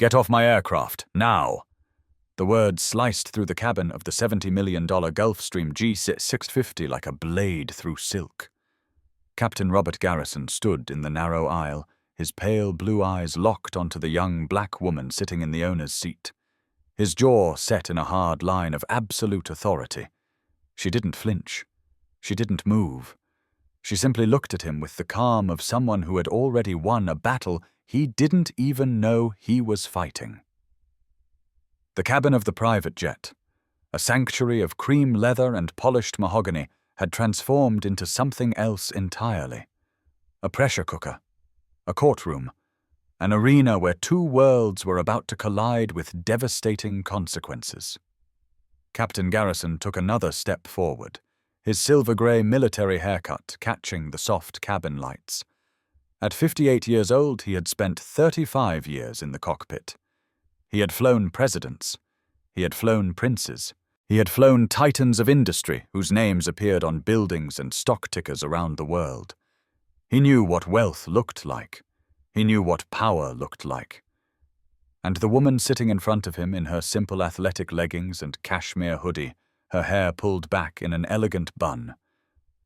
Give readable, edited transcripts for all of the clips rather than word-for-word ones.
Get off my aircraft, now! The words sliced through the cabin of the $70 million Gulfstream G650 like a blade through silk. Captain Robert Garrison stood in the narrow aisle, his pale blue eyes locked onto the young black woman sitting in the owner's seat. His jaw set in a hard line of absolute authority. She didn't flinch. She didn't move. She simply looked at him with the calm of someone who had already won a battle he didn't even know he was fighting. The cabin of the private jet, a sanctuary of cream leather and polished mahogany, had transformed into something else entirely. A pressure cooker, a courtroom, an arena where two worlds were about to collide with devastating consequences. Captain Garrison took another step forward, his silver-grey military haircut catching the soft cabin lights. At 58 years old, he had spent 35 years in the cockpit. He had flown presidents. He had flown princes. He had flown titans of industry whose names appeared on buildings and stock tickers around the world. He knew what wealth looked like. He knew what power looked like. And the woman sitting in front of him in her simple athletic leggings and cashmere hoodie, her hair pulled back in an elegant bun.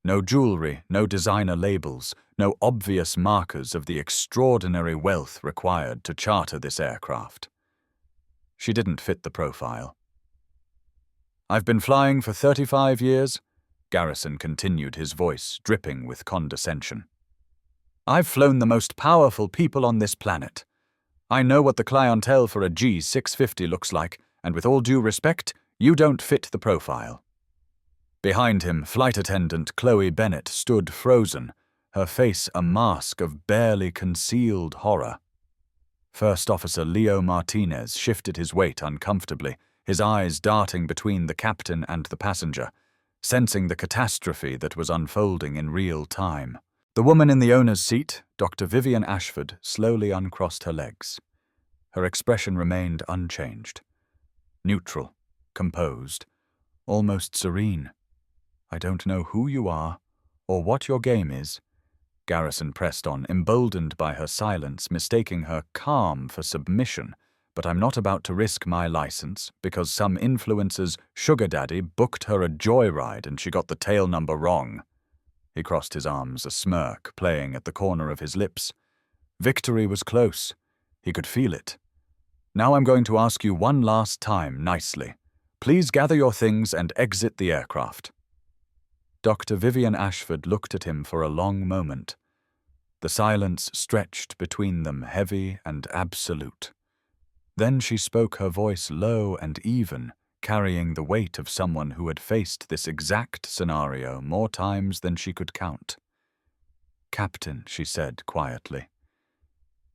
No jewelry, no designer labels, no obvious markers of the extraordinary wealth required to charter this aircraft. She didn't fit the profile. "I've been flying for 35 years," Garrison continued, his voice dripping with condescension. "I've flown the most powerful people on this planet. I know what the clientele for a G650 looks like, and with all due respect, you don't fit the profile." Behind him, flight attendant Chloe Bennett stood frozen, her face a mask of barely concealed horror. First Officer Leo Martinez shifted his weight uncomfortably, his eyes darting between the captain and the passenger, sensing the catastrophe that was unfolding in real time. The woman in the owner's seat, Dr. Vivian Ashford, slowly uncrossed her legs. Her expression remained unchanged. Neutral, composed, almost serene. "I don't know who you are, or what your game is," Garrison pressed on, emboldened by her silence, mistaking her calm for submission, "but I'm not about to risk my license because some influencer's sugar daddy booked her a joyride and she got the tail number wrong." He crossed his arms, a smirk playing at the corner of his lips. Victory was close. He could feel it. "Now I'm going to ask you one last time, nicely. Please gather your things and exit the aircraft." Dr. Vivian Ashford looked at him for a long moment. The silence stretched between them, heavy and absolute. Then she spoke, her voice low and even, carrying the weight of someone who had faced this exact scenario more times than she could count. "Captain," she said quietly,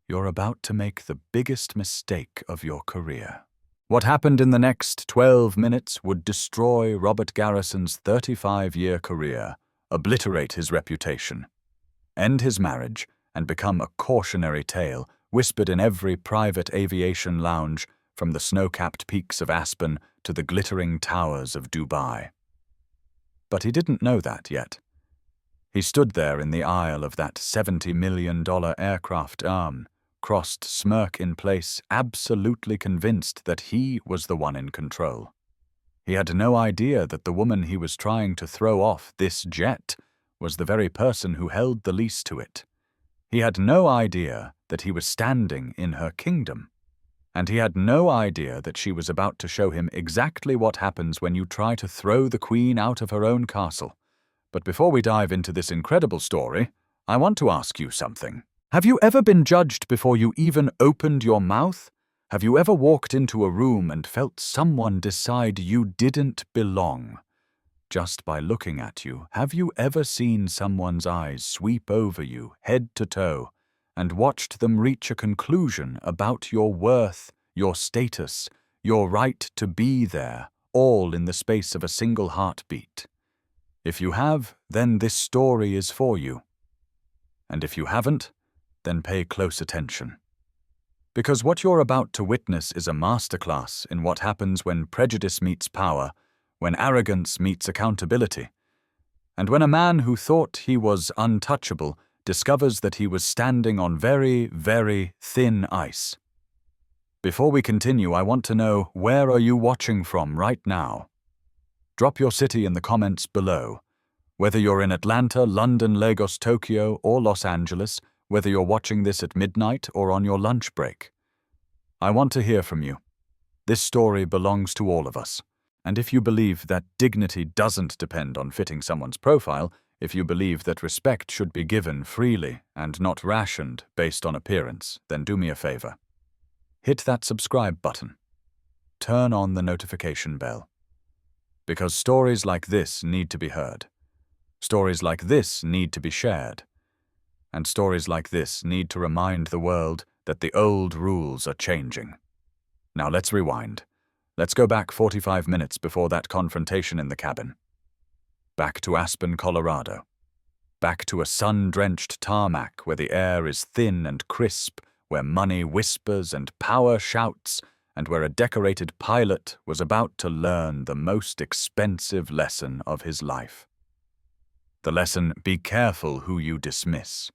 "you're about to make the biggest mistake of your career." What happened in the next 12 minutes would destroy Robert Garrison's 35-year career, obliterate his reputation, end his marriage, and become a cautionary tale whispered in every private aviation lounge from the snow-capped peaks of Aspen to the glittering towers of Dubai. But he didn't know that yet. He stood there in the aisle of that $70 million aircraft arm, crossed smirk in place, absolutely convinced that he was the one in control. He had no idea that the woman he was trying to throw off this jet was the very person who held the lease to it. He had no idea that he was standing in her kingdom. And he had no idea that she was about to show him exactly what happens when you try to throw the queen out of her own castle. But before we dive into this incredible story, I want to ask you something. Have you ever been judged before you even opened your mouth? Have you ever walked into a room and felt someone decide you didn't belong? Just by looking at you, have you ever seen someone's eyes sweep over you, head to toe, and watched them reach a conclusion about your worth, your status, your right to be there, all in the space of a single heartbeat? If you have, then this story is for you. And if you haven't, then pay close attention. Because what you're about to witness is a masterclass in what happens when prejudice meets power, when arrogance meets accountability, and when a man who thought he was untouchable discovers that he was standing on very, very thin ice. Before we continue, I want to know, where are you watching from right now? Drop your city in the comments below. Whether you're in Atlanta, London, Lagos, Tokyo, or Los Angeles, whether you're watching this at midnight or on your lunch break. I want to hear from you. This story belongs to all of us. And if you believe that dignity doesn't depend on fitting someone's profile, if you believe that respect should be given freely and not rationed based on appearance, then do me a favor. Hit that subscribe button. Turn on the notification bell. Because stories like this need to be heard. Stories like this need to be shared. And stories like this need to remind the world that the old rules are changing. Now let's rewind. Let's go back 45 minutes before that confrontation in the cabin. Back to Aspen, Colorado. Back to a sun-drenched tarmac where the air is thin and crisp, where money whispers and power shouts, and where a decorated pilot was about to learn the most expensive lesson of his life. The lesson, be careful who you dismiss.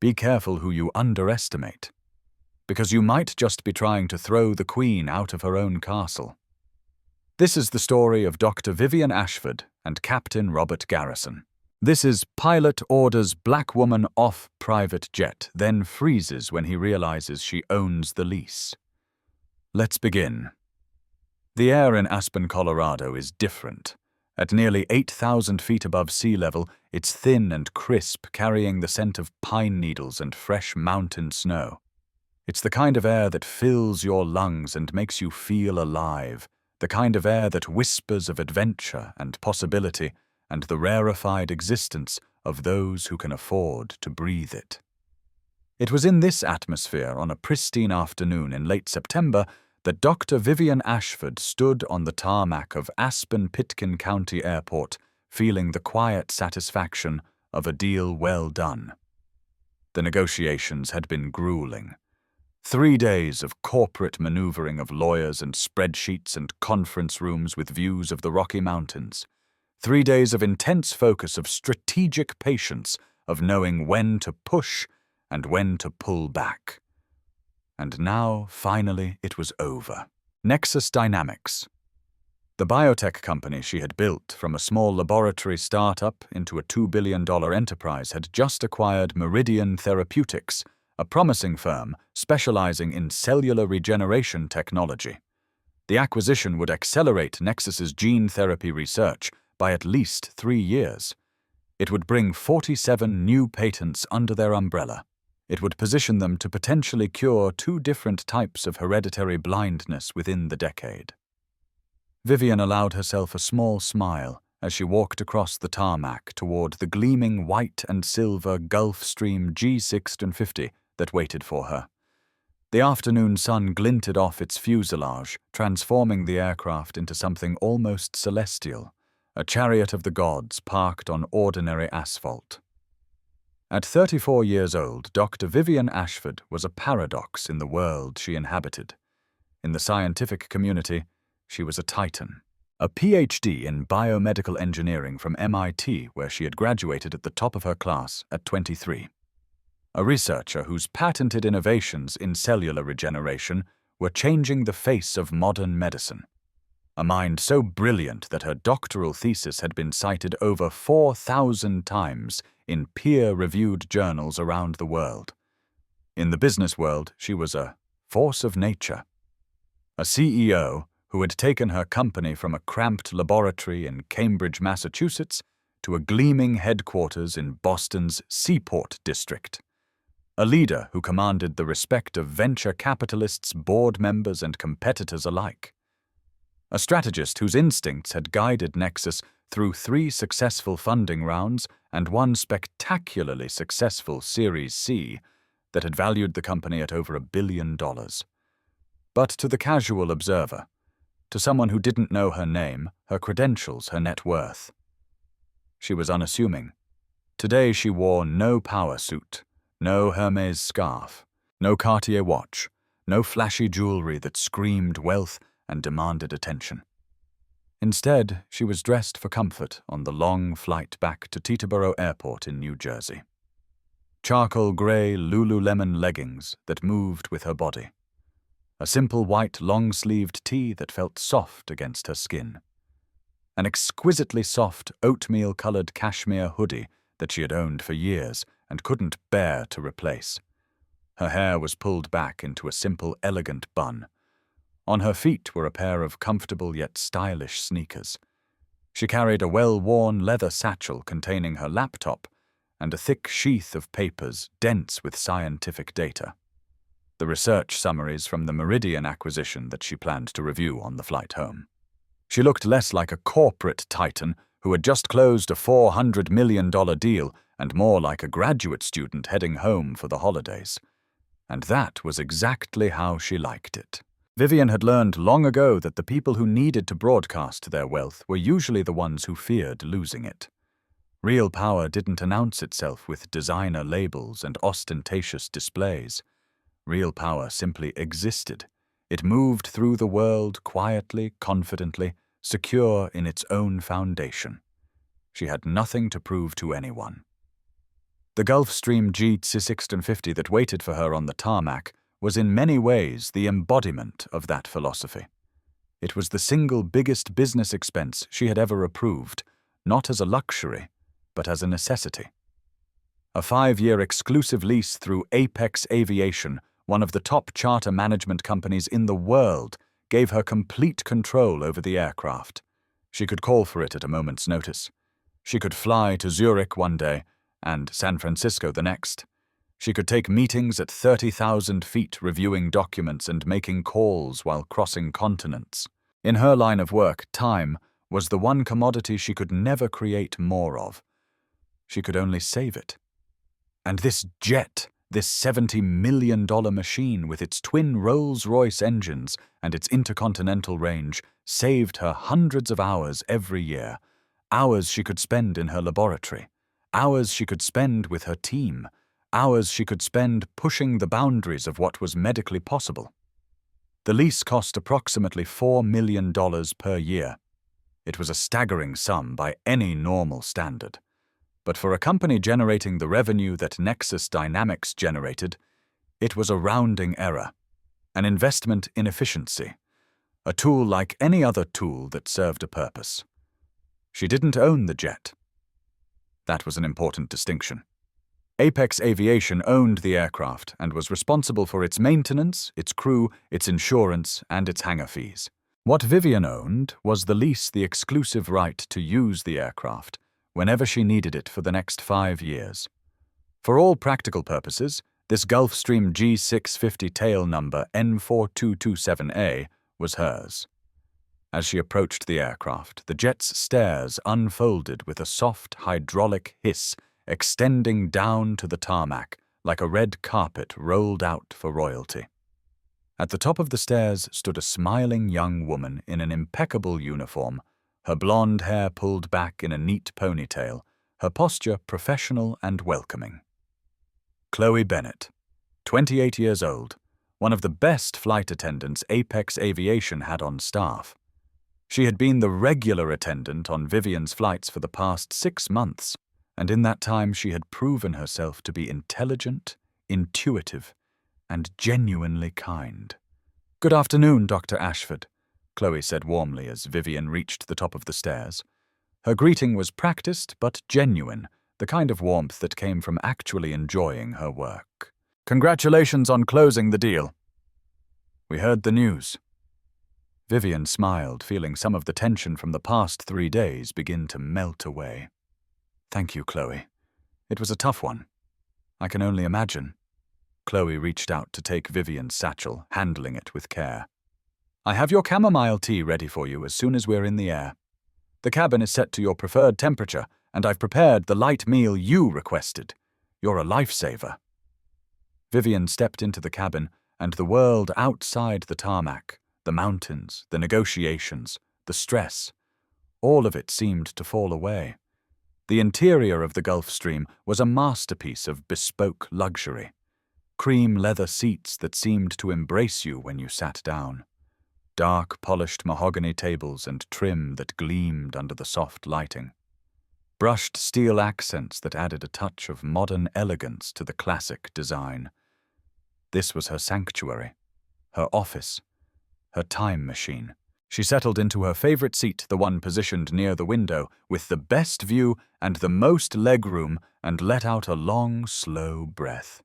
Be careful who you underestimate. Because you might just be trying to throw the queen out of her own castle. This is the story of Dr. Vivian Ashford and Captain Robert Garrison. This is pilot orders black woman off private jet, then freezes when he realizes she owns the lease. Let's begin. The air in Aspen, Colorado is different. At nearly 8,000 feet above sea level, it's thin and crisp, carrying the scent of pine needles and fresh mountain snow. It's the kind of air that fills your lungs and makes you feel alive, the kind of air that whispers of adventure and possibility and the rarefied existence of those who can afford to breathe it. It was in this atmosphere on a pristine afternoon in late September that Dr. Vivian Ashford stood on the tarmac of Aspen-Pitkin County Airport, feeling the quiet satisfaction of a deal well done. The negotiations had been grueling. 3 days of corporate maneuvering of lawyers and spreadsheets and conference rooms with views of the Rocky Mountains. 3 days of intense focus, of strategic patience, of knowing when to push and when to pull back. And now, finally, it was over. Nexus Dynamics. The biotech company she had built from a small laboratory startup into a $2 billion enterprise had just acquired Meridian Therapeutics, a promising firm specializing in cellular regeneration technology. The acquisition would accelerate Nexus's gene therapy research by at least 3 years. It would bring 47 new patents under their umbrella. It would position them to potentially cure 2 different types of hereditary blindness within the decade. Vivian allowed herself a small smile as she walked across the tarmac toward the gleaming white and silver Gulfstream G650 that waited for her. The afternoon sun glinted off its fuselage, transforming the aircraft into something almost celestial, a chariot of the gods parked on ordinary asphalt. At 34 years old, Dr. Vivian Ashford was a paradox in the world she inhabited. In the scientific community, she was a titan. A PhD in biomedical engineering from MIT, where she had graduated at the top of her class at 23. A researcher whose patented innovations in cellular regeneration were changing the face of modern medicine. A mind so brilliant that her doctoral thesis had been cited over 4,000 times in peer-reviewed journals around the world. In the business world, she was a force of nature. A CEO who had taken her company from a cramped laboratory in Cambridge, Massachusetts, to a gleaming headquarters in Boston's Seaport District. A leader who commanded the respect of venture capitalists, board members, and competitors alike. A strategist whose instincts had guided Nexus through 3 successful funding rounds and 1 spectacularly successful Series C that had valued the company at over $1 billion. But to the casual observer, to someone who didn't know her name, her credentials, her net worth, she was unassuming. Today she wore no power suit, no Hermes scarf, no Cartier watch, no flashy jewelry that screamed wealth and demanded attention. Instead, she was dressed for comfort on the long flight back to Teterboro Airport in New Jersey. Charcoal gray Lululemon leggings that moved with her body. a simple white long-sleeved tee that felt soft against her skin, an exquisitely soft oatmeal-colored cashmere hoodie that she had owned for years and couldn't bear to replace. Her hair was pulled back into a simple, elegant bun. On her feet were a pair of comfortable yet stylish sneakers. She carried a well-worn leather satchel containing her laptop and a thick sheath of papers dense with scientific data. The research summaries from the Meridian acquisition that she planned to review on the flight home. She looked less like a corporate titan who had just closed a $400 million deal and more like a graduate student heading home for the holidays. And that was exactly how she liked it. Vivian had learned long ago that the people who needed to broadcast their wealth were usually the ones who feared losing it. Real power didn't announce itself with designer labels and ostentatious displays. Real power simply existed. It moved through the world quietly, confidently, secure in its own foundation. She had nothing to prove to anyone. The Gulfstream G650 that waited for her on the tarmac was in many ways the embodiment of that philosophy. It was the single biggest business expense she had ever approved, not as a luxury, but as a necessity. A 5-year exclusive lease through Apex Aviation, one of the top charter management companies in the world, gave her complete control over the aircraft. She could call for it at a moment's notice. She could fly to Zurich one day and San Francisco the next. She could take meetings at 30,000 feet reviewing documents and making calls while crossing continents. In her line of work, time was the one commodity she could never create more of. She could only save it. And this jet, this $70 million machine with its twin Rolls-Royce engines and its intercontinental range, saved her hundreds of hours every year, hours she could spend in her laboratory, hours she could spend with her team, hours she could spend pushing the boundaries of what was medically possible. The lease cost approximately $4 million per year. It was a staggering sum by any normal standard. But for a company generating the revenue that Nexus Dynamics generated, it was a rounding error, an investment in efficiency, a tool like any other tool that served a purpose. She didn't own the jet. That was an important distinction. Apex Aviation owned the aircraft and was responsible for its maintenance, its crew, its insurance, and its hangar fees. What Vivian owned was the lease, the exclusive right to use the aircraft whenever she needed it for the next 5 years. For all practical purposes, this Gulfstream G650 tail number N4227A was hers. As she approached the aircraft, the jet's stairs unfolded with a soft hydraulic hiss extending down to the tarmac like a red carpet rolled out for royalty. At the top of the stairs stood a smiling young woman in an impeccable uniform, her blonde hair pulled back in a neat ponytail, her posture professional and welcoming. Chloe Bennett, 28 years old, one of the best flight attendants Apex Aviation had on staff. She had been the regular attendant on Vivian's flights for the past 6 months, and in that time she had proven herself to be intelligent, intuitive, and genuinely kind. "Good afternoon, Dr. Ashford," Chloe said warmly as Vivian reached the top of the stairs. Her greeting was practiced but genuine, the kind of warmth that came from actually enjoying her work. "Congratulations on closing the deal." "We heard the news." Vivian smiled, feeling some of the tension from the past 3 days begin to melt away. "Thank you, Chloe. It was a tough one. I can only imagine." Chloe reached out to take Vivian's satchel, handling it with care. "I have your chamomile tea ready for you as soon as we're in the air. The cabin is set to your preferred temperature, and I've prepared the light meal you requested. You're a lifesaver." Vivian stepped into the cabin, and the world outside the tarmac, the mountains, the negotiations, the stress, all of it seemed to fall away. The interior of the Gulfstream was a masterpiece of bespoke luxury. Cream leather seats that seemed to embrace you when you sat down. Dark, polished mahogany tables and trim that gleamed under the soft lighting. Brushed steel accents that added a touch of modern elegance to the classic design. This was her sanctuary, her office, her time machine. She settled into her favorite seat, the one positioned near the window, with the best view and the most legroom, and let out a long, slow breath.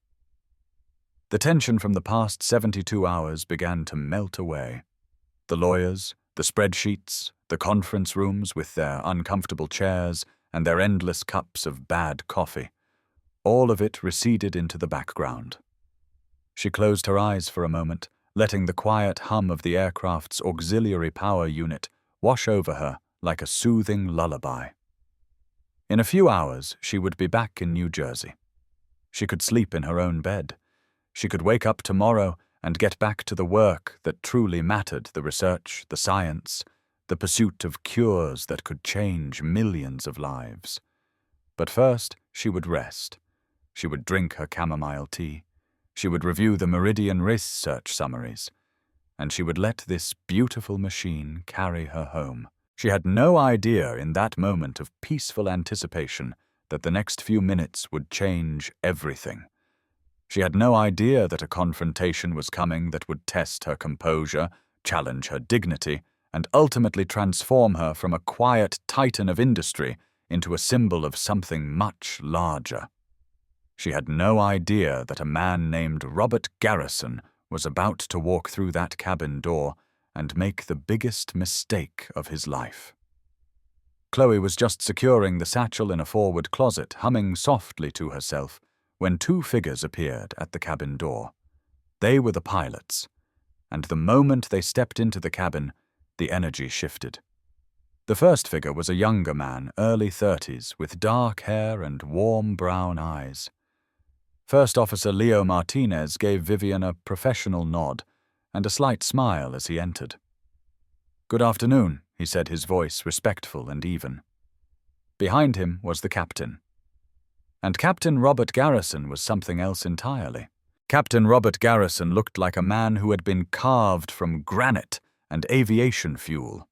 The tension from the past 72 hours began to melt away. The lawyers, the spreadsheets, the conference rooms with their uncomfortable chairs and their endless cups of bad coffee, all of it receded into the background. She closed her eyes for a moment, letting the quiet hum of the aircraft's auxiliary power unit wash over her like a soothing lullaby. In a few hours, she would be back in New Jersey. She could sleep in her own bed. She could wake up tomorrow and get back to the work that truly mattered, the research, the science, the pursuit of cures that could change millions of lives. But first, she would rest. She would drink her chamomile tea. She would review the Meridian research summaries. And she would let this beautiful machine carry her home. She had no idea in that moment of peaceful anticipation that the next few minutes would change everything. She had no idea that a confrontation was coming that would test her composure, challenge her dignity, and ultimately transform her from a quiet titan of industry into a symbol of something much larger. She had no idea that a man named Robert Garrison was about to walk through that cabin door and make the biggest mistake of his life. Chloe was just securing the satchel in a forward closet, humming softly to herself, when two figures appeared at the cabin door. They were the pilots, and the moment they stepped into the cabin, the energy shifted. The first figure was a younger man, early 30s, with dark hair and warm brown eyes. First Officer Leo Martinez gave Vivian a professional nod and a slight smile as he entered. "Good afternoon," he said, his voice respectful and even. Behind him was the captain. And Captain Robert Garrison was something else entirely. Captain Robert Garrison looked like a man who had been carved from granite and aviation fuel.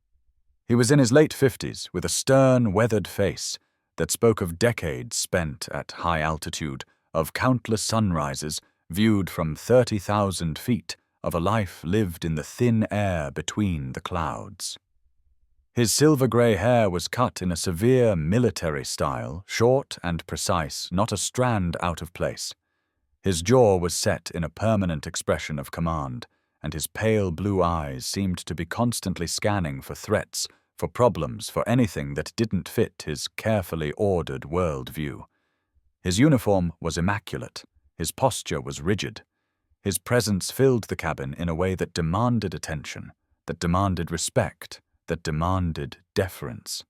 He was in his late 50s, with a stern, weathered face that spoke of decades spent at high altitude, of countless sunrises viewed from 30,000 feet, of a life lived in the thin air between the clouds. His silver-gray hair was cut in a severe military style, short and precise, not a strand out of place. His jaw was set in a permanent expression of command, and his pale blue eyes seemed to be constantly scanning for threats, for problems, for anything that didn't fit his carefully ordered worldview. His uniform was immaculate. His posture was rigid. His presence filled the cabin in a way that demanded attention, that demanded respect, that demanded deference.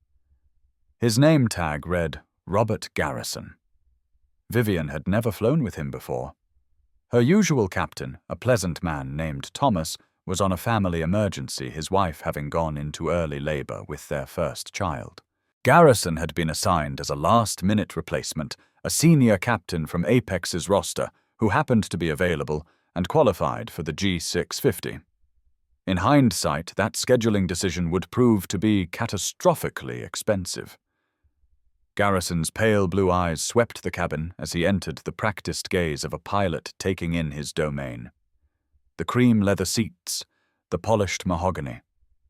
His name tag read Robert Garrison. Vivian had never flown with him before. Her usual captain, a pleasant man named Thomas, was on a family emergency, his wife having gone into early labor with their first child. Garrison had been assigned as a last-minute replacement, a senior captain from Apex's roster who happened to be available and qualified for the G650. In hindsight, that scheduling decision would prove to be catastrophically expensive. Garrison's pale blue eyes swept the cabin as he entered, the practiced gaze of a pilot taking in his domain. The cream leather seats, the polished mahogany,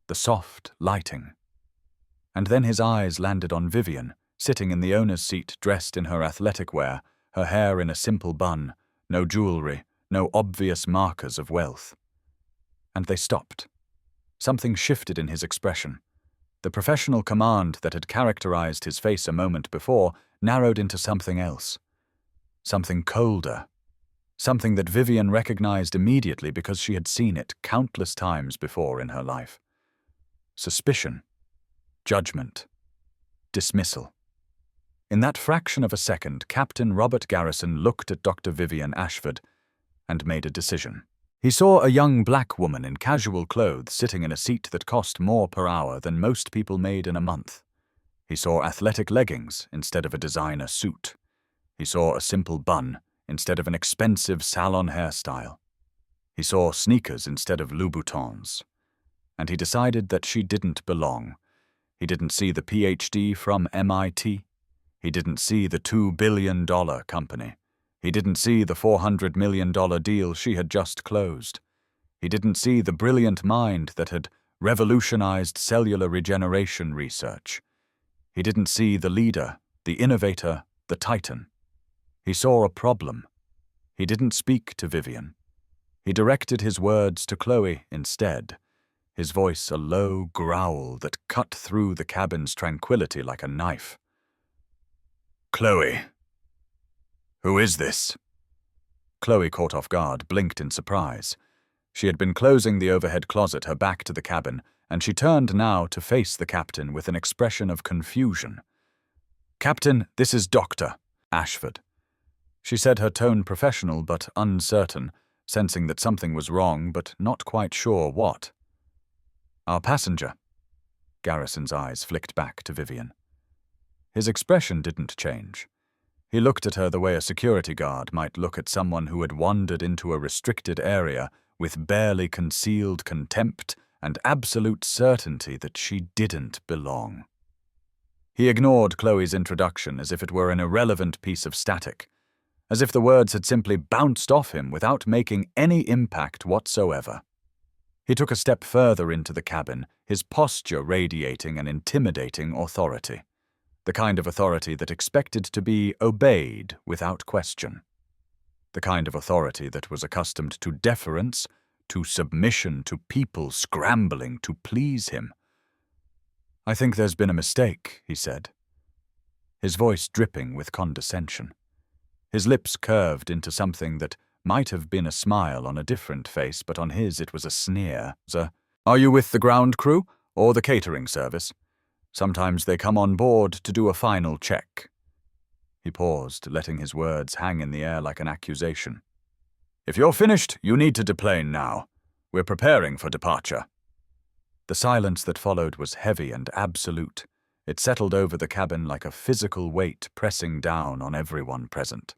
the soft lighting. And then his eyes landed on Vivian, sitting in the owner's seat dressed in her athletic wear, her hair in a simple bun, no jewelry, no obvious markers of wealth. And they stopped. Something shifted in his expression. The professional command that had characterized his face a moment before narrowed into something else. Something colder. Something that Vivian recognized immediately because she had seen it countless times before in her life. Suspicion. Judgment. Dismissal. In that fraction of a second, Captain Robert Garrison looked at Dr. Vivian Ashford and made a decision. He saw a young black woman in casual clothes sitting in a seat that cost more per hour than most people made in a month. He saw athletic leggings instead of a designer suit. He saw a simple bun instead of an expensive salon hairstyle. He saw sneakers instead of Louboutins. And he decided that she didn't belong. He didn't see the PhD from MIT. He didn't see the $2 billion company. He didn't see the $400 million deal she had just closed. He didn't see the brilliant mind that had revolutionized cellular regeneration research. He didn't see the leader, the innovator, the titan. He saw a problem. He didn't speak to Vivian. He directed his words to Chloe instead, his voice a low growl that cut through the cabin's tranquility like a knife. "Chloe, who is this?" Chloe, caught off guard, blinked in surprise. She had been closing the overhead closet, her back to the cabin, and she turned now to face the captain with an expression of confusion. "Captain, this is Dr. Ashford." She said, her tone professional but uncertain, sensing that something was wrong but not quite sure what. "Our passenger." Garrison's eyes flicked back to Vivian. His expression didn't change. He looked at her the way a security guard might look at someone who had wandered into a restricted area with barely concealed contempt and absolute certainty that she didn't belong. He ignored Chloe's introduction as if it were an irrelevant piece of static, as if the words had simply bounced off him without making any impact whatsoever. He took a step further into the cabin, his posture radiating an intimidating authority, the kind of authority that expected to be obeyed without question, the kind of authority that was accustomed to deference, to submission to people scrambling to please him. "I think there's been a mistake," he said, his voice dripping with condescension. His lips curved into something that might have been a smile on a different face, but on his it was a sneer. "Are you with the ground crew or the catering service? Sometimes they come on board to do a final check." He paused, letting his words hang in the air like an accusation. "If you're finished, you need to deplane now. We're preparing for departure." The silence that followed was heavy and absolute. It settled over the cabin like a physical weight pressing down on everyone present.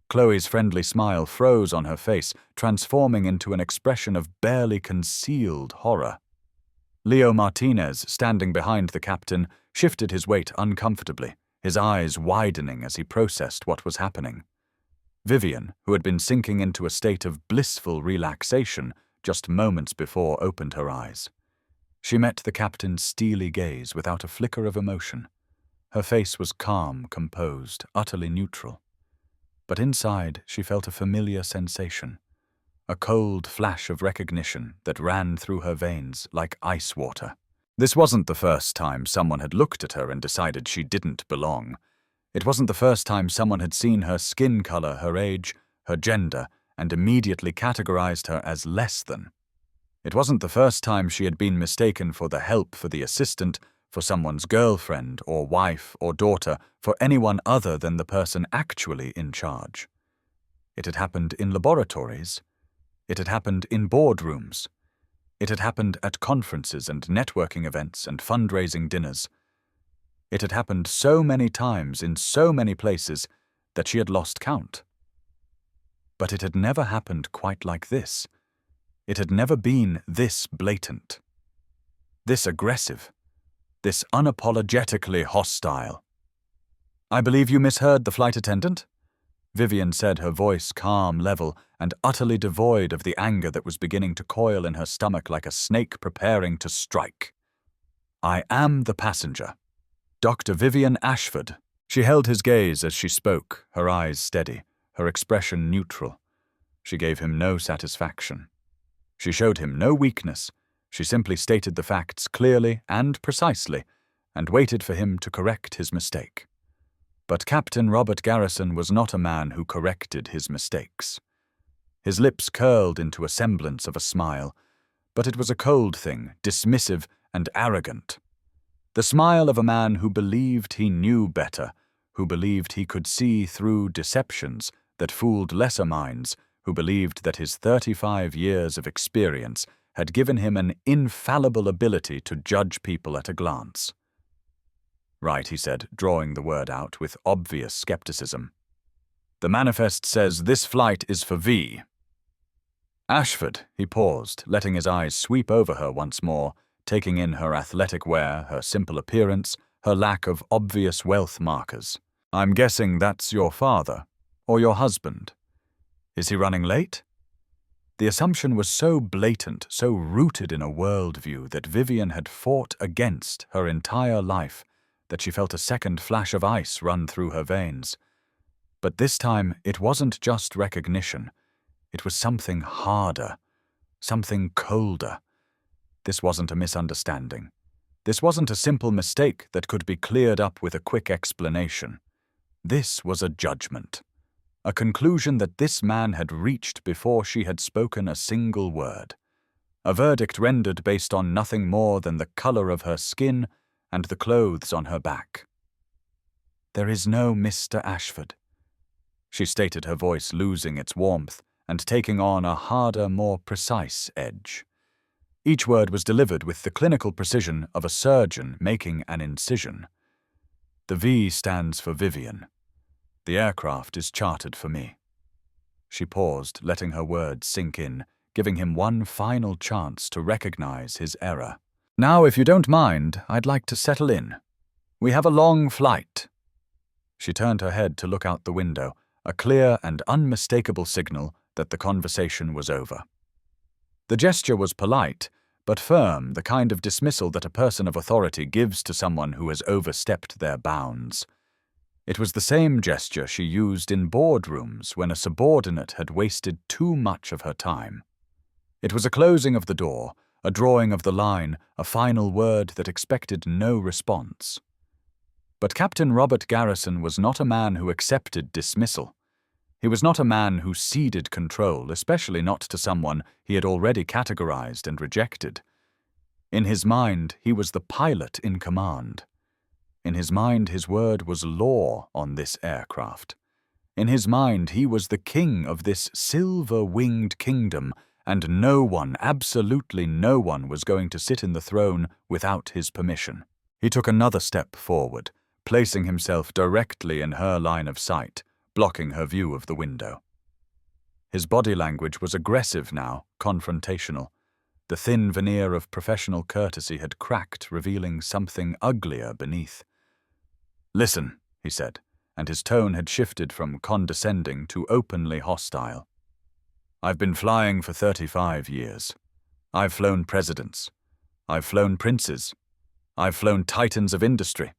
Chloe's friendly smile froze on her face, transforming into an expression of barely concealed horror. Leo Martinez, standing behind the captain, shifted his weight uncomfortably, his eyes widening as he processed what was happening. Vivian, who had been sinking into a state of blissful relaxation just moments before, opened her eyes. She met the captain's steely gaze without a flicker of emotion. Her face was calm, composed, utterly neutral. But inside she felt a familiar sensation, a cold flash of recognition that ran through her veins like ice water. This wasn't the first time someone had looked at her and decided she didn't belong. It wasn't the first time someone had seen her skin color, her age, her gender, and immediately categorized her as less than. It wasn't the first time she had been mistaken for the help, for the assistant, for someone's girlfriend or wife or daughter, for anyone other than the person actually in charge. It had happened in laboratories. It had happened in boardrooms. It had happened at conferences and networking events and fundraising dinners. It had happened so many times in so many places that she had lost count. But it had never happened quite like this. It had never been this blatant, this aggressive, this unapologetically hostile. "I believe you misheard the flight attendant?" Vivian said, her voice calm, level, and utterly devoid of the anger that was beginning to coil in her stomach like a snake preparing to strike. "I am the passenger. Dr. Vivian Ashford." She held his gaze as she spoke, her eyes steady, her expression neutral. She gave him no satisfaction. She showed him no weakness. She simply stated the facts clearly and precisely, and waited for him to correct his mistake. But Captain Robert Garrison was not a man who corrected his mistakes. His lips curled into a semblance of a smile, but it was a cold thing, dismissive and arrogant. The smile of a man who believed he knew better, who believed he could see through deceptions that fooled lesser minds, who believed that his 35 years of experience had given him an infallible ability to judge people at a glance. "Right," he said, drawing the word out with obvious skepticism. "The manifest says this flight is for V." "Ashford," he paused, letting his eyes sweep over her once more, taking in her athletic wear, her simple appearance, her lack of obvious wealth markers. "I'm guessing that's your father, or your husband. Is he running late?" The assumption was so blatant, so rooted in a worldview that Vivian had fought against her entire life that she felt a second flash of ice run through her veins. But this time, it wasn't just recognition. It was something harder, something colder. This wasn't a misunderstanding. This wasn't a simple mistake that could be cleared up with a quick explanation. This was a judgment, a conclusion that this man had reached before she had spoken a single word, a verdict rendered based on nothing more than the color of her skin and the clothes on her back. "There is no Mr. Ashford," she stated, her voice losing its warmth and taking on a harder, more precise edge. Each word was delivered with the clinical precision of a surgeon making an incision. "The V stands for Vivian. The aircraft is chartered for me." She paused, letting her words sink in, giving him one final chance to recognize his error. "Now, if you don't mind, I'd like to settle in. We have a long flight." She turned her head to look out the window, a clear and unmistakable signal that the conversation was over. The gesture was polite, but firm, the kind of dismissal that a person of authority gives to someone who has overstepped their bounds. It was the same gesture she used in boardrooms when a subordinate had wasted too much of her time. It was a closing of the door, a drawing of the line, a final word that expected no response. But Captain Robert Garrison was not a man who accepted dismissal. He was not a man who ceded control, especially not to someone he had already categorized and rejected. In his mind, he was the pilot in command. In his mind, his word was law on this aircraft. In his mind, he was the king of this silver-winged kingdom, and no one, absolutely no one, was going to sit in the throne without his permission. He took another step forward, placing himself directly in her line of sight, blocking her view of the window. His body language was aggressive now, confrontational. The thin veneer of professional courtesy had cracked, revealing something uglier beneath. "Listen," he said, and his tone had shifted from condescending to openly hostile. "I've been flying for 35 years. I've flown presidents. I've flown princes. I've flown titans of industry.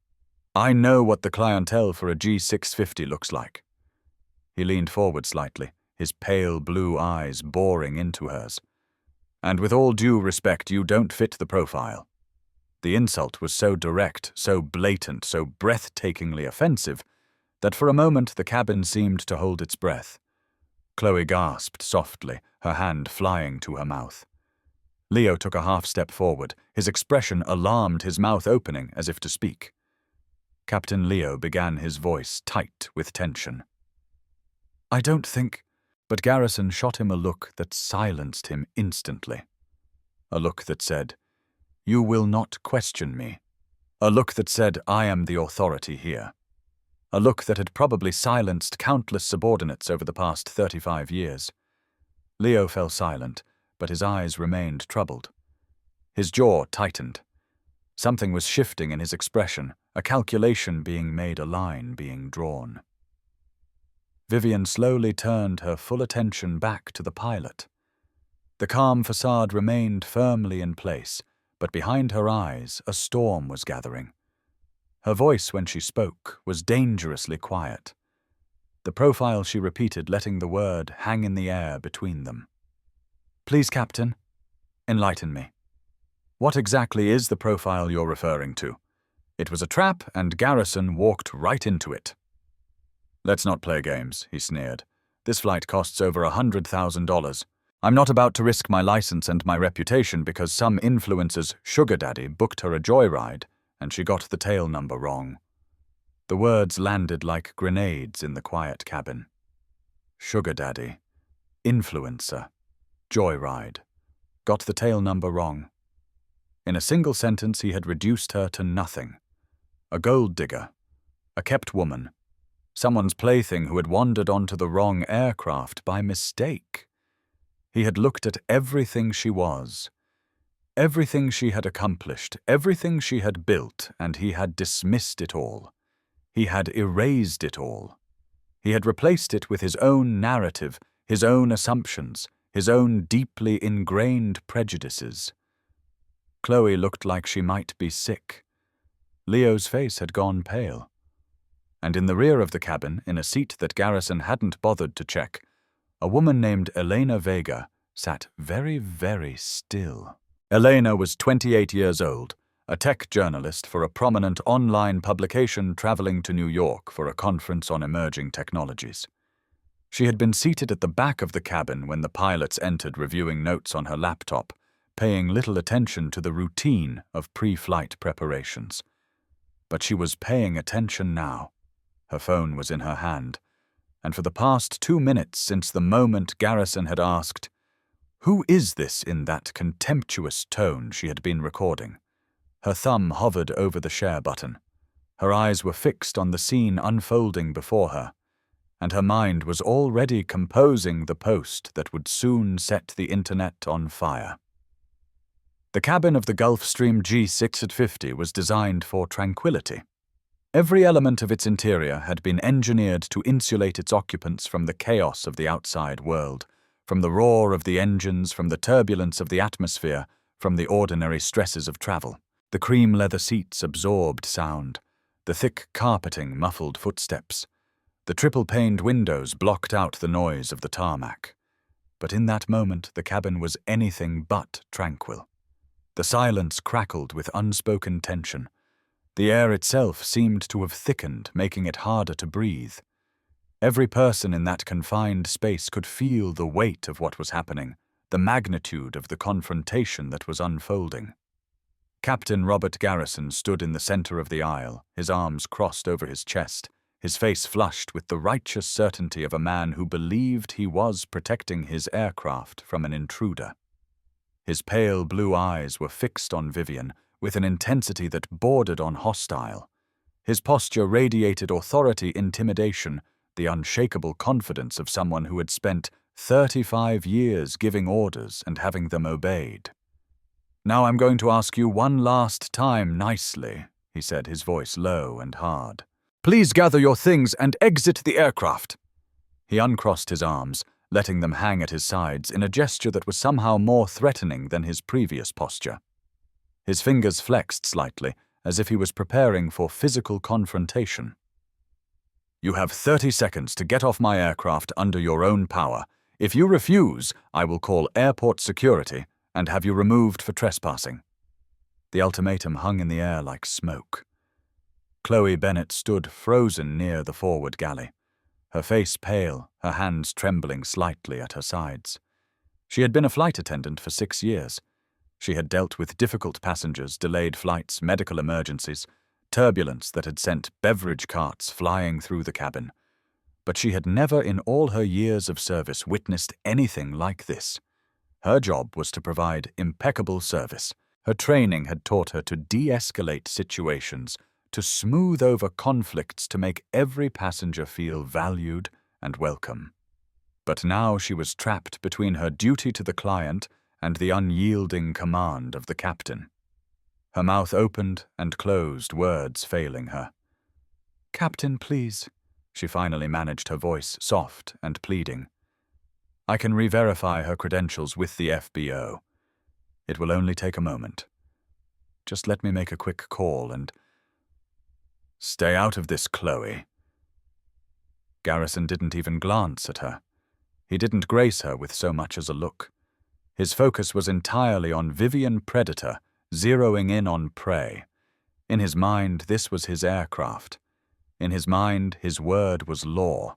I know what the clientele for a G650 looks like." He leaned forward slightly, his pale blue eyes boring into hers. "And with all due respect, you don't fit the profile." The insult was so direct, so blatant, so breathtakingly offensive, that for a moment the cabin seemed to hold its breath. Chloe gasped softly, her hand flying to her mouth. Leo took a half-step forward, his expression alarmed, his mouth opening as if to speak. Captain Leo began, his voice tight with tension. "I don't think—" But Garrison shot him a look that silenced him instantly. A look that said, "You will not question me." A look that said, "I am the authority here." A look that had probably silenced countless subordinates over the past 35 years. Leo fell silent, but his eyes remained troubled. His jaw tightened. Something was shifting in his expression, a calculation being made, a line being drawn. Vivian slowly turned her full attention back to the pilot. The calm facade remained firmly in place, but behind her eyes a storm was gathering. Her voice, when she spoke, was dangerously quiet. The profile she repeated, letting the word hang in the air between them. "Please, Captain, enlighten me. What exactly is the profile you're referring to?" It was a trap, and Garrison walked right into it. "Let's not play games," he sneered. "This flight costs over $100,000. I'm not about to risk my license and my reputation because some influencer's sugar daddy booked her a joyride and she got the tail number wrong." The words landed like grenades in the quiet cabin. Sugar daddy, influencer, joyride, got the tail number wrong. In a single sentence he had reduced her to nothing. A gold digger, a kept woman, someone's plaything who had wandered onto the wrong aircraft by mistake. He had looked at everything she was, everything she had accomplished, everything she had built, and he had dismissed it all. He had erased it all. He had replaced it with his own narrative, his own assumptions, his own deeply ingrained prejudices. Chloe looked like she might be sick. Leo's face had gone pale. And in the rear of the cabin, in a seat that Garrison hadn't bothered to check, a woman named Elena Vega sat very, very still. Elena was 28 years old, a tech journalist for a prominent online publication traveling to New York for a conference on emerging technologies. She had been seated at the back of the cabin when the pilots entered, reviewing notes on her laptop, paying little attention to the routine of pre-flight preparations. But she was paying attention now. Her phone was in her hand, and for the past 2 minutes since the moment Garrison had asked, "Who is this?" in that contemptuous tone she had been recording, her thumb hovered over the share button. Her eyes were fixed on the scene unfolding before her, and her mind was already composing the post that would soon set the internet on fire. The cabin of the Gulfstream G650 was designed for tranquility. Every element of its interior had been engineered to insulate its occupants from the chaos of the outside world, from the roar of the engines, from the turbulence of the atmosphere, from the ordinary stresses of travel. The cream leather seats absorbed sound. The thick carpeting muffled footsteps. The triple-paned windows blocked out the noise of the tarmac. But in that moment, the cabin was anything but tranquil. The silence crackled with unspoken tension. The air itself seemed to have thickened, making it harder to breathe. Every person in that confined space could feel the weight of what was happening, the magnitude of the confrontation that was unfolding. Captain Robert Garrison stood in the center of the aisle, his arms crossed over his chest, his face flushed with the righteous certainty of a man who believed he was protecting his aircraft from an intruder. His pale blue eyes were fixed on Vivian with an intensity that bordered on hostile. His posture radiated authority, intimidation, the unshakable confidence of someone who had spent 35 years giving orders and having them obeyed. "Now I'm going to ask you one last time nicely," he said, his voice low and hard. "Please gather your things and exit the aircraft." He uncrossed his arms, letting them hang at his sides in a gesture that was somehow more threatening than his previous posture. His fingers flexed slightly, as if he was preparing for physical confrontation. "You have 30 seconds to get off my aircraft under your own power. If you refuse, I will call airport security and have you removed for trespassing." The ultimatum hung in the air like smoke. Chloe Bennett stood frozen near the forward galley, her face pale, her hands trembling slightly at her sides. She had been a flight attendant for 6 years. She had dealt with difficult passengers, delayed flights, medical emergencies, turbulence that had sent beverage carts flying through the cabin. But she had never in all her years of service witnessed anything like this. Her job was to provide impeccable service. Her training had taught her to de-escalate situations, to smooth over conflicts, to make every passenger feel valued and welcome. But now she was trapped between her duty to the client and the unyielding command of the captain. Her mouth opened and closed, words failing her. "Captain, please," she finally managed, her voice soft and pleading. "I can re-verify her credentials with the FBO. It will only take a moment. Just let me make a quick call and—" "Stay out of this, Chloe." Garrison didn't even glance at her. He didn't grace her with so much as a look. His focus was entirely on Vivian Predator, zeroing in on prey. In his mind, this was his aircraft. In his mind, his word was law.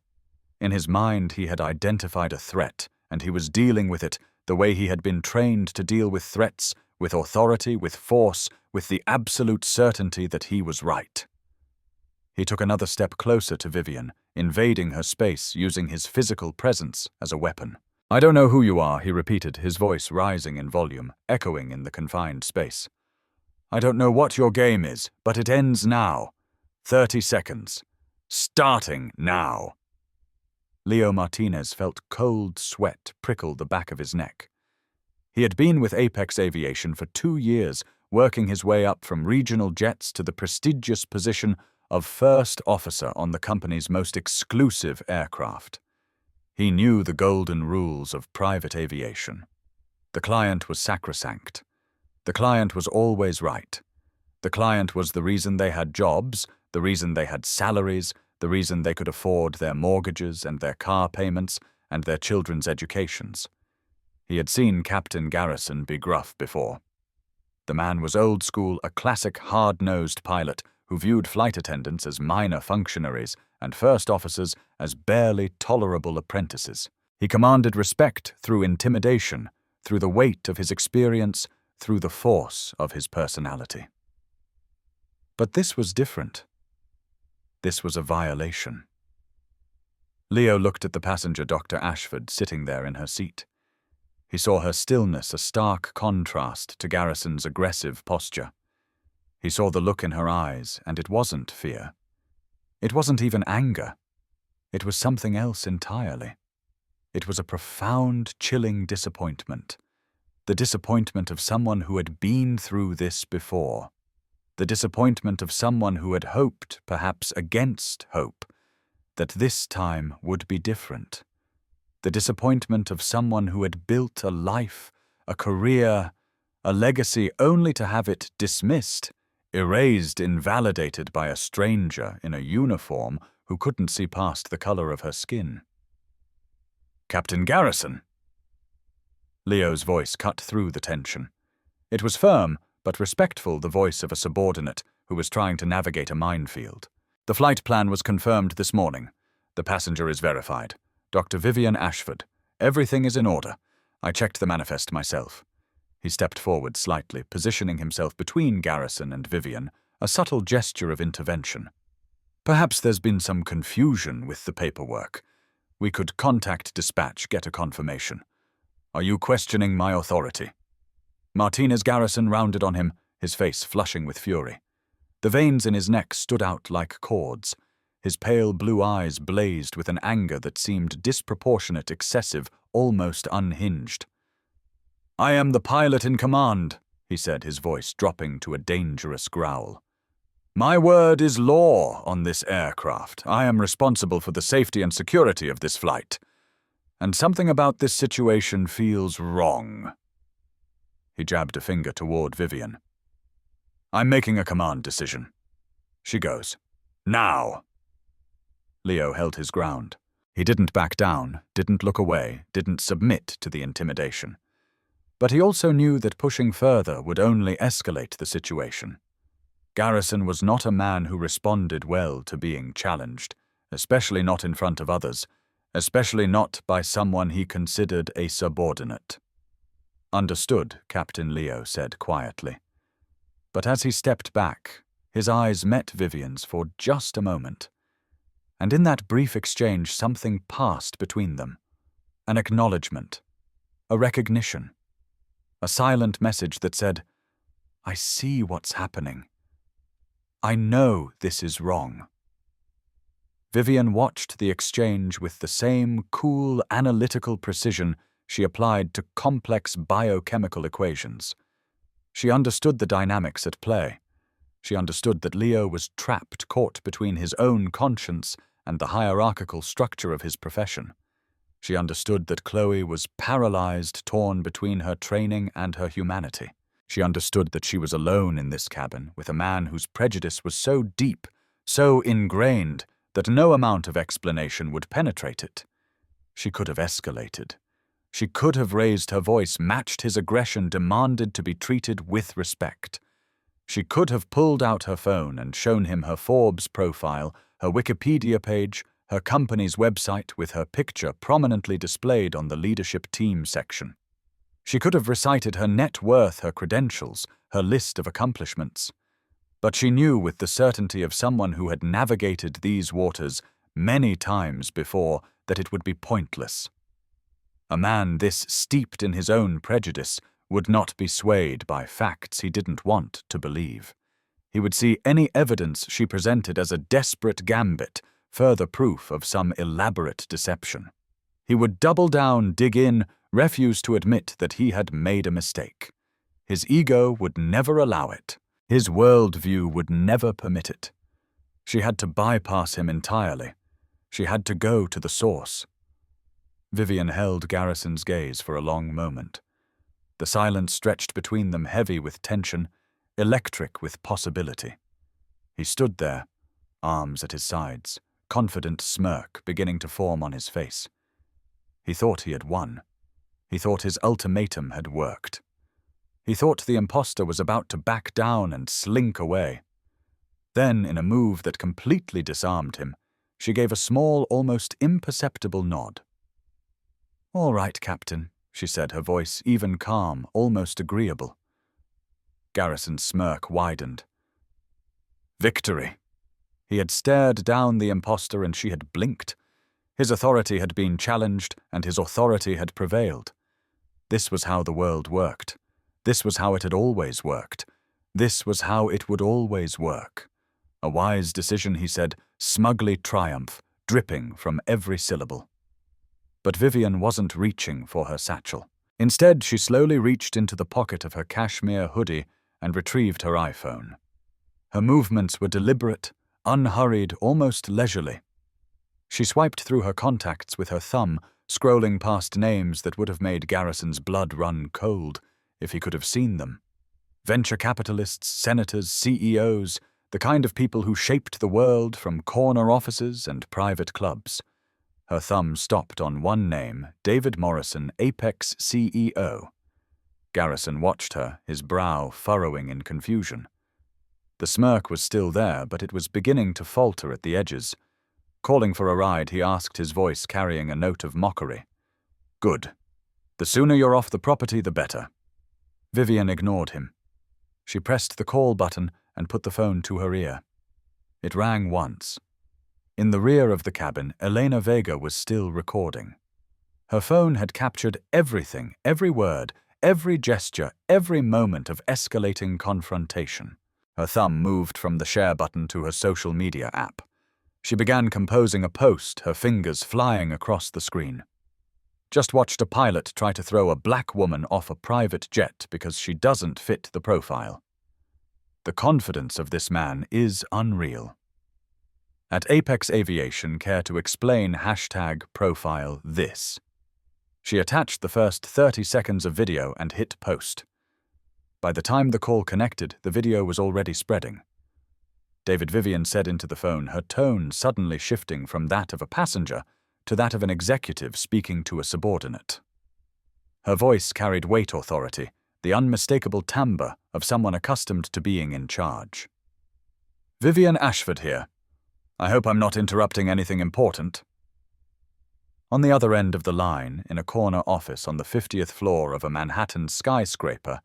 In his mind, he had identified a threat, and he was dealing with it the way he had been trained to deal with threats, with authority, with force, with the absolute certainty that he was right. He took another step closer to Vivian, invading her space, using his physical presence as a weapon. "I don't know who you are," he repeated, his voice rising in volume, echoing in the confined space. "I don't know what your game is, but it ends now. 30 seconds. Starting now." Leo Martinez felt cold sweat prickle the back of his neck. He had been with Apex Aviation for 2 years, working his way up from regional jets to the prestigious position of first officer on the company's most exclusive aircraft. He knew the golden rules of private aviation. The client was sacrosanct. The client was always right. The client was the reason they had jobs, the reason they had salaries, the reason they could afford their mortgages and their car payments and their children's educations. He had seen Captain Garrison be gruff before. The man was old school, a classic hard-nosed pilot who viewed flight attendants as minor functionaries and first officers as barely tolerable apprentices. He commanded respect through intimidation, through the weight of his experience, through the force of his personality. But this was different. This was a violation. Leo looked at the passenger, Dr. Ashford, sitting there in her seat. He saw her stillness a stark contrast to Garrison's aggressive posture. He saw the look in her eyes, and it wasn't fear. It wasn't even anger. It was something else entirely. It was a profound, chilling disappointment. The disappointment of someone who had been through this before. The disappointment of someone who had hoped, perhaps against hope, that this time would be different. The disappointment of someone who had built a life, a career, a legacy only to have it dismissed, erased, invalidated by a stranger in a uniform who couldn't see past the color of her skin. "Captain Garrison!" Leo's voice cut through the tension. It was firm, but respectful, the voice of a subordinate who was trying to navigate a minefield. "The flight plan was confirmed this morning. The passenger is verified. Dr. Vivian Ashford. Everything is in order. I checked the manifest myself." He stepped forward slightly, positioning himself between Garrison and Vivian, a subtle gesture of intervention. "Perhaps there's been some confusion with the paperwork. We could contact dispatch, get a confirmation. Are you questioning my authority?" Martinez Garrison rounded on him, his face flushing with fury. The veins in his neck stood out like cords. His pale blue eyes blazed with an anger that seemed disproportionate, excessive, almost unhinged. "I am the pilot in command," he said, his voice dropping to a dangerous growl. "My word is law on this aircraft. I am responsible for the safety and security of this flight. And something about this situation feels wrong." He jabbed a finger toward Vivian. "I'm making a command decision. She goes. Now!" Leo held his ground. He didn't back down, didn't look away, didn't submit to the intimidation. But he also knew that pushing further would only escalate the situation. Garrison was not a man who responded well to being challenged, especially not in front of others, especially not by someone he considered a subordinate. "Understood," Captain Leo said quietly. But as he stepped back, his eyes met Vivian's for just a moment. And in that brief exchange something passed between them. An acknowledgement. A recognition. A silent message that said, "I see what's happening. I know this is wrong." Vivian watched the exchange with the same cool, analytical precision she applied to complex biochemical equations. She understood the dynamics at play. She understood that Leo was trapped, caught between his own conscience and the hierarchical structure of his profession. She understood that Chloe was paralyzed, torn between her training and her humanity. She understood that she was alone in this cabin with a man whose prejudice was so deep, so ingrained, that no amount of explanation would penetrate it. She could have escalated. She could have raised her voice, matched his aggression, demanded to be treated with respect. She could have pulled out her phone and shown him her Forbes profile, her Wikipedia page, her company's website with her picture prominently displayed on the leadership team section. She could have recited her net worth, her credentials, her list of accomplishments. But she knew with the certainty of someone who had navigated these waters many times before that it would be pointless. A man this steeped in his own prejudice would not be swayed by facts he didn't want to believe. He would see any evidence she presented as a desperate gambit, further proof of some elaborate deception. He would double down, dig in, refuse to admit that he had made a mistake. His ego would never allow it. His worldview would never permit it. She had to bypass him entirely. She had to go to the source. Vivian held Garrison's gaze for a long moment. The silence stretched between them, heavy with tension, electric with possibility. He stood there, arms at his sides, confident smirk beginning to form on his face. He thought he had won. He thought his ultimatum had worked. He thought the imposter was about to back down and slink away. Then, in a move that completely disarmed him, she gave a small, almost imperceptible nod. "All right, Captain," she said, her voice even calm, almost agreeable. Garrison's smirk widened. Victory! He had stared down the imposter and she had blinked. His authority had been challenged and his authority had prevailed. This was how the world worked. This was how it had always worked. This was how it would always work. A wise decision, he said, smugly triumph, dripping from every syllable. But Vivian wasn't reaching for her satchel. Instead, she slowly reached into the pocket of her cashmere hoodie and retrieved her iPhone. Her movements were deliberate, unhurried, almost leisurely. She swiped through her contacts with her thumb, scrolling past names that would have made Garrison's blood run cold if he could have seen them. Venture capitalists, senators, CEOs, the kind of people who shaped the world from corner offices and private clubs. Her thumb stopped on one name, David Morrison, Apex CEO. Garrison watched her, his brow furrowing in confusion. The smirk was still there, but it was beginning to falter at the edges. Calling for a ride, he asked, his voice carrying a note of mockery. "Good. The sooner you're off the property, the better." Vivian ignored him. She pressed the call button and put the phone to her ear. It rang once. In the rear of the cabin, Elena Vega was still recording. Her phone had captured everything, every word, every gesture, every moment of escalating confrontation. Her thumb moved from the share button to her social media app. She began composing a post, her fingers flying across the screen. "Just watched a pilot try to throw a black woman off a private jet because she doesn't fit the profile. The confidence of this man is unreal." At Apex Aviation, care to explain #profile this. She attached the first 30 seconds of video and hit post. By the time the call connected, the video was already spreading. David Vivian said into the phone, her tone suddenly shifting from that of a passenger to that of an executive speaking to a subordinate. Her voice carried weight authority, the unmistakable timbre of someone accustomed to being in charge. "Vivian Ashford here. I hope I'm not interrupting anything important." On the other end of the line, in a corner office on the 50th floor of a Manhattan skyscraper,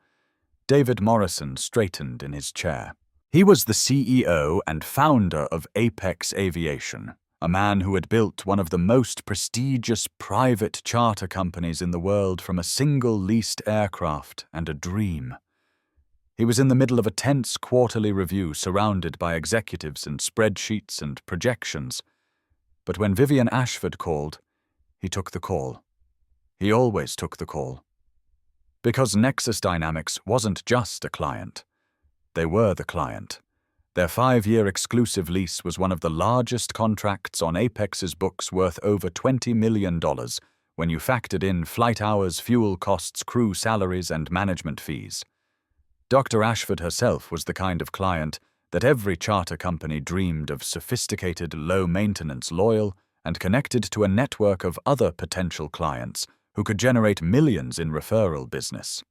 David Morrison straightened in his chair. He was the CEO and founder of Apex Aviation, a man who had built one of the most prestigious private charter companies in the world from a single leased aircraft and a dream. He was in the middle of a tense quarterly review surrounded by executives and spreadsheets and projections. But when Vivian Ashford called, he took the call. He always took the call. Because Nexus Dynamics wasn't just a client. They were the client. Their 5-year exclusive lease was one of the largest contracts on Apex's books, worth over $20 million when you factored in flight hours, fuel costs, crew salaries, and management fees. Dr. Ashford herself was the kind of client that every charter company dreamed of: sophisticated, low-maintenance, loyal, and connected to a network of other potential clients who could generate millions in referral business.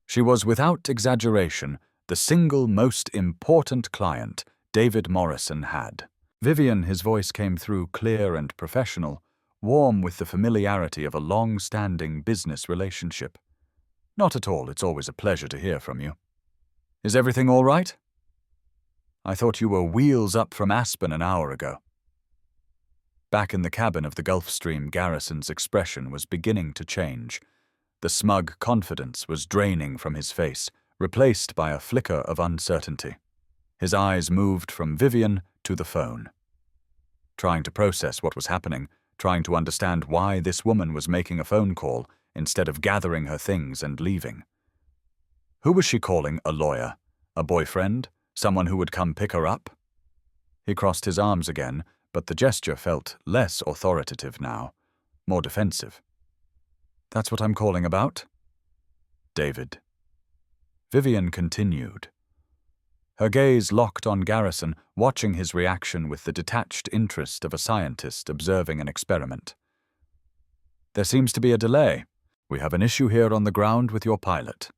She was, without exaggeration, the single most important client David Morrison had. "Vivian," his voice came through clear and professional, warm with the familiarity of a long-standing business relationship. "Not at all, it's always a pleasure to hear from you. Is everything all right? I thought you were wheels up from Aspen an hour ago." Back in the cabin of the Gulfstream, Garrison's expression was beginning to change. The smug confidence was draining from his face, replaced by a flicker of uncertainty. His eyes moved from Vivian to the phone. Trying to process what was happening, trying to understand why this woman was making a phone call instead of gathering her things and leaving. Who was she calling? A lawyer? A boyfriend? Someone who would come pick her up? He crossed his arms again, but the gesture felt less authoritative now. more defensive. "That's what I'm calling about?" "David." Vivian continued. Her gaze locked on Garrison, watching his reaction with the detached interest of a scientist observing an experiment. "There seems to be a delay. We have an issue here on the ground with your pilot."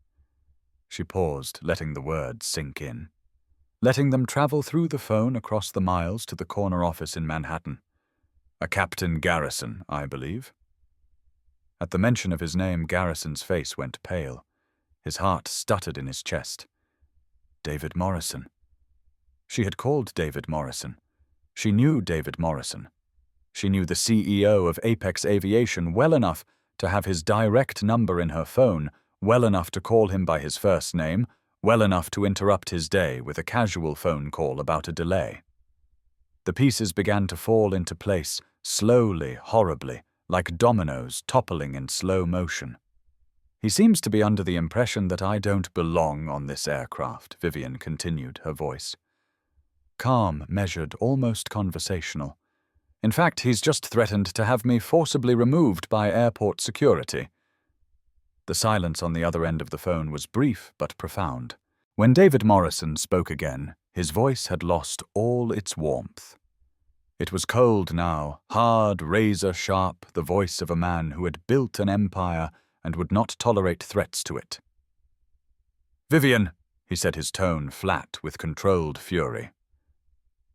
She paused, letting the words sink in, letting them travel through the phone across the miles to the corner office in Manhattan. "A Captain Garrison, I believe." At the mention of his name, Garrison's face went pale. His heart stuttered in his chest. David Morrison. She had called David Morrison. She knew David Morrison. She knew the CEO of Apex Aviation well enough to have his direct number in her phone, well enough to call him by his first name, well enough to interrupt his day with a casual phone call about a delay. The pieces began to fall into place, slowly, horribly, like dominoes toppling in slow motion. "He seems to be under the impression that I don't belong on this aircraft," Vivian continued, her voice calm, measured, almost conversational. "In fact, he's just threatened to have me forcibly removed by airport security." The silence on the other end of the phone was brief but profound. When David Morrison spoke again, his voice had lost all its warmth. It was cold now, hard, razor-sharp, the voice of a man who had built an empire and would not tolerate threats to it. "Vivian," he said, his tone flat with controlled fury,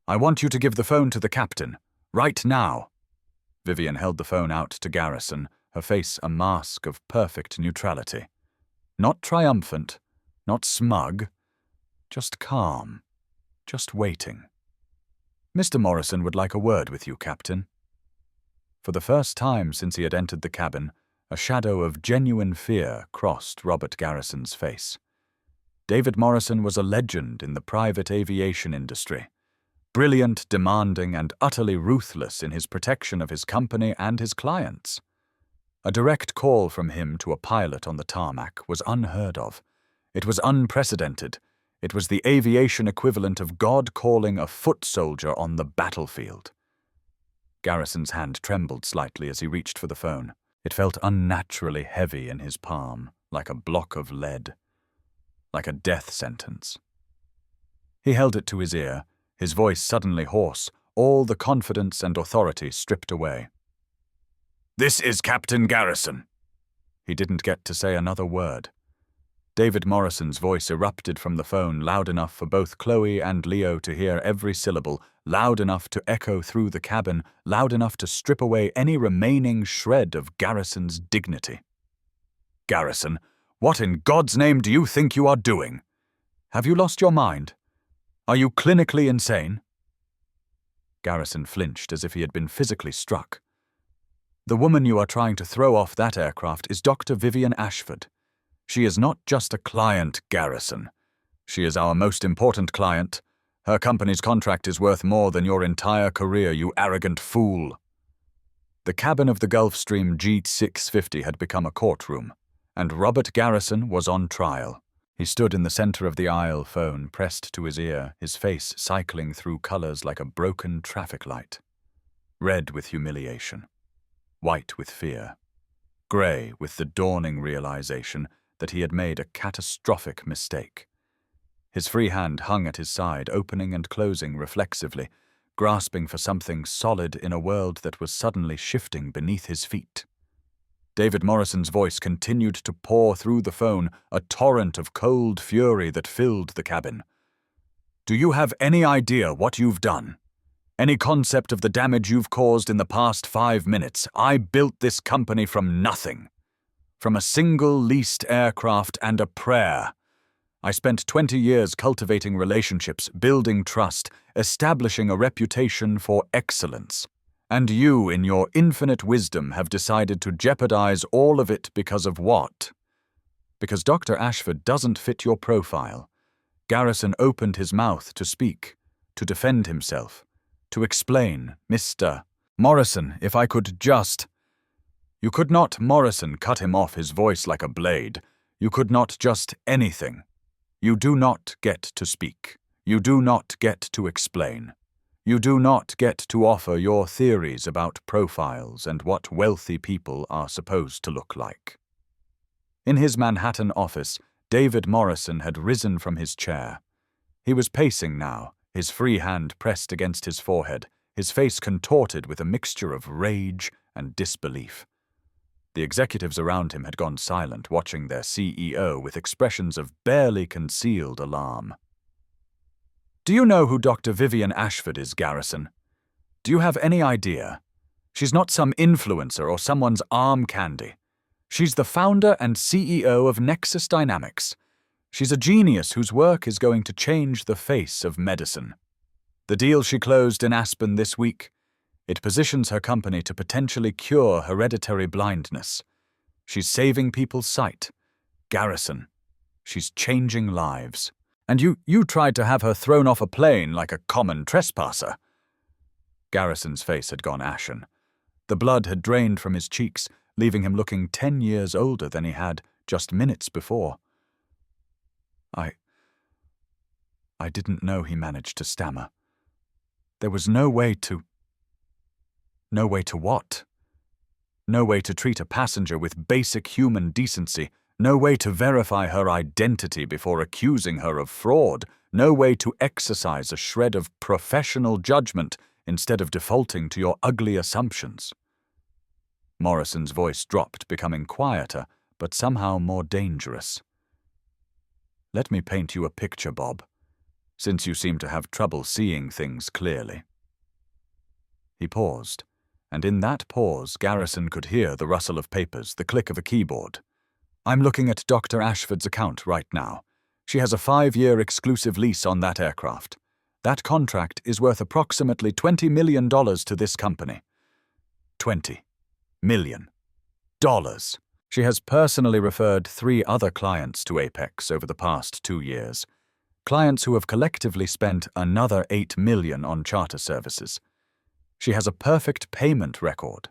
"I want you to give the phone to the captain, right now." Vivian held the phone out to Garrison, her face a mask of perfect neutrality. Not triumphant, not smug, just calm, just waiting. "Mr. Morrison would like a word with you, Captain." For the first time since he had entered the cabin, a shadow of genuine fear crossed Robert Garrison's face. David Morrison was a legend in the private aviation industry. Brilliant, demanding, and utterly ruthless in his protection of his company and his clients. A direct call from him to a pilot on the tarmac was unheard of. It was unprecedented. It was the aviation equivalent of God calling a foot soldier on the battlefield. Garrison's hand trembled slightly as he reached for the phone. It felt unnaturally heavy in his palm, like a block of lead, like a death sentence. He held it to his ear, his voice suddenly hoarse, all the confidence and authority stripped away. "This is Captain Garrison." He didn't get to say another word. David Morrison's voice erupted from the phone, loud enough for both Chloe and Leo to hear every syllable, loud enough to echo through the cabin, loud enough to strip away any remaining shred of Garrison's dignity. "Garrison, what in God's name do you think you are doing? Have you lost your mind? Are you clinically insane?" Garrison flinched as if he had been physically struck. "The woman you are trying to throw off that aircraft is Dr. Vivian Ashford. She is not just a client, Garrison. She is our most important client. Her company's contract is worth more than your entire career, you arrogant fool." The cabin of the Gulfstream G650 had become a courtroom, and Robert Garrison was on trial. He stood in the center of the aisle, phone pressed to his ear, his face cycling through colors like a broken traffic light. Red with humiliation, white with fear, gray with the dawning realization that he had made a catastrophic mistake. His free hand hung at his side, opening and closing reflexively, grasping for something solid in a world that was suddenly shifting beneath his feet. David Morrison's voice continued to pour through the phone, a torrent of cold fury that filled the cabin. "Do you have any idea what you've done? Any concept of the damage you've caused in the past 5 minutes? I built this company from nothing. From a single leased aircraft and a prayer. I spent 20 years cultivating relationships, building trust, establishing a reputation for excellence. And you, in your infinite wisdom, have decided to jeopardize all of it because of what? Because Dr. Ashford doesn't fit your profile." Garrison opened his mouth to speak, to defend himself, to explain. "Mr. Morrison, if I could just—" "You could not," Morrison cut him off, his voice like a blade. "You could not just anything. You do not get to speak. You do not get to explain. You do not get to offer your theories about profiles and what wealthy people are supposed to look like. In his Manhattan office, David Morrison had risen from his chair. He was pacing now, his free hand pressed against his forehead, his face contorted with a mixture of rage and disbelief. The executives around him had gone silent, watching their CEO with expressions of barely concealed alarm. "Do you know who Dr. Vivian Ashford is, Garrison? Do you have any idea? She's not some influencer or someone's arm candy. She's the founder and CEO of Nexus Dynamics. She's a genius whose work is going to change the face of medicine. The deal she closed in Aspen this week, it positions her company to potentially cure hereditary blindness. She's saving people's sight. Garrison, she's changing lives. And you tried to have her thrown off a plane like a common trespasser." Garrison's face had gone ashen. The blood had drained from his cheeks, leaving him looking 10 years older than he had just minutes before. I didn't know," he managed to stammer. "There was no way to... No way to what? No way to treat a passenger with basic human decency, no way to verify her identity before accusing her of fraud, no way to exercise a shred of professional judgment instead of defaulting to your ugly assumptions." Morrison's voice dropped, becoming quieter, but somehow more dangerous. "Let me paint you a picture, Bob, since you seem to have trouble seeing things clearly." He paused, and in that pause Garrison could hear the rustle of papers, the click of a keyboard. "I'm looking at Dr. Ashford's account right now. She has a 5-year exclusive lease on that aircraft. That contract is worth approximately $20 million to this company." $20 million. She has personally referred 3 other clients to Apex over the past 2 years. Clients who have collectively spent another $8 million on charter services. She has a perfect payment record.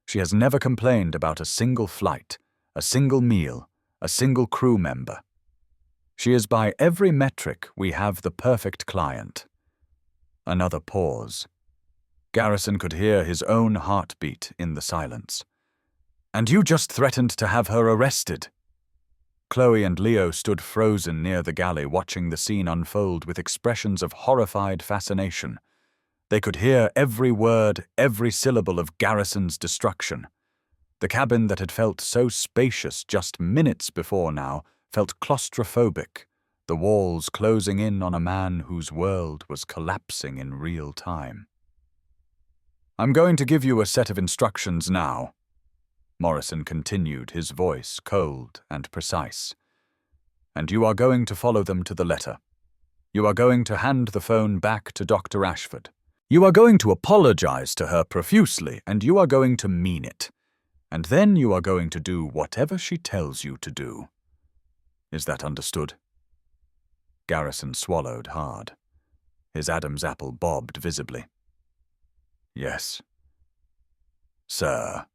She has never complained about a single flight, a single meal, a single crew member. She is by every metric we have the perfect client. Another pause. Garrison could hear his own heartbeat in the silence. "And you just threatened to have her arrested." Chloe and Leo stood frozen near the galley, watching the scene unfold with expressions of horrified fascination. They could hear every word, every syllable of Garrison's destruction. The cabin that had felt so spacious just minutes before now felt claustrophobic, the walls closing in on a man whose world was collapsing in real time. "I'm going to give you a set of instructions now," Morrison continued, his voice cold and precise. "And you are going to follow them to the letter. You are going to hand the phone back to Dr. Ashford. You are going to apologize to her profusely, and you are going to mean it. And then you are going to do whatever she tells you to do. Is that understood?" Garrison swallowed hard. His Adam's apple bobbed visibly. "Yes, sir."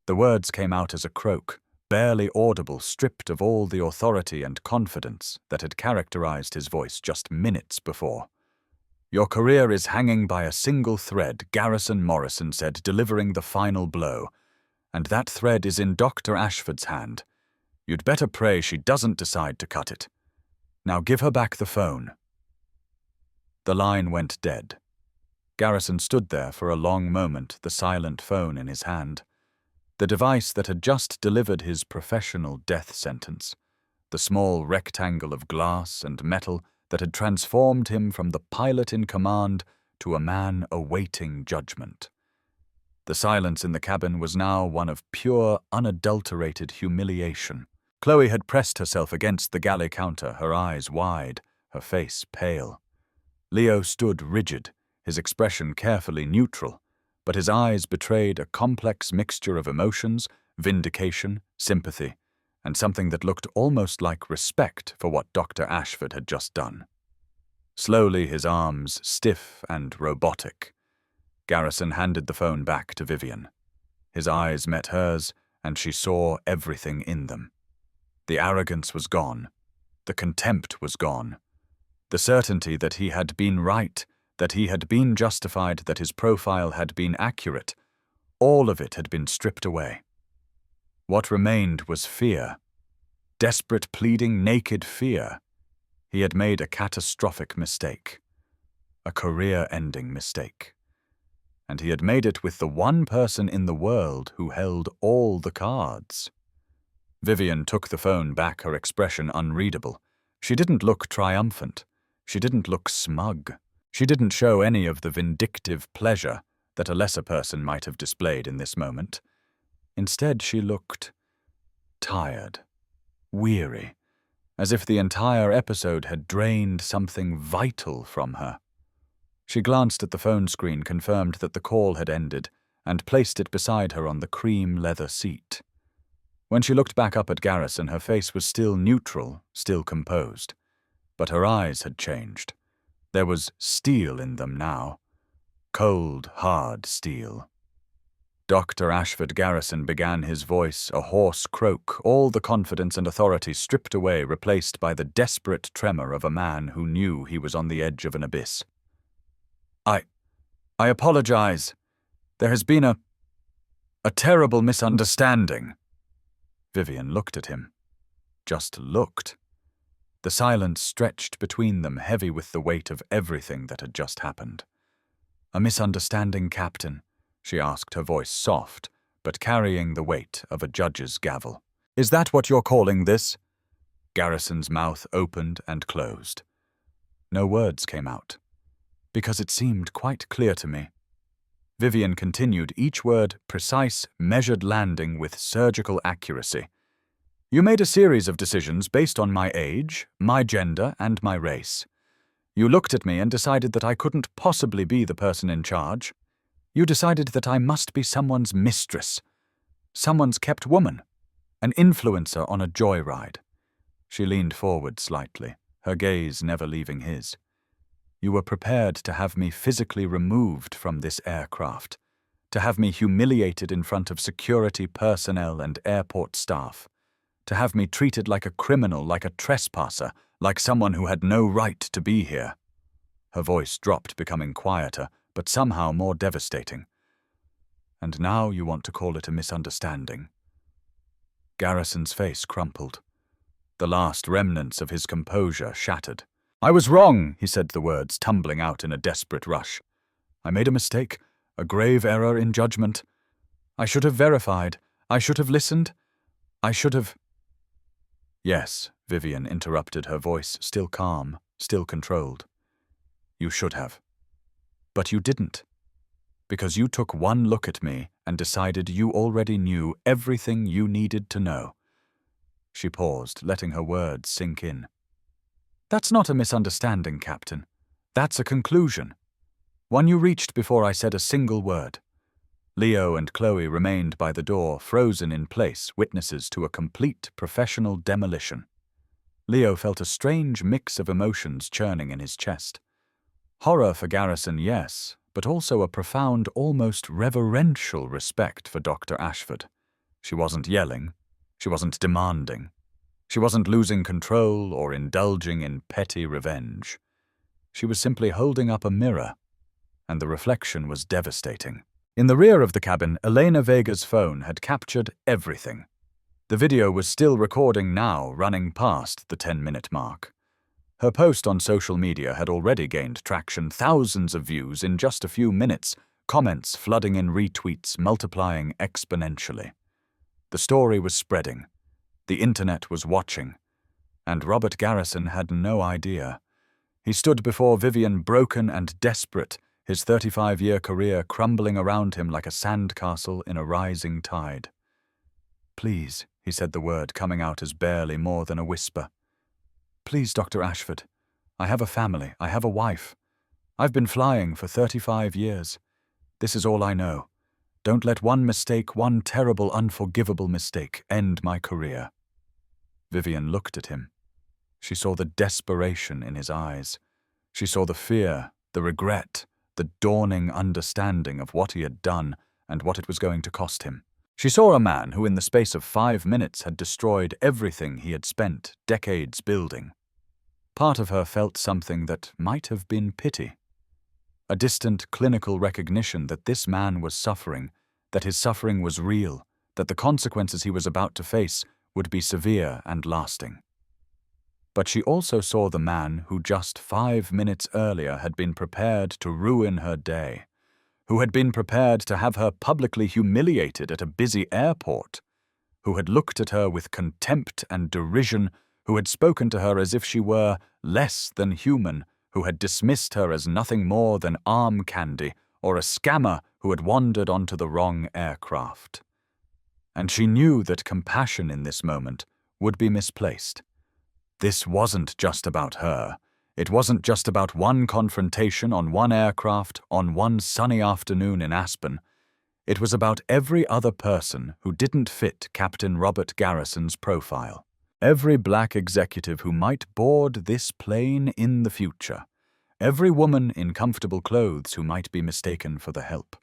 The words came out as a croak, barely audible, stripped of all the authority and confidence that had characterized his voice just minutes before. "Your career is hanging by a single thread," Garrison Morrison said, delivering the final blow. "And that thread is in Dr. Ashford's hand. You'd better pray she doesn't decide to cut it. Now give her back the phone." The line went dead. Garrison stood there for a long moment, the silent phone in his hand. The device that had just delivered his professional death sentence. The small rectangle of glass and metal that had transformed him from the pilot in command to a man awaiting judgment. The silence in the cabin was now one of pure, unadulterated humiliation. Chloe had pressed herself against the galley counter, her eyes wide, her face pale. Leo stood rigid, his expression carefully neutral, but his eyes betrayed a complex mixture of emotions, vindication, sympathy, and something that looked almost like respect for what Dr. Ashford had just done. Slowly, his arms stiff and robotic, Garrison handed the phone back to Vivian. His eyes met hers, and she saw everything in them. The arrogance was gone. The contempt was gone. The certainty that he had been right, that he had been justified, that his profile had been accurate. All of it had been stripped away. What remained was fear. Desperate, pleading, naked fear. He had made a catastrophic mistake. A career-ending mistake. And he had made it with the one person in the world who held all the cards. Vivian took the phone back, her expression unreadable. She didn't look triumphant. She didn't look smug. She didn't show any of the vindictive pleasure that a lesser person might have displayed in this moment. Instead, she looked tired, weary, as if the entire episode had drained something vital from her. She glanced at the phone screen, confirmed that the call had ended, and placed it beside her on the cream leather seat. When she looked back up at Garrison, her face was still neutral, still composed. But her eyes had changed. There was steel in them now. Cold, hard steel. Dr. Ashford Garrison began, his voice a hoarse croak, all the confidence and authority stripped away, replaced by the desperate tremor of a man who knew he was on the edge of an abyss. I apologize. There has been a terrible misunderstanding. Vivian looked at him. Just looked. The silence stretched between them, heavy with the weight of everything that had just happened. A misunderstanding, Captain? She asked, her voice soft, but carrying the weight of a judge's gavel. Is that what you're calling this? Garrison's mouth opened and closed. No words came out, because it seemed quite clear to me. Vivian continued, each word precise, measured, landing with surgical accuracy. You made a series of decisions based on my age, my gender, and my race. You looked at me and decided that I couldn't possibly be the person in charge. You decided that I must be someone's mistress, someone's kept woman, an influencer on a joyride. She leaned forward slightly, her gaze never leaving his. You were prepared to have me physically removed from this aircraft, to have me humiliated in front of security personnel and airport staff, to have me treated like a criminal, like a trespasser, like someone who had no right to be here. Her voice dropped, becoming quieter, but somehow more devastating. And now you want to call it a misunderstanding. Garrison's face crumpled. The last remnants of his composure shattered. I was wrong, he said, the words tumbling out in a desperate rush. I made a mistake, a grave error in judgment. I should have verified. I should have listened. I should have... Yes, Vivian interrupted, her voice still calm, still controlled. You should have. But you didn't. Because you took one look at me and decided you already knew everything you needed to know. She paused, letting her words sink in. That's not a misunderstanding, Captain. That's a conclusion. One you reached before I said a single word. Leo and Chloe remained by the door, frozen in place, witnesses to a complete professional demolition. Leo felt a strange mix of emotions churning in his chest. Horror for Garrison, yes, but also a profound, almost reverential respect for Dr. Ashford. She wasn't yelling. She wasn't demanding. She wasn't losing control or indulging in petty revenge. She was simply holding up a mirror, and the reflection was devastating. In the rear of the cabin, Elena Vega's phone had captured everything. The video was still recording now, running past the 10-minute mark. Her post on social media had already gained traction, thousands of views in just a few minutes, comments flooding in, retweets multiplying exponentially. The story was spreading. The internet was watching. And Robert Garrison had no idea. He stood before Vivian, broken and desperate, his 35-year career crumbling around him like a sandcastle in a rising tide. Please, he said, the word coming out as barely more than a whisper. Please, Dr. Ashford. I have a family. I have a wife. I've been flying for 35 years. This is all I know. Don't let one mistake, one terrible, unforgivable mistake, end my career. Vivian looked at him. She saw the desperation in his eyes. She saw the fear, the regret, the dawning understanding of what he had done and what it was going to cost him. She saw a man who in the space of 5 minutes had destroyed everything he had spent decades building. Part of her felt something that might have been pity. a distant clinical recognition that this man was suffering, that his suffering was real, that the consequences he was about to face would be severe and lasting. But she also saw the man who just 5 minutes earlier had been prepared to ruin her day, who had been prepared to have her publicly humiliated at a busy airport, who had looked at her with contempt and derision, who had spoken to her as if she were less than human, who had dismissed her as nothing more than arm candy or a scammer who had wandered onto the wrong aircraft. And she knew that compassion in this moment would be misplaced. This wasn't just about her. It wasn't just about one confrontation on one aircraft on one sunny afternoon in Aspen. It was about every other person who didn't fit Captain Robert Garrison's profile. Every black executive who might board this plane in the future. Every woman in comfortable clothes who might be mistaken for the help.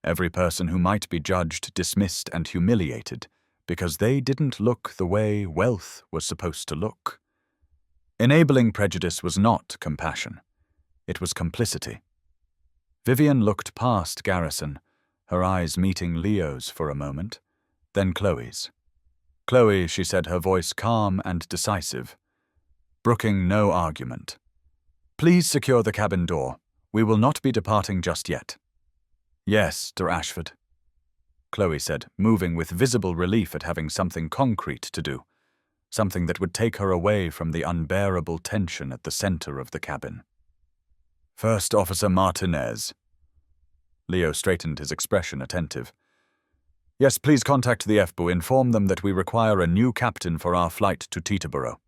Every person who might be judged, dismissed, and humiliated because they didn't look the way wealth was supposed to look. Enabling prejudice was not compassion. It was complicity. Vivian looked past Garrison, her eyes meeting Leo's for a moment, then Chloe's. "Chloe," she said, her voice calm and decisive, brooking no argument. "Please secure the cabin door. We will not be departing just yet." "Yes, Sir Ashford," Chloe said, moving with visible relief at having something concrete to do, something that would take her away from the unbearable tension at the center of the cabin. "First Officer Martinez." Leo straightened, his expression attentive. "Yes, please contact the FBU. Inform them that we require a new captain for our flight to Teterboro."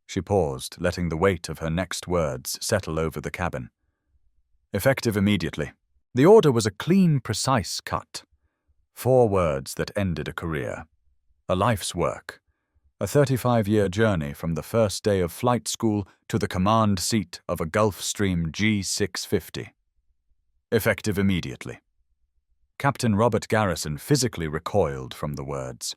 She paused, letting the weight of her next words settle over the cabin. "Effective immediately." The order was a clean, precise cut. 4 words that ended a career. A life's work. A 35-year journey from the first day of flight school to the command seat of a Gulfstream G650. Effective immediately. Captain Robert Garrison physically recoiled from the words.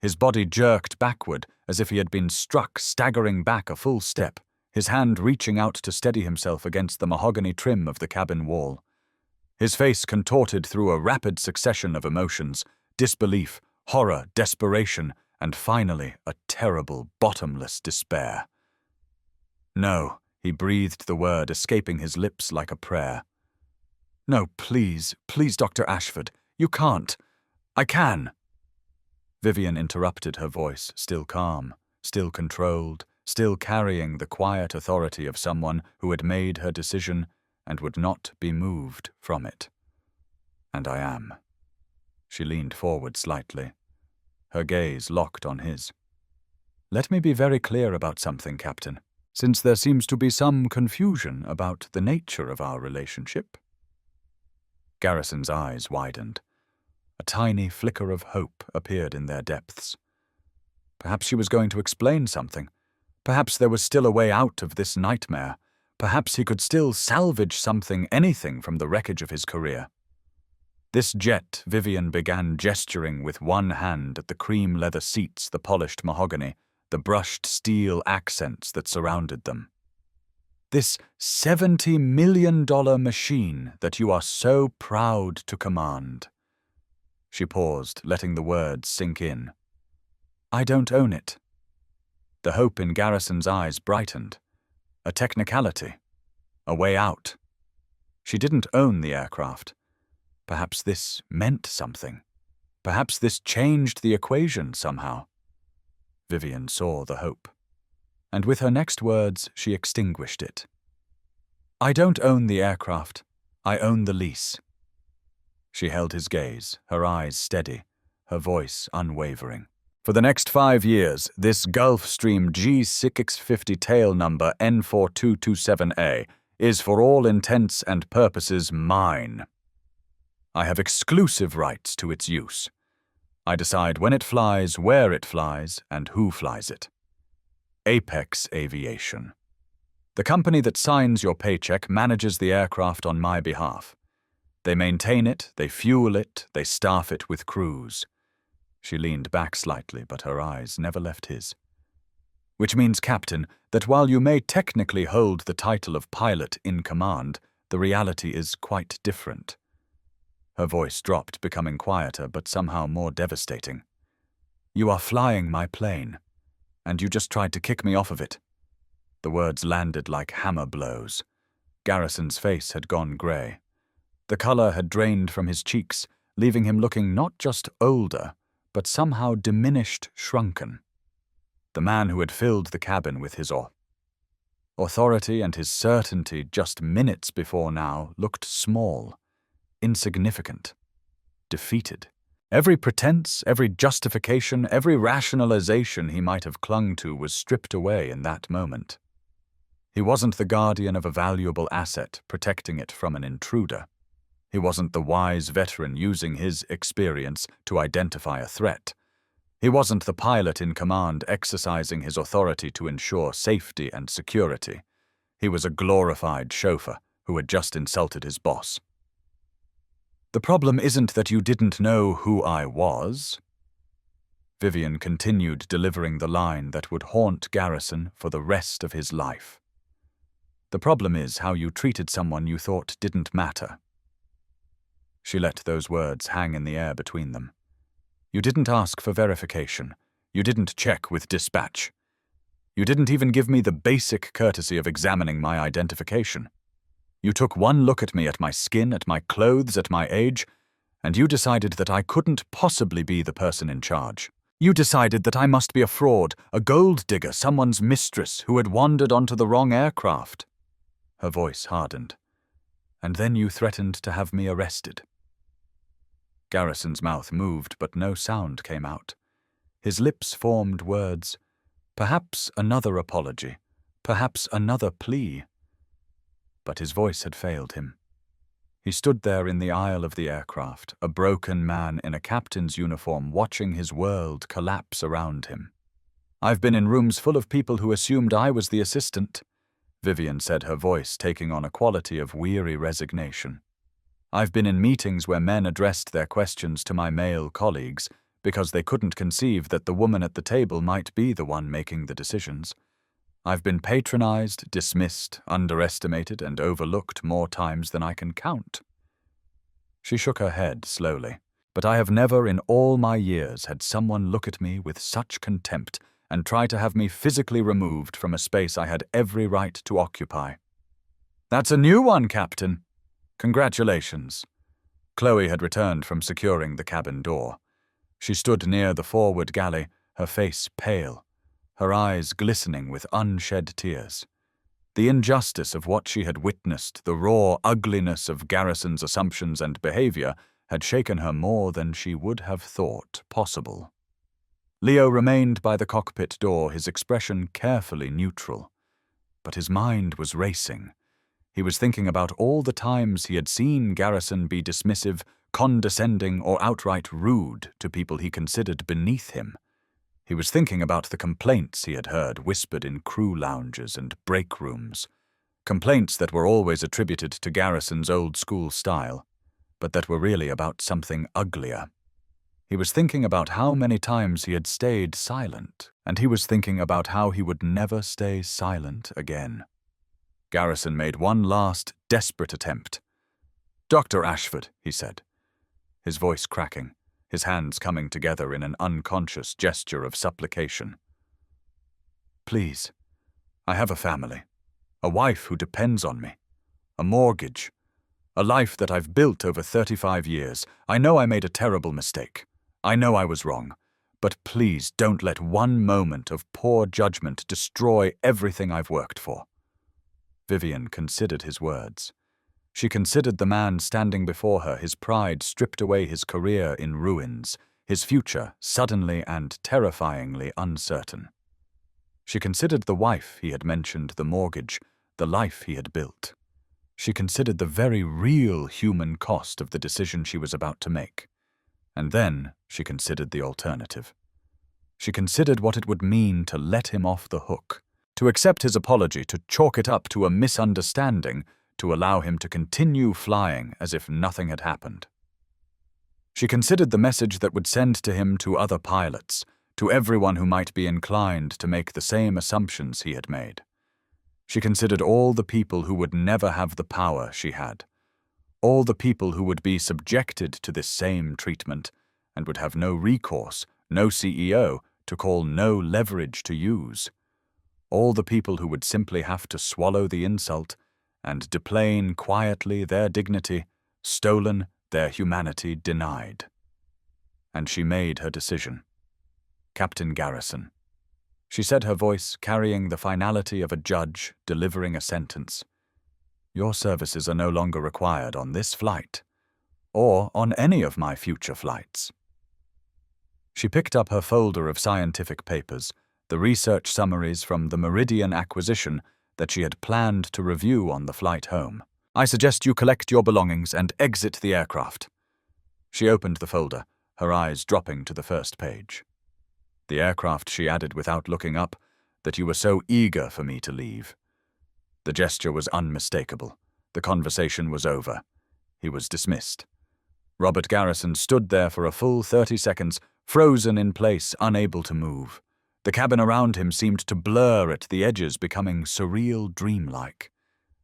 His body jerked backward as if he had been struck, staggering back a full step, his hand reaching out to steady himself against the mahogany trim of the cabin wall. His face contorted through a rapid succession of emotions, disbelief, horror, desperation, and finally a terrible, bottomless despair. "No," he breathed the word, escaping his lips like a prayer. "No, please, please, Dr. Ashford, you can't. I can." Vivian interrupted, her voice still calm, still controlled, still carrying the quiet authority of someone who had made her decision and would not be moved from it. "And I am." She leaned forward slightly, her gaze locked on his. "Let me be very clear about something, Captain, since there seems to be some confusion about the nature of our relationship." Garrison's eyes widened. A tiny flicker of hope appeared in their depths. Perhaps she was going to explain something. Perhaps there was still a way out of this nightmare. Perhaps he could still salvage something, anything from the wreckage of his career. This jet, Vivian began gesturing with one hand at the cream leather seats, the polished mahogany, the brushed steel accents that surrounded them. "This $70 million machine that you are so proud to command." She paused, letting the words sink in. "I don't own it." The hope in Garrison's eyes brightened. A technicality. A way out. She didn't own the aircraft. Perhaps this meant something. Perhaps this changed the equation somehow. Vivian saw the hope. And with her next words, she extinguished it. "I don't own the aircraft. I own the lease." She held his gaze, her eyes steady, her voice unwavering. "For the next 5 years, this Gulfstream G650 tail number N4227A is for all intents and purposes mine. I have exclusive rights to its use. I decide when it flies, where it flies, and who flies it. Apex Aviation. The company that signs your paycheck manages the aircraft on my behalf. They maintain it, they fuel it, they staff it with crews." She leaned back slightly, but her eyes never left his. "Which means, Captain, that while you may technically hold the title of pilot in command, The reality is quite different." Her voice dropped, becoming quieter but somehow more devastating. "You are flying my plane, and you just tried to kick me off of it." The words landed like hammer blows. Garrison's face had gone grey. The colour had drained from his cheeks, leaving him looking not just older, but somehow diminished, shrunken. The man who had filled the cabin with his authority and his certainty just minutes before now looked small, insignificant, defeated. Every pretense, every justification, every rationalization he might have clung to was stripped away in that moment. He wasn't the guardian of a valuable asset, protecting it from an intruder. He wasn't the wise veteran using his experience to identify a threat. He wasn't the pilot in command exercising his authority to ensure safety and security. He was a glorified chauffeur who had just insulted his boss. "The problem isn't that you didn't know who I was." Vivian continued delivering the line that would haunt Garrison for the rest of his life. "The problem is how you treated someone you thought didn't matter." She let those words hang in the air between them. "You didn't ask for verification. You didn't check with dispatch. You didn't even give me the basic courtesy of examining my identification. You took one look at me, at my skin, at my clothes, at my age, and you decided that I couldn't possibly be the person in charge. You decided that I must be a fraud, a gold digger, someone's mistress who had wandered onto the wrong aircraft." Her voice hardened. "And then you threatened to have me arrested." Garrison's mouth moved, but no sound came out. His lips formed words. Perhaps another apology. Perhaps another plea. But his voice had failed him. He stood there in the aisle of the aircraft, a broken man in a captain's uniform watching his world collapse around him. "I've been in rooms full of people who assumed I was the assistant," Vivian said, her voice taking on a quality of weary resignation. "I've been in meetings where men addressed their questions to my male colleagues because they couldn't conceive that the woman at the table might be the one making the decisions. I've been patronized, dismissed, underestimated, and overlooked more times than I can count." She shook her head slowly. "But I have never in all my years had someone look at me with such contempt and try to have me physically removed from a space I had every right to occupy." "That's a new one, Captain." "Congratulations." Chloe had returned from securing the cabin door. She stood near the forward galley, her face pale, her eyes glistening with unshed tears. The injustice of what she had witnessed, the raw ugliness of Garrison's assumptions and behavior, had shaken her more than she would have thought possible. Leo remained by the cockpit door, his expression carefully neutral. But his mind was racing. He was thinking about all the times he had seen Garrison be dismissive, condescending, or outright rude to people he considered beneath him. He was thinking about the complaints he had heard whispered in crew lounges and break rooms. Complaints that were always attributed to Garrison's old-school style, but that were really about something uglier. He was thinking about how many times he had stayed silent, and he was thinking about how he would never stay silent again. Garrison made one last, desperate attempt. "Dr. Ashford," he said, his voice cracking, his hands coming together in an unconscious gesture of supplication. "Please, I have a family, a wife who depends on me, a mortgage, a life that I've built over 35 years. I know I made a terrible mistake. I know I was wrong. But please don't let one moment of poor judgment destroy everything I've worked for." Vivian considered his words. She considered the man standing before her, his pride stripped away, his career in ruins, his future suddenly and terrifyingly uncertain. She considered the wife he had mentioned, the mortgage, the life he had built. She considered the very real human cost of the decision she was about to make. And then she considered the alternative. She considered what it would mean to let him off the hook, to accept his apology, to chalk it up to a misunderstanding, to allow him to continue flying as if nothing had happened. She considered the message that would send to him, to other pilots, to everyone who might be inclined to make the same assumptions he had made. She considered all the people who would never have the power she had, all the people who would be subjected to this same treatment and would have no recourse, no CEO to call, no leverage to use, all the people who would simply have to swallow the insult and deplane quietly their dignity, stolen, their humanity denied. And she made her decision. Captain Garrison. She said, her voice carrying the finality of a judge delivering a sentence. Your services are no longer required on this flight, or on any of my future flights. She picked up her folder of scientific papers, the research summaries from the Meridian acquisition that she had planned to review on the flight home. I suggest you collect your belongings and exit the aircraft. She opened the folder, her eyes dropping to the first page. The aircraft, she added without looking up, that you were so eager for me to leave. The gesture was unmistakable. The conversation was over. He was dismissed. Robert Garrison stood there for a full 30 seconds, frozen in place, unable to move. The cabin around him seemed to blur at the edges, becoming surreal, dreamlike.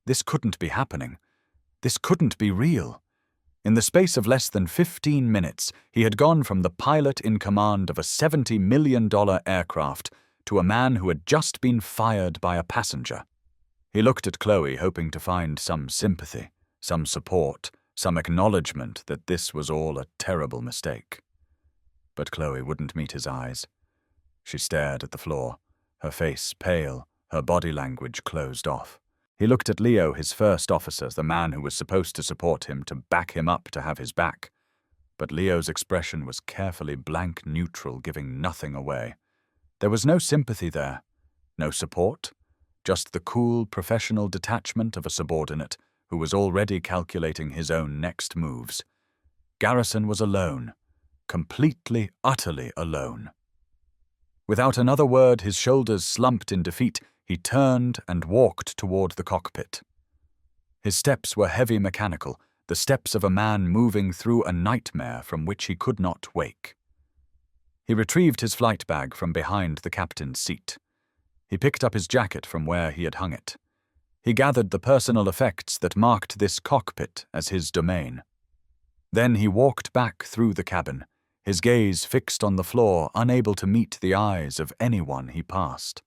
This couldn't be happening. This couldn't be real. In the space of less than 15 minutes, he had gone from the pilot in command of a $70 million aircraft to a man who had just been fired by a passenger. He looked at Chloe, hoping to find some sympathy, some support, some acknowledgement that this was all a terrible mistake. But Chloe wouldn't meet his eyes. She stared at the floor, her face pale, her body language closed off. He looked at Leo, his first officer, the man who was supposed to support him, to back him up, to have his back. But Leo's expression was carefully blank neutral, giving nothing away. There was no sympathy there, no support, just the cool, professional detachment of a subordinate who was already calculating his own next moves. Garrison was alone, completely, utterly alone. Without another word, his shoulders slumped in defeat, he turned and walked toward the cockpit. His steps were heavy, mechanical, the steps of a man moving through a nightmare from which he could not wake. He retrieved his flight bag from behind the captain's seat. He picked up his jacket from where he had hung it. He gathered the personal effects that marked this cockpit as his domain. Then he walked back through the cabin, his gaze fixed on the floor, unable to meet the eyes of anyone he passed.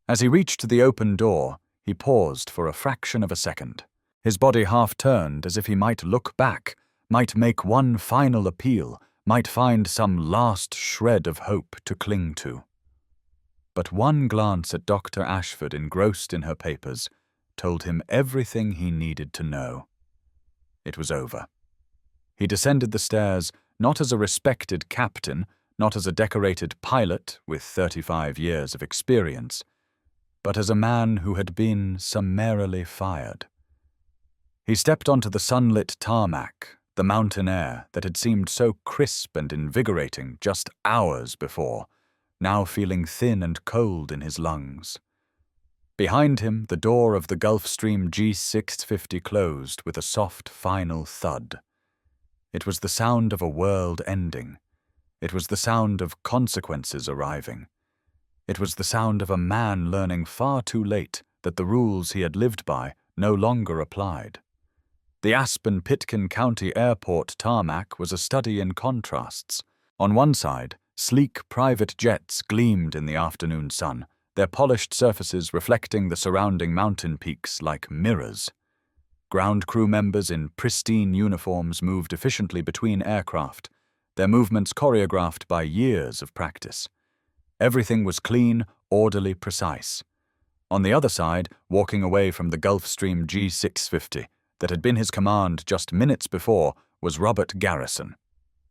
As he reached the open door, he paused for a fraction of a second. His body half turned as if he might look back, might make one final appeal, might find some last shred of hope to cling to. But one glance at Dr. Ashford, engrossed in her papers, told him everything he needed to know. It was over. He descended the stairs, not as a respected captain, not as a decorated pilot with 35 years of experience, but as a man who had been summarily fired. He stepped onto the sunlit tarmac, the mountain air that had seemed so crisp and invigorating just hours before, now feeling thin and cold in his lungs. Behind him, the door of the Gulfstream G650 closed with a soft, final thud. It was the sound of a world ending. It was the sound of consequences arriving. It was the sound of a man learning far too late that the rules he had lived by no longer applied. The Aspen-Pitkin County Airport tarmac was a study in contrasts. On one side, sleek private jets gleamed in the afternoon sun, their polished surfaces reflecting the surrounding mountain peaks like mirrors. Ground crew members in pristine uniforms moved efficiently between aircraft, their movements choreographed by years of practice. Everything was clean, orderly, precise. On the other side, walking away from the Gulfstream G650 that had been his command just minutes before, was Robert Garrison.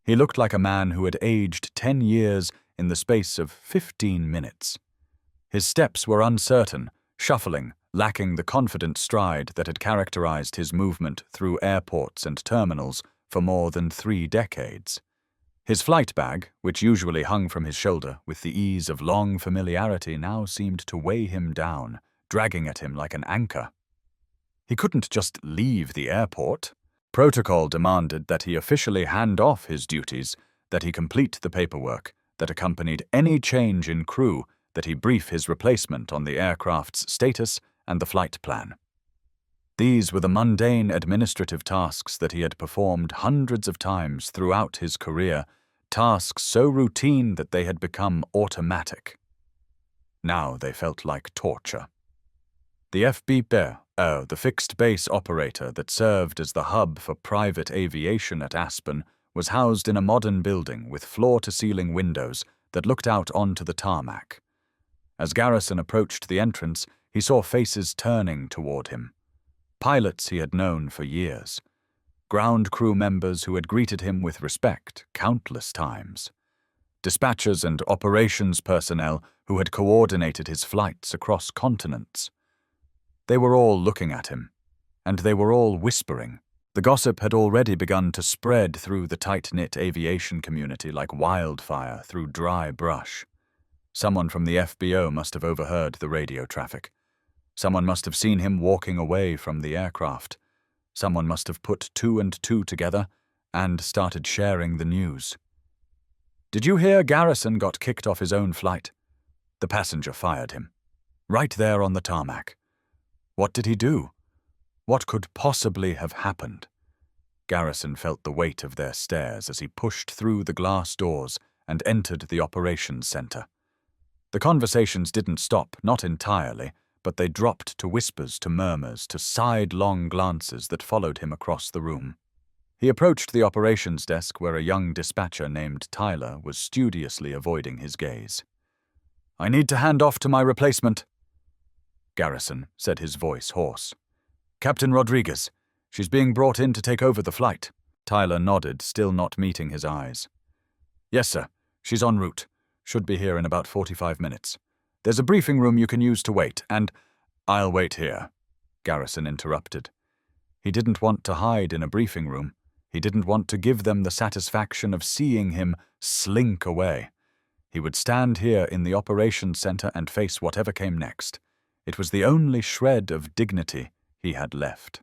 He looked like a man who had aged 10 years in the space of 15 minutes. His steps were uncertain, shuffling, lacking the confident stride that had characterized his movement through airports and terminals for more than 3 decades. His flight bag, which usually hung from his shoulder with the ease of long familiarity, now seemed to weigh him down, dragging at him like an anchor. He couldn't just leave the airport. Protocol demanded that he officially hand off his duties, that he complete the paperwork that accompanied any change in crew, that he brief his replacement on the aircraft's status and the flight plan. These were the mundane administrative tasks that he had performed hundreds of times throughout his career, tasks so routine that they had become automatic. Now they felt like torture. The FBP, the fixed base operator that served as the hub for private aviation at Aspen, was housed in a modern building with floor-to-ceiling windows that looked out onto the tarmac. As Garrison approached the entrance, he saw faces turning toward him. Pilots he had known for years. Ground crew members who had greeted him with respect countless times. Dispatchers and operations personnel who had coordinated his flights across continents. They were all looking at him, and they were all whispering. The gossip had already begun to spread through the tight-knit aviation community like wildfire through dry brush. Someone from the FBO must have overheard the radio traffic. Someone must have seen him walking away from the aircraft. Someone must have put two and two together and started sharing the news. "Did you hear Garrison got kicked off his own flight?" The passenger fired him. Right there on the tarmac. What did he do? What could possibly have happened? Garrison felt the weight of their stares as he pushed through the glass doors and entered the operations center. The conversations didn't stop, not entirely, but they dropped to whispers, to murmurs, to sidelong glances that followed him across the room. He approached the operations desk where a young dispatcher named Tyler was studiously avoiding his gaze. "I need to hand off to my replacement." Garrison said, his voice hoarse. "Captain Rodriguez. She's being brought in to take over the flight." Tyler nodded, still not meeting his eyes. "Yes, sir. She's en route. Should be here in about 45 minutes. There's a briefing room you can use to wait, and—" "I'll wait here," Garrison interrupted. He didn't want to hide in a briefing room. He didn't want to give them the satisfaction of seeing him slink away. He would stand here in the operations center and face whatever came next. It was the only shred of dignity he had left.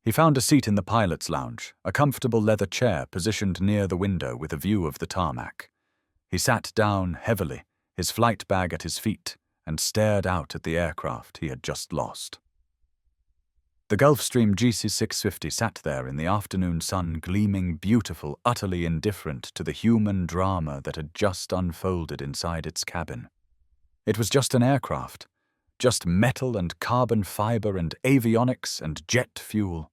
He found a seat in the pilot's lounge, a comfortable leather chair positioned near the window with a view of the tarmac. He sat down heavily, his flight bag at his feet, and stared out at the aircraft he had just lost. The Gulfstream GC-650 sat there in the afternoon sun, gleaming beautiful, utterly indifferent to the human drama that had just unfolded inside its cabin. It was just an aircraft, just metal and carbon fiber and avionics and jet fuel.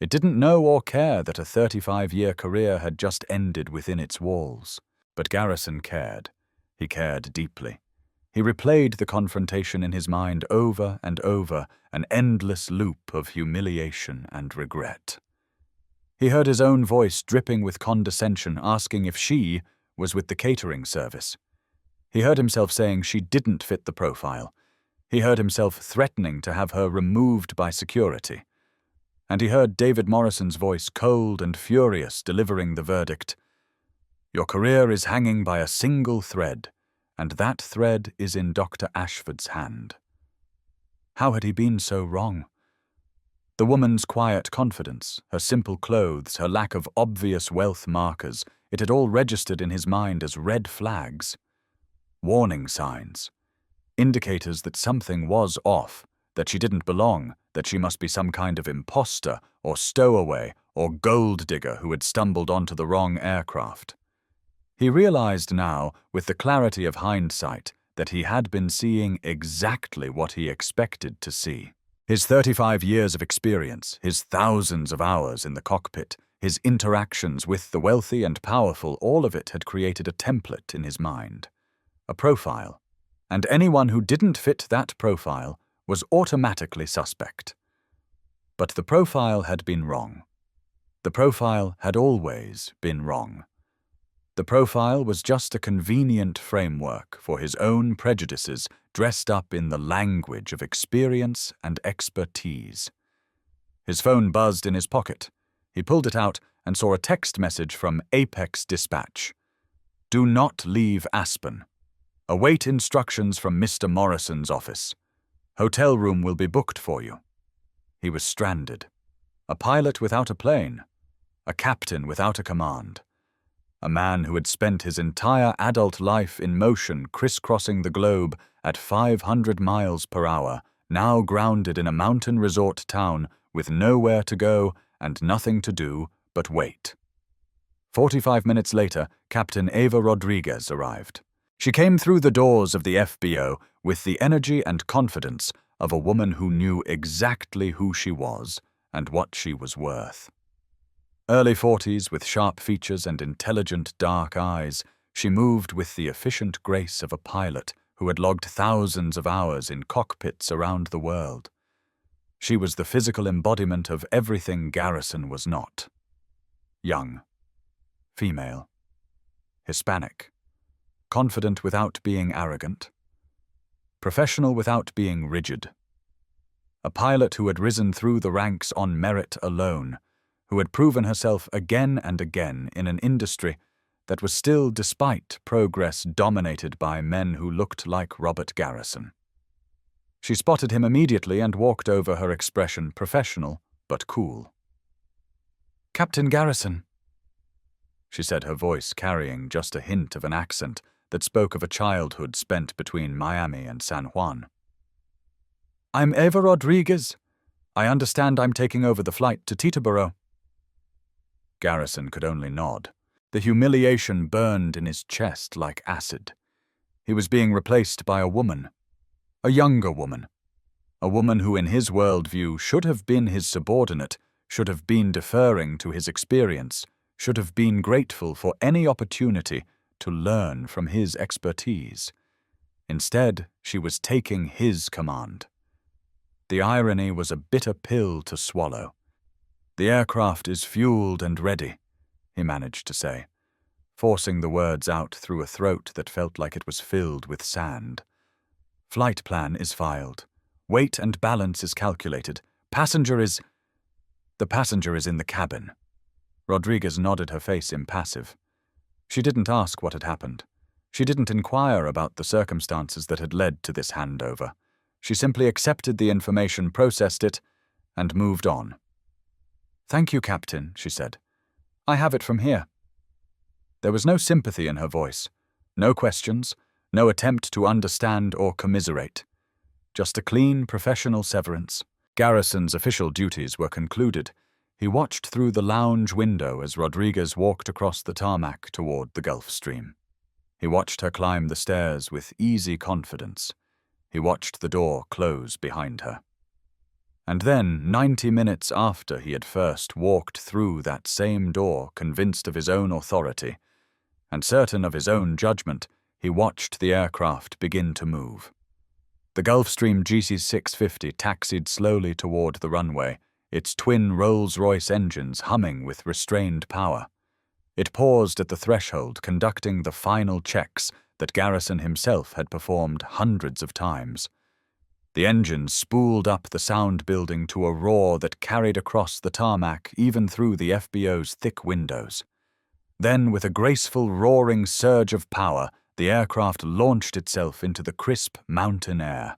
It didn't know or care that a 35-year career had just ended within its walls. But Garrison cared. He cared deeply. He replayed the confrontation in his mind over and over, an endless loop of humiliation and regret. He heard his own voice dripping with condescension, asking if she was with the catering service. He heard himself saying she didn't fit the profile. He heard himself threatening to have her removed by security. And he heard David Morrison's voice, cold and furious, delivering the verdict. "Your career is hanging by a single thread, and that thread is in Dr. Ashford's hand." How had he been so wrong? The woman's quiet confidence, her simple clothes, her lack of obvious wealth markers, it had all registered in his mind as red flags. Warning signs. Indicators that something was off, that she didn't belong, that she must be some kind of imposter or stowaway or gold digger who had stumbled onto the wrong aircraft. He realized now, with the clarity of hindsight, that he had been seeing exactly what he expected to see. His 35 years of experience, his thousands of hours in the cockpit, his interactions with the wealthy and powerful, all of it had created a template in his mind, a profile, and anyone who didn't fit that profile was automatically suspect. But the profile had been wrong. The profile had always been wrong. The profile was just a convenient framework for his own prejudices dressed up in the language of experience and expertise. His phone buzzed in his pocket. He pulled it out and saw a text message from Apex Dispatch. "Do not leave Aspen. Await instructions from Mr. Morrison's office. Hotel room will be booked for you." He was stranded. A pilot without a plane. A captain without a command. A man who had spent his entire adult life in motion, crisscrossing the globe, at 500 miles per hour, now grounded in a mountain resort town with nowhere to go and nothing to do but wait. 45 minutes later, Captain Ava Rodriguez arrived. She came through the doors of the FBO with the energy and confidence of a woman who knew exactly who she was and what she was worth. Early 40s, with sharp features and intelligent dark eyes, she moved with the efficient grace of a pilot who had logged thousands of hours in cockpits around the world. She was the physical embodiment of everything Garrison was not. Young, female, Hispanic, confident without being arrogant, professional without being rigid. A pilot who had risen through the ranks on merit alone, who had proven herself again and again in an industry that was still, despite progress, dominated by men who looked like Robert Garrison. She spotted him immediately and walked over, her expression professional but cool. "Captain Garrison," she said, her voice carrying just a hint of an accent that spoke of a childhood spent between Miami and San Juan. "I'm Ava Rodriguez. I understand I'm taking over the flight to Teterboro." Garrison could only nod. The humiliation burned in his chest like acid. He was being replaced by a woman, a younger woman, a woman who in his worldview should have been his subordinate, should have been deferring to his experience, should have been grateful for any opportunity to learn from his expertise. Instead, she was taking his command. The irony was a bitter pill to swallow. "The aircraft is fueled and ready," he managed to say, forcing the words out through a throat that felt like it was filled with sand. "Flight plan is filed. Weight and balance is calculated. The passenger is in the cabin." Rodriguez nodded, her face impassive. She didn't ask what had happened. She didn't inquire about the circumstances that had led to this handover. She simply accepted the information, processed it, and moved on. "Thank you, Captain," she said. "I have it from here." There was no sympathy in her voice, no questions, no attempt to understand or commiserate. Just a clean, professional severance. Garrison's official duties were concluded. He watched through the lounge window as Rodriguez walked across the tarmac toward the Gulf Stream. He watched her climb the stairs with easy confidence. He watched the door close behind her. And then, 90 minutes after he had first walked through that same door, convinced of his own authority and certain of his own judgment, he watched the aircraft begin to move. The Gulfstream GC-650 taxied slowly toward the runway, its twin Rolls-Royce engines humming with restrained power. It paused at the threshold, conducting the final checks that Garrison himself had performed hundreds of times. The engines spooled up the sound building to a roar that carried across the tarmac even through the FBO's thick windows. Then, with a graceful roaring surge of power, the aircraft launched itself into the crisp mountain air.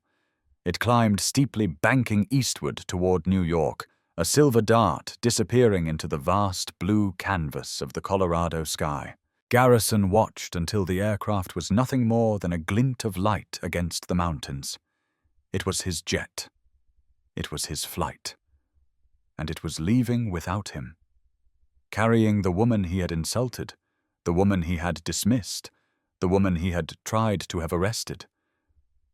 It climbed steeply, banking eastward toward New York, a silver dart disappearing into the vast blue canvas of the Colorado sky. Garrison watched until the aircraft was nothing more than a glint of light against the mountains. It was his jet. It was his flight. And it was leaving without him. Carrying the woman he had insulted, the woman he had dismissed, the woman he had tried to have arrested.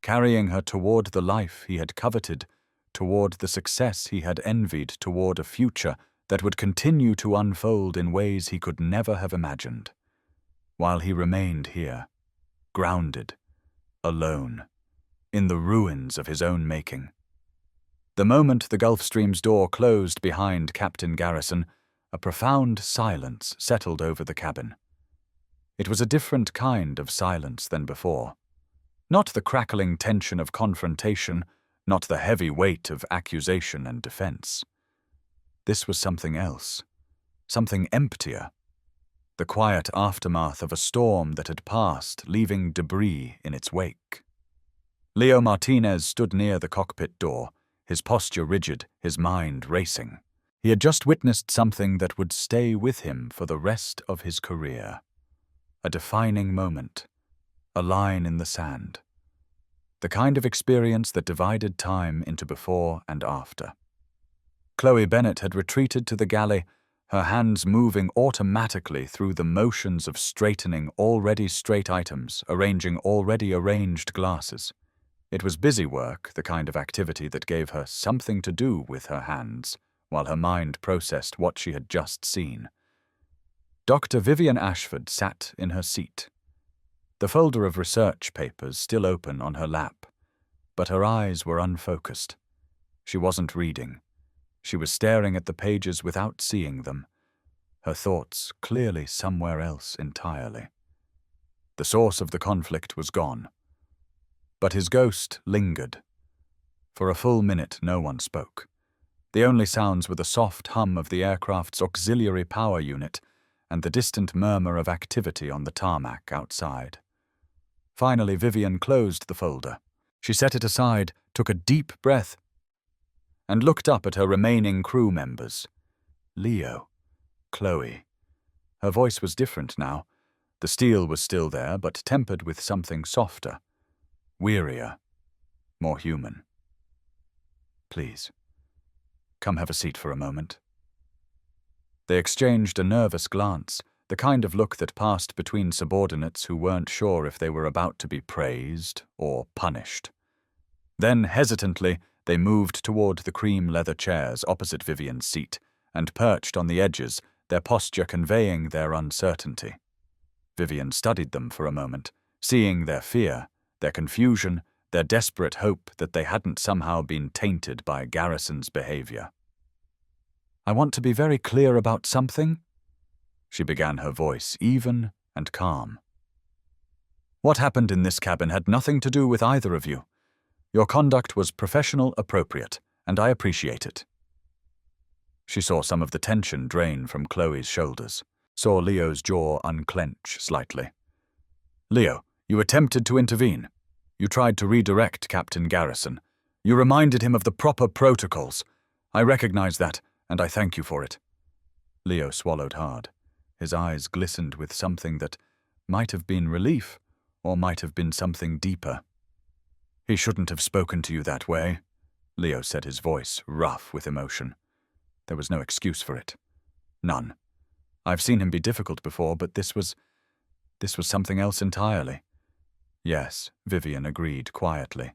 Carrying her toward the life he had coveted, toward the success he had envied, toward a future that would continue to unfold in ways he could never have imagined. While he remained here, grounded, alone, in the ruins of his own making. The moment the Gulfstream's door closed behind Captain Garrison, a profound silence settled over the cabin. It was a different kind of silence than before. Not the crackling tension of confrontation, not the heavy weight of accusation and defense. This was something else, something emptier. The quiet aftermath of a storm that had passed, leaving debris in its wake. Leo Martinez stood near the cockpit door, his posture rigid, his mind racing. He had just witnessed something that would stay with him for the rest of his career. A defining moment, a line in the sand. The kind of experience that divided time into before and after. Chloe Bennet had retreated to the galley, her hands moving automatically through the motions of straightening already straight items, arranging already arranged glasses. It was busy work, the kind of activity that gave her something to do with her hands, while her mind processed what she had just seen. Dr. Vivian Ashford sat in her seat, the folder of research papers still open on her lap, but her eyes were unfocused. She wasn't reading. She was staring at the pages without seeing them, her thoughts clearly somewhere else entirely. The source of the conflict was gone, but his ghost lingered. For a full minute no one spoke. The only sounds were the soft hum of the aircraft's auxiliary power unit and the distant murmur of activity on the tarmac outside. Finally, Vivian closed the folder. She set it aside, took a deep breath, and looked up at her remaining crew members. Leo. Chloe. Her voice was different now. The steel was still there, but tempered with something softer, wearier, more human. Please, come have a seat for a moment. They exchanged a nervous glance, the kind of look that passed between subordinates who weren't sure if they were about to be praised or punished. Then, hesitantly, they moved toward the cream leather chairs opposite Vivian's seat and perched on the edges, their posture conveying their uncertainty. Vivian studied them for a moment, seeing their fear, their confusion, their desperate hope that they hadn't somehow been tainted by Garrison's behavior. I want to be very clear about something, she began, her voice even and calm. What happened in this cabin had nothing to do with either of you. Your conduct was professional appropriate, and I appreciate it. She saw some of the tension drain from Chloe's shoulders, saw Leo's jaw unclench slightly. Leo, you attempted to intervene. You tried to redirect Captain Garrison. You reminded him of the proper protocols. I recognize that, and I thank you for it. Leo swallowed hard. His eyes glistened with something that might have been relief, or might have been something deeper. He shouldn't have spoken to you that way, Leo said, his voice rough with emotion. There was no excuse for it. None. I've seen him be difficult before, but this was something else entirely. Yes, Vivian agreed quietly.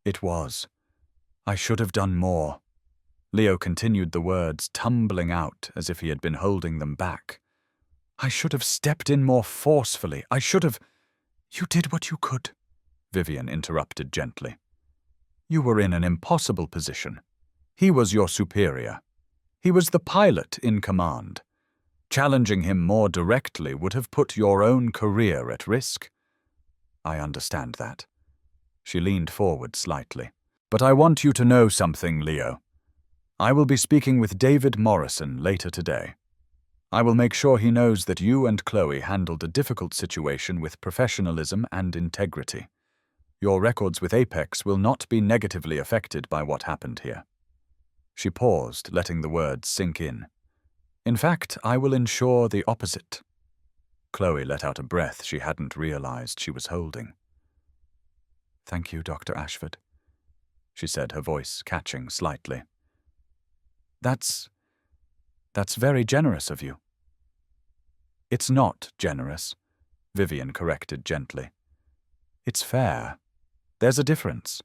It was. I should have done more. Leo continued, the words tumbling out as if he had been holding them back. I should have stepped in more forcefully. I should have... You did what you could, Vivian interrupted gently. You were in an impossible position. He was your superior. He was the pilot in command. Challenging him more directly would have put your own career at risk. I understand that. She leaned forward slightly. But I want you to know something, Leo. I will be speaking with David Morrison later today. I will make sure he knows that you and Chloe handled a difficult situation with professionalism and integrity. Your records with Apex will not be negatively affected by what happened here. She paused, letting the words sink in. In fact, I will ensure the opposite. Chloe let out a breath she hadn't realized she was holding. Thank you, Dr. Ashford, she said, her voice catching slightly. That's very generous of you. It's not generous, Vivian corrected gently. It's fair. There's a difference.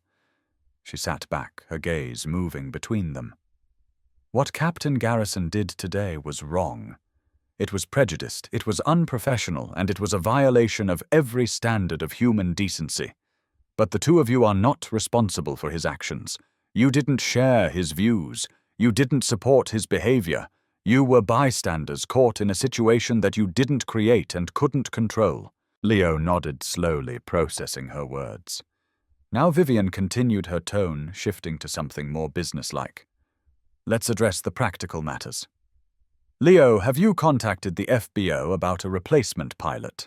She sat back, her gaze moving between them. What Captain Garrison did today was wrong. It was prejudiced, it was unprofessional, and it was a violation of every standard of human decency. But the two of you are not responsible for his actions. You didn't share his views. You didn't support his behavior. You were bystanders caught in a situation that you didn't create and couldn't control. Leo nodded slowly, processing her words. Now Vivian continued, her tone shifting to something more businesslike. Let's address the practical matters. Leo, have you contacted the FBO about a replacement pilot?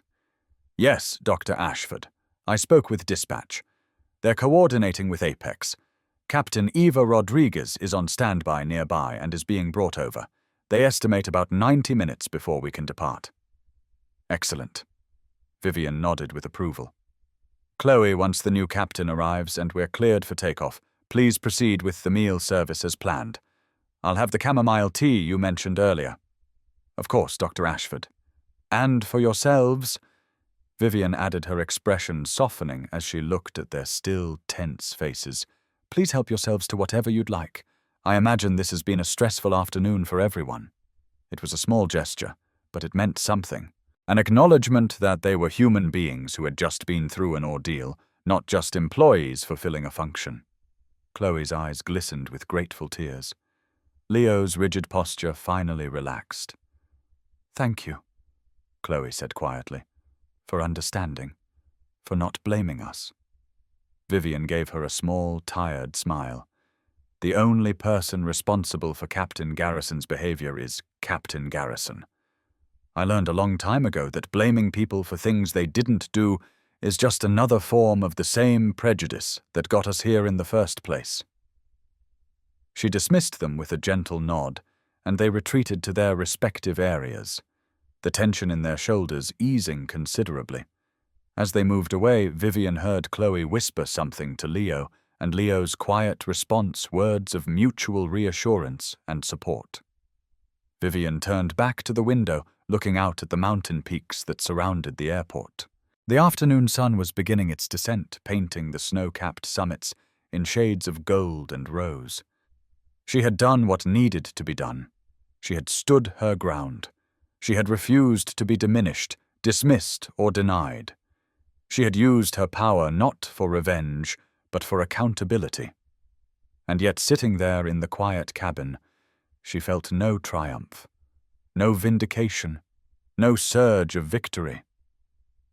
Yes, Dr. Ashford. I spoke with dispatch. They're coordinating with Apex. Captain Eva Rodriguez is on standby nearby and is being brought over. They estimate about 90 minutes before we can depart. Excellent. Vivian nodded with approval. Chloe, once the new captain arrives and we're cleared for takeoff, please proceed with the meal service as planned. I'll have the chamomile tea you mentioned earlier. Of course, Dr. Ashford. And for yourselves, Vivian added, her expression softening as she looked at their still tense faces. Please help yourselves to whatever you'd like. I imagine this has been a stressful afternoon for everyone. It was a small gesture, but it meant something. An acknowledgement that they were human beings who had just been through an ordeal, not just employees fulfilling a function. Chloe's eyes glistened with grateful tears. Leo's rigid posture finally relaxed. Thank you, Chloe said quietly, for understanding, for not blaming us. Vivian gave her a small, tired smile. The only person responsible for Captain Garrison's behavior is Captain Garrison. I learned a long time ago that blaming people for things they didn't do is just another form of the same prejudice that got us here in the first place. She dismissed them with a gentle nod, and they retreated to their respective areas, the tension in their shoulders easing considerably. As they moved away, Vivian heard Chloe whisper something to Leo, and Leo's quiet response words of mutual reassurance and support. Vivian turned back to the window, looking out at the mountain peaks that surrounded the airport. The afternoon sun was beginning its descent, painting the snow-capped summits in shades of gold and rose. She had done what needed to be done. She had stood her ground. She had refused to be diminished, dismissed, or denied. She had used her power not for revenge, but for accountability. And yet, sitting there in the quiet cabin, she felt no triumph, no vindication, no surge of victory.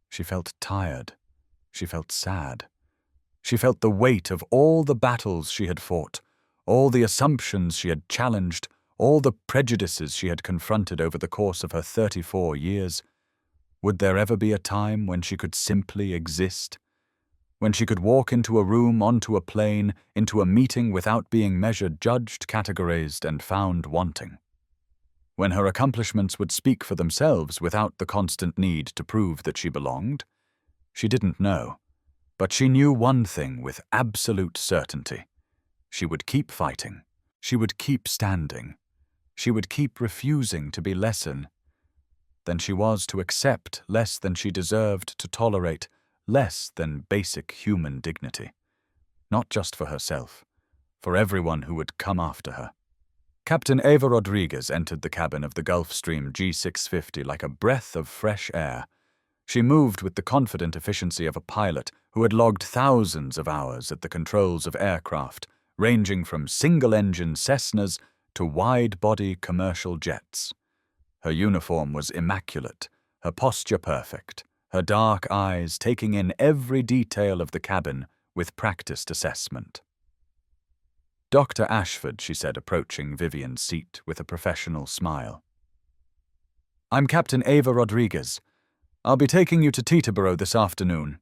She felt tired. She felt sad. She felt the weight of all the battles she had fought, all the assumptions she had challenged, all the prejudices she had confronted over the course of her 34 years. Would there ever be a time when she could simply exist? When she could walk into a room, onto a plane, into a meeting without being measured, judged, categorized, and found wanting? When her accomplishments would speak for themselves without the constant need to prove that she belonged? She didn't know. But she knew one thing with absolute certainty. She would keep fighting. She would keep standing. She would keep refusing to be lesser than she was, to accept less than she deserved, to tolerate less than basic human dignity. Not just for herself, for everyone who would come after her. Captain Ava Rodriguez entered the cabin of the Gulfstream G650 like a breath of fresh air. She moved with the confident efficiency of a pilot who had logged thousands of hours at the controls of aircraft, ranging from single-engine Cessnas to wide-body commercial jets. Her uniform was immaculate, her posture perfect, her dark eyes taking in every detail of the cabin with practiced assessment. Dr. Ashford, she said, approaching Vivian's seat with a professional smile. I'm Captain Ava Rodriguez. I'll be taking you to Teterboro this afternoon.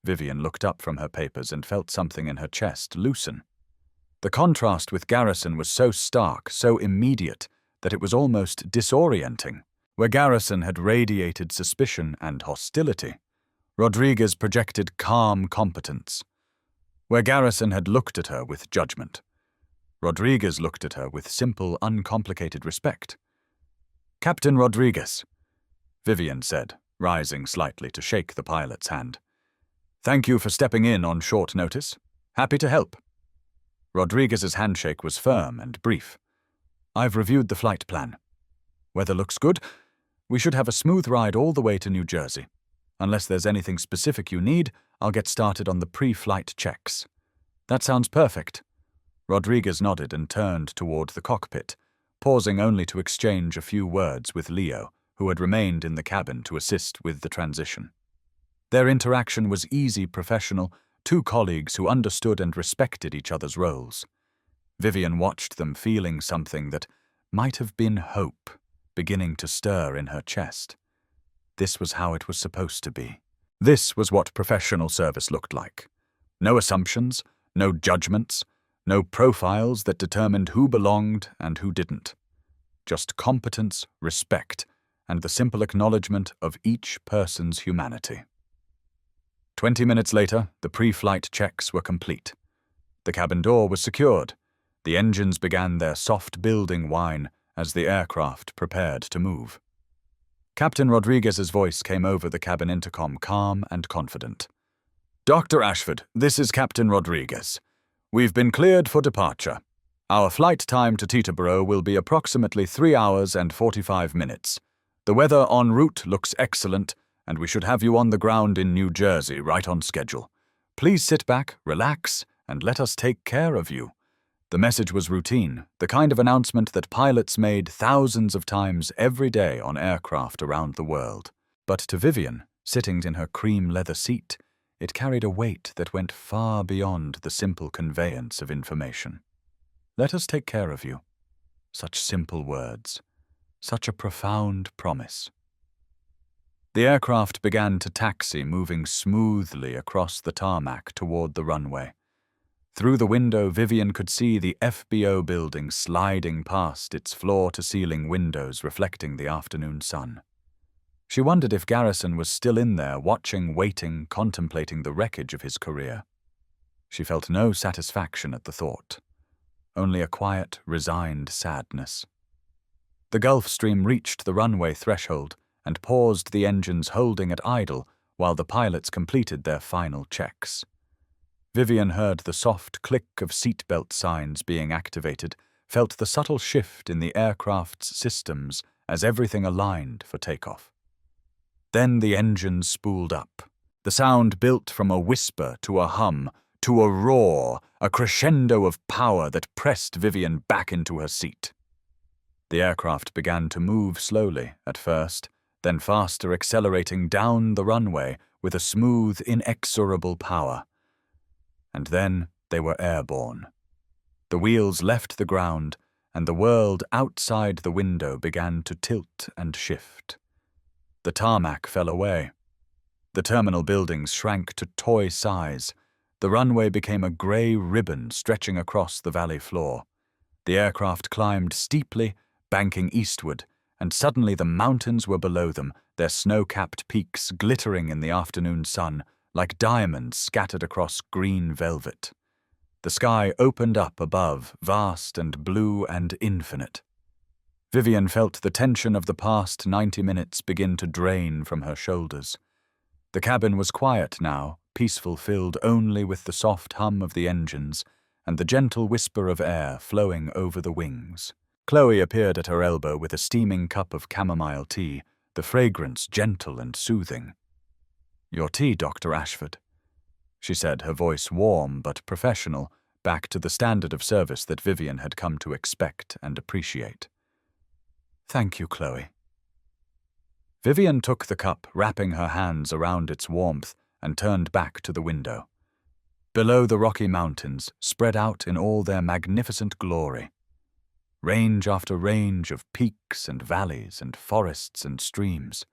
Vivian looked up from her papers and felt something in her chest loosen. The contrast with Garrison was so stark, so immediate, that it was almost disorienting. Where Garrison had radiated suspicion and hostility, Rodriguez projected calm competence. Where Garrison had looked at her with judgment, Rodriguez looked at her with simple, uncomplicated respect. Captain Rodriguez, Vivian said, rising slightly to shake the pilot's hand. Thank you for stepping in on short notice. Happy to help. Rodriguez's handshake was firm and brief. I've reviewed the flight plan. Weather looks good. We should have a smooth ride all the way to New Jersey. Unless there's anything specific you need, I'll get started on the pre-flight checks. That sounds perfect. Rodriguez nodded and turned toward the cockpit, pausing only to exchange a few words with Leo, who had remained in the cabin to assist with the transition. Their interaction was easy, professional, two colleagues who understood and respected each other's roles. Vivian watched them, feeling something that might have been hope beginning to stir in her chest. This was how it was supposed to be. This was what professional service looked like. No assumptions, no judgments, no profiles that determined who belonged and who didn't. Just competence, respect, and the simple acknowledgement of each person's humanity. 20 minutes later, the pre-flight checks were complete. The cabin door was secured. The engines began their soft building whine as the aircraft prepared to move. Captain Rodriguez's voice came over the cabin intercom, calm and confident. "Dr. Ashford, this is Captain Rodriguez. We've been cleared for departure. Our flight time to Teterboro will be approximately 3 hours and 45 minutes. The weather en route looks excellent, and we should have you on the ground in New Jersey right on schedule. Please sit back, relax, and let us take care of you." The message was routine, the kind of announcement that pilots made thousands of times every day on aircraft around the world. But to Vivian, sitting in her cream leather seat, it carried a weight that went far beyond the simple conveyance of information. Let us take care of you. Such simple words. Such a profound promise. The aircraft began to taxi, moving smoothly across the tarmac toward the runway. Through the window, Vivian could see the FBO building sliding past its floor-to-ceiling windows reflecting the afternoon sun. She wondered if Garrison was still in there, watching, waiting, contemplating the wreckage of his career. She felt no satisfaction at the thought, only a quiet, resigned sadness. The Gulfstream reached the runway threshold and paused, the engines holding at idle while the pilots completed their final checks. Vivian heard the soft click of seatbelt signs being activated, felt the subtle shift in the aircraft's systems as everything aligned for takeoff. Then the engines spooled up. The sound built from a whisper to a hum, to a roar, a crescendo of power that pressed Vivian back into her seat. The aircraft began to move slowly at first, then faster, accelerating down the runway with a smooth, inexorable power. And then they were airborne. The wheels left the ground, and the world outside the window began to tilt and shift. The tarmac fell away. The terminal buildings shrank to toy size. The runway became a grey ribbon stretching across the valley floor. The aircraft climbed steeply, banking eastward, and suddenly the mountains were below them, their snow-capped peaks glittering in the afternoon sun like diamonds scattered across green velvet. The sky opened up above, vast and blue and infinite. Vivian felt the tension of the past 90 minutes begin to drain from her shoulders. The cabin was quiet now, peaceful, filled only with the soft hum of the engines and the gentle whisper of air flowing over the wings. Chloe appeared at her elbow with a steaming cup of chamomile tea, the fragrance gentle and soothing. "Your tea, Dr. Ashford," she said, her voice warm but professional, back to the standard of service that Vivian had come to expect and appreciate. "Thank you, Chloe." Vivian took the cup, wrapping her hands around its warmth, and turned back to the window. Below, the Rocky Mountains spread out in all their magnificent glory. Range after range of peaks and valleys and forests and streams.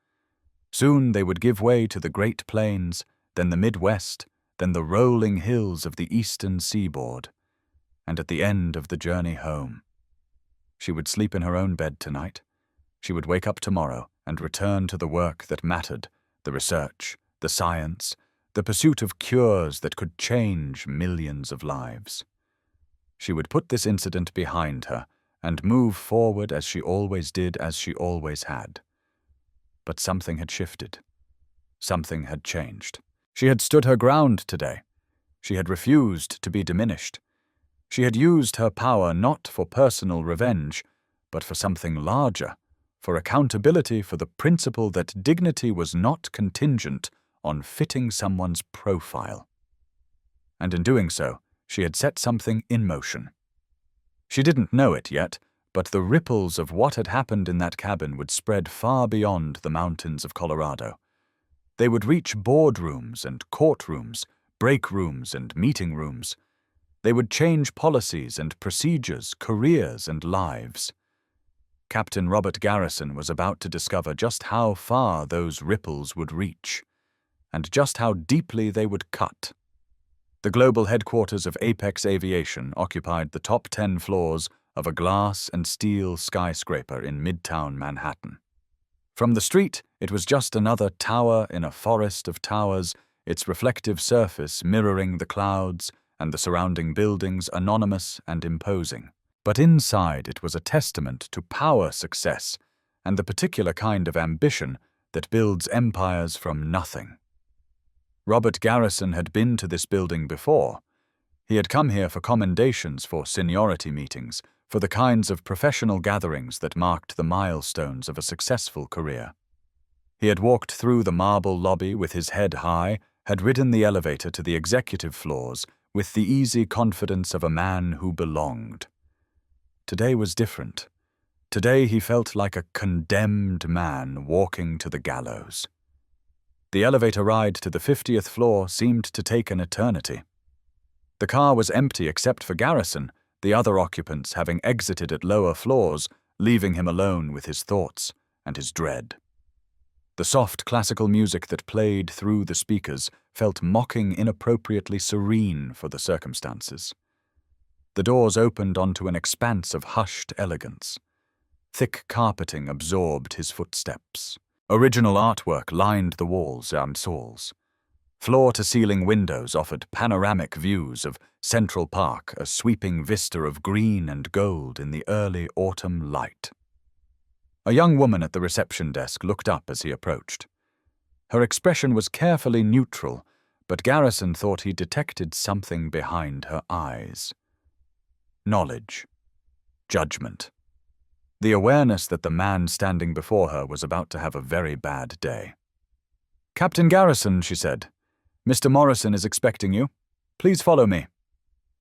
Soon they would give way to the Great Plains, then the Midwest, then the rolling hills of the eastern seaboard, and at the end of the journey home. She would sleep in her own bed tonight. She would wake up tomorrow and return to the work that mattered, the research, the science, the pursuit of cures that could change millions of lives. She would put this incident behind her and move forward as she always did, as she always had. But something had shifted. Something had changed. She had stood her ground today. She had refused to be diminished. She had used her power not for personal revenge, but for something larger, for accountability, for the principle that dignity was not contingent on fitting someone's profile. And in doing so, she had set something in motion. She didn't know it yet, but the ripples of what had happened in that cabin would spread far beyond the mountains of Colorado. They would reach boardrooms and courtrooms, break rooms and meeting rooms. They would change policies and procedures, careers and lives. Captain Robert Garrison was about to discover just how far those ripples would reach, and just how deeply they would cut. The global headquarters of Apex Aviation occupied the top 10 floors of a glass and steel skyscraper in Midtown Manhattan. From the street, it was just another tower in a forest of towers, its reflective surface mirroring the clouds and the surrounding buildings anonymous and imposing. But inside it was a testament to power success and the particular kind of ambition that builds empires from nothing. Robert Garrison had been to this building before. He had come here for commendations for seniority meetings, for the kinds of professional gatherings that marked the milestones of a successful career. He had walked through the marble lobby with his head high, had ridden the elevator to the executive floors with the easy confidence of a man who belonged. Today was different. Today he felt like a condemned man walking to the gallows. The elevator ride to the 50th floor seemed to take an eternity. The car was empty except for Garrison, the other occupants having exited at lower floors, leaving him alone with his thoughts and his dread. The soft classical music that played through the speakers felt mocking inappropriately serene for the circumstances. The doors opened onto an expanse of hushed elegance. Thick carpeting absorbed his footsteps. Original artwork lined the walls and halls. Floor-to-ceiling windows offered panoramic views of Central Park, a sweeping vista of green and gold in the early autumn light. A young woman at the reception desk looked up as he approached. Her expression was carefully neutral, but Garrison thought he detected something behind her eyes. Knowledge. Judgment. The awareness that the man standing before her was about to have a very bad day. "Captain Garrison," she said, "Mr. Morrison is expecting you. Please follow me."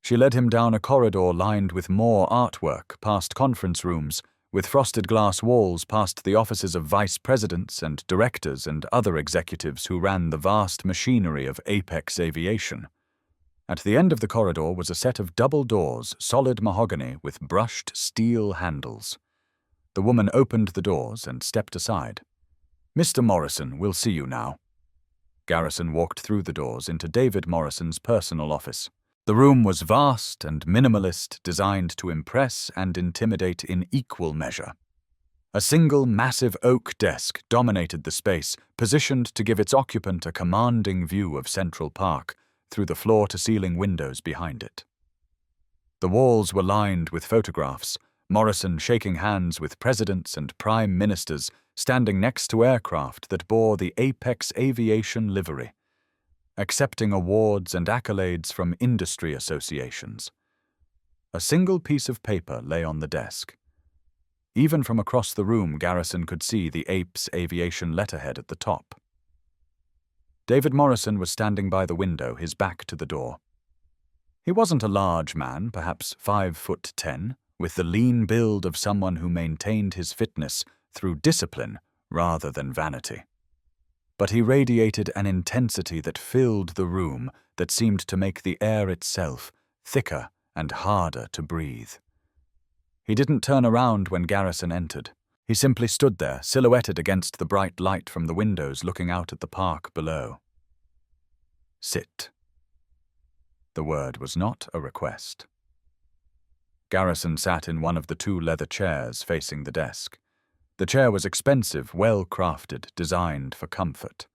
She led him down a corridor lined with more artwork, past conference rooms, with frosted glass walls past the offices of vice presidents and directors and other executives who ran the vast machinery of Apex Aviation. At the end of the corridor was a set of double doors, solid mahogany with brushed steel handles. The woman opened the doors and stepped aside. "Mr. Morrison, we'll see you now." Garrison walked through the doors into David Morrison's personal office. The room was vast and minimalist, designed to impress and intimidate in equal measure. A single massive oak desk dominated the space, positioned to give its occupant a commanding view of Central Park through the floor-to-ceiling windows behind it. The walls were lined with photographs, Morrison shaking hands with presidents and prime ministers standing next to aircraft that bore the Apex Aviation livery, accepting awards and accolades from industry associations. A single piece of paper lay on the desk. Even from across the room, Garrison could see the Apex Aviation letterhead at the top. David Morrison was standing by the window, his back to the door. He wasn't a large man, perhaps 5'10", with the lean build of someone who maintained his fitness through discipline rather than vanity. But he radiated an intensity that filled the room, that seemed to make the air itself thicker and harder to breathe. He didn't turn around when Garrison entered. He simply stood there, silhouetted against the bright light from the windows looking out at the park below. "Sit." The word was not a request. Garrison sat in one of the two leather chairs facing the desk. The chair was expensive, well-crafted, designed for comfort.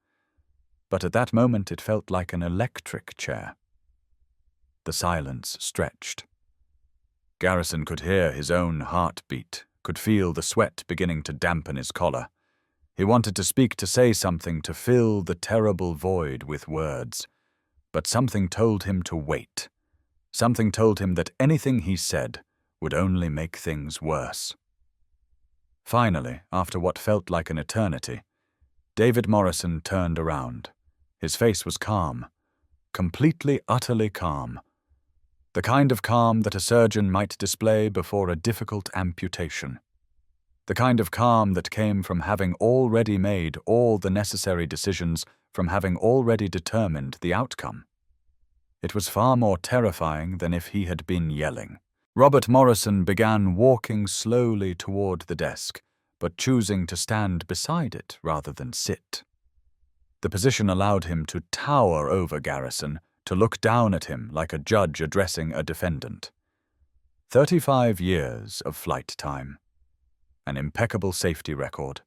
But at that moment it felt like an electric chair. The silence stretched. Garrison could hear his own heartbeat, could feel the sweat beginning to dampen his collar. He wanted to speak, to say something, to fill the terrible void with words. But something told him to wait. Something told him that anything he said would only make things worse. Finally, after what felt like an eternity, David Morrison turned around. His face was calm, completely, utterly calm. The kind of calm that a surgeon might display before a difficult amputation. The kind of calm that came from having already made all the necessary decisions, from having already determined the outcome. It was far more terrifying than if he had been yelling. Robert Morrison began walking slowly toward the desk, but choosing to stand beside it rather than sit. The position allowed him to tower over Garrison, to look down at him like a judge addressing a defendant. 35 years of flight time. An impeccable safety record.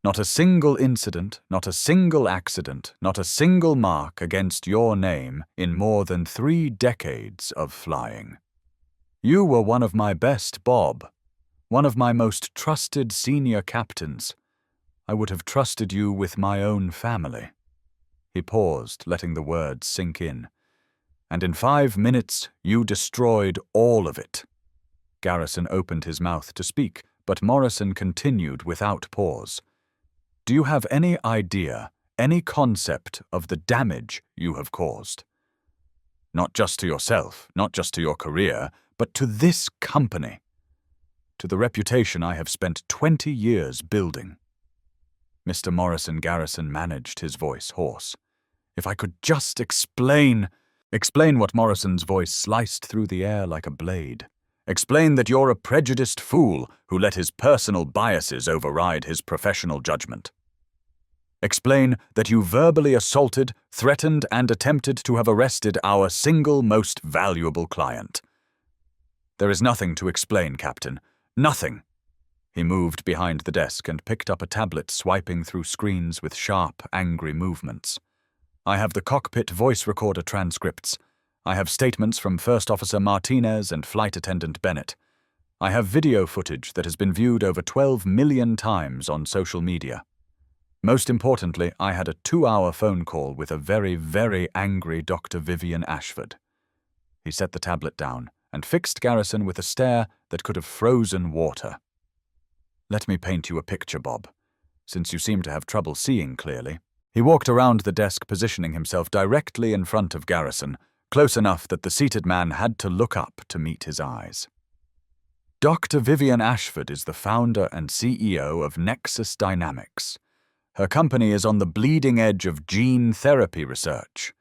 Not a single incident, not a single accident, not a single mark against your name in more than 3 decades of flying. You were one of my best, Bob. One of my most trusted senior captains. I would have trusted you with my own family." He paused, letting the words sink in. "And in 5 minutes, you destroyed all of it." Garrison opened his mouth to speak, but Morrison continued without pause. "Do you have any idea, any concept of the damage you have caused? Not just to yourself, not just to your career, but to this company, to the reputation I have spent 20 years building." Mr. Morrison Garrison managed his voice hoarse. "If I could just explain what Morrison's voice sliced through the air like a blade. Explain that you're a prejudiced fool who let his personal biases override his professional judgment. Explain that you verbally assaulted, threatened, and attempted to have arrested our single most valuable client. There is nothing to explain, Captain. Nothing." He moved behind the desk and picked up a tablet, swiping through screens with sharp, angry movements. "I have the cockpit voice recorder transcripts. I have statements from First Officer Martinez and Flight Attendant Bennett. I have video footage that has been viewed over 12 million times on social media. Most importantly, I had a 2-hour phone call with a very, very angry Dr. Vivian Ashford." He set the tablet down and fixed Garrison with a stare that could have frozen water. "Let me paint you a picture, Bob, since you seem to have trouble seeing clearly." He walked around the desk, positioning himself directly in front of Garrison, close enough that the seated man had to look up to meet his eyes. "Dr. Vivian Ashford is the founder and CEO of Nexus Dynamics. Her company is on the bleeding edge of gene therapy research.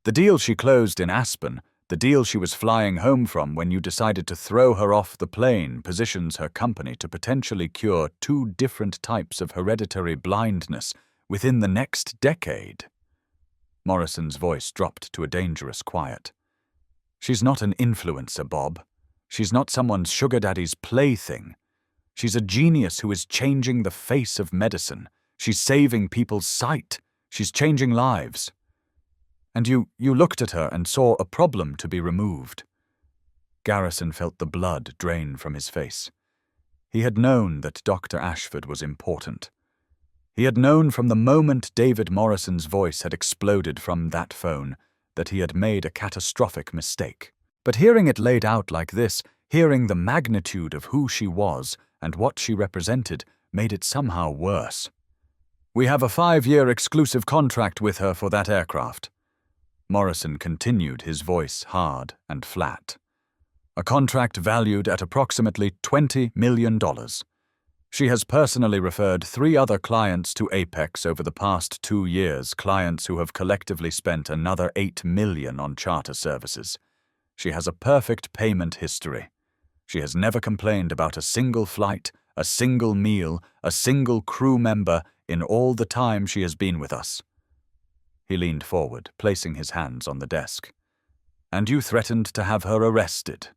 The deal she closed in Aspen, the deal she was flying home from when you decided to throw her off the plane, positions her company to potentially cure 2 different types of hereditary blindness within the next decade." Morrison's voice dropped to a dangerous quiet. "She's not an influencer, Bob. She's not someone's sugar daddy's plaything. She's a genius who is changing the face of medicine. She's saving people's sight. She's changing lives. And you looked at her and saw a problem to be removed." Garrison felt the blood drain from his face. He had known that Dr. Ashford was important. He had known from the moment David Morrison's voice had exploded from that phone that he had made a catastrophic mistake. But hearing it laid out like this, hearing the magnitude of who she was and what she represented, made it somehow worse. "We have a 5-year exclusive contract with her for that aircraft." Morrison continued, his voice hard and flat. "A contract valued at approximately $20 million. She has personally referred 3 other clients to Apex over the past 2 years, clients who have collectively spent another $8 million on charter services. She has a perfect payment history. She has never complained about a single flight, a single meal, a single crew member in all the time she has been with us." He leaned forward, placing his hands on the desk. "And you threatened to have her arrested."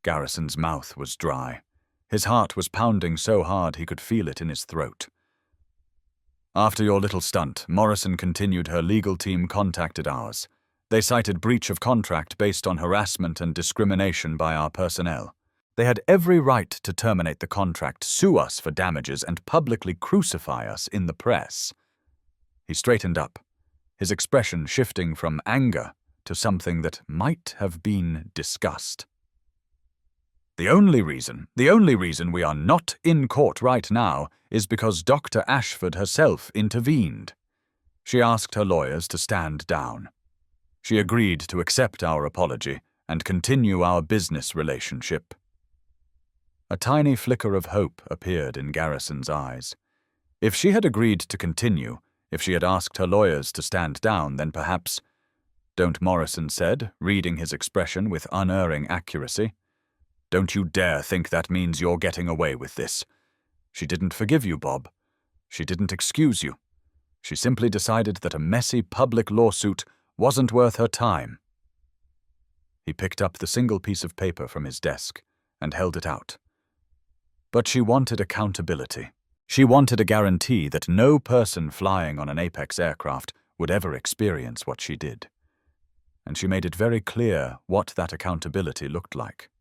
Garrison's mouth was dry. His heart was pounding so hard he could feel it in his throat. "After your little stunt, Morrison continued, her legal team contacted ours. They cited breach of contract based on harassment and discrimination by our personnel. They had every right to terminate the contract, sue us for damages, and publicly crucify us in the press." He straightened up, his expression shifting from anger to something that might have been disgust. The only reason we are not in court right now is because Dr. Ashford herself intervened. She asked her lawyers to stand down. She agreed to accept our apology and continue our business relationship." A tiny flicker of hope appeared in Garrison's eyes. If she had agreed to continue, if she had asked her lawyers to stand down, then perhaps— "Don't," Morrison said, reading his expression with unerring accuracy. "Don't you dare think that means you're getting away with this. She didn't forgive you, Bob. She didn't excuse you. She simply decided that a messy public lawsuit wasn't worth her time." He picked up the single piece of paper from his desk and held it out. "But she wanted accountability. She wanted a guarantee that no person flying on an Apex aircraft would ever experience what she did. And she made it very clear what that accountability looked like.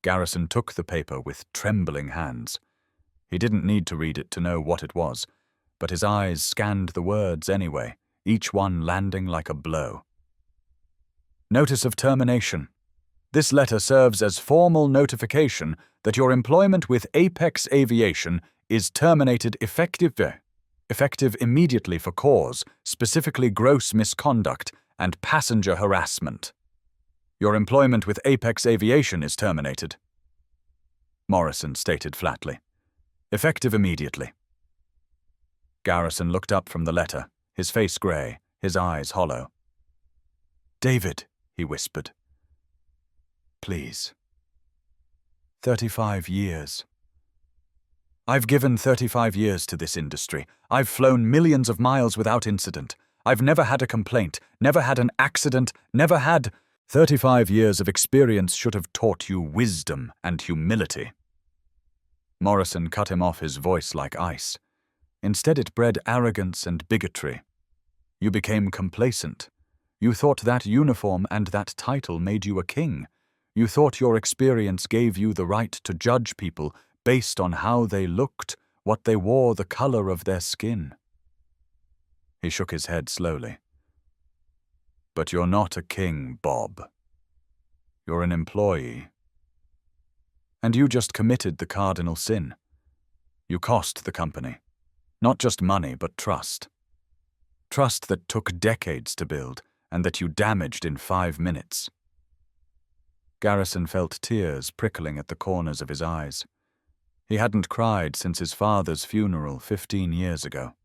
Garrison took the paper with trembling hands. He didn't need to read it to know what it was, but his eyes scanned the words anyway, each one landing like a blow. Notice of termination. This letter serves as formal notification that your employment with Apex Aviation is terminated effective immediately for cause, specifically gross misconduct and passenger harassment. Your employment with Apex Aviation is terminated, Morrison stated flatly. Effective immediately. Garrison looked up from the letter, his face grey, his eyes hollow. "David," he whispered. "Please." 35 years. I've given 35 years to this industry. I've flown millions of miles without incident. I've never had a complaint, never had an accident, never had... 35 years of experience should have taught you wisdom and humility. Morrison cut him off, his voice like ice. Instead it bred arrogance and bigotry. You became complacent. You thought that uniform and that title made you a king. You thought your experience gave you the right to judge people based on how they looked, what they wore, the color of their skin. He shook his head slowly. But you're not a king, Bob. You're an employee. And you just committed the cardinal sin. You cost the company. Not just money, but trust. Trust that took decades to build, and that you damaged in 5 minutes. Garrison felt tears prickling at the corners of his eyes. He hadn't cried since his father's funeral 15 years ago.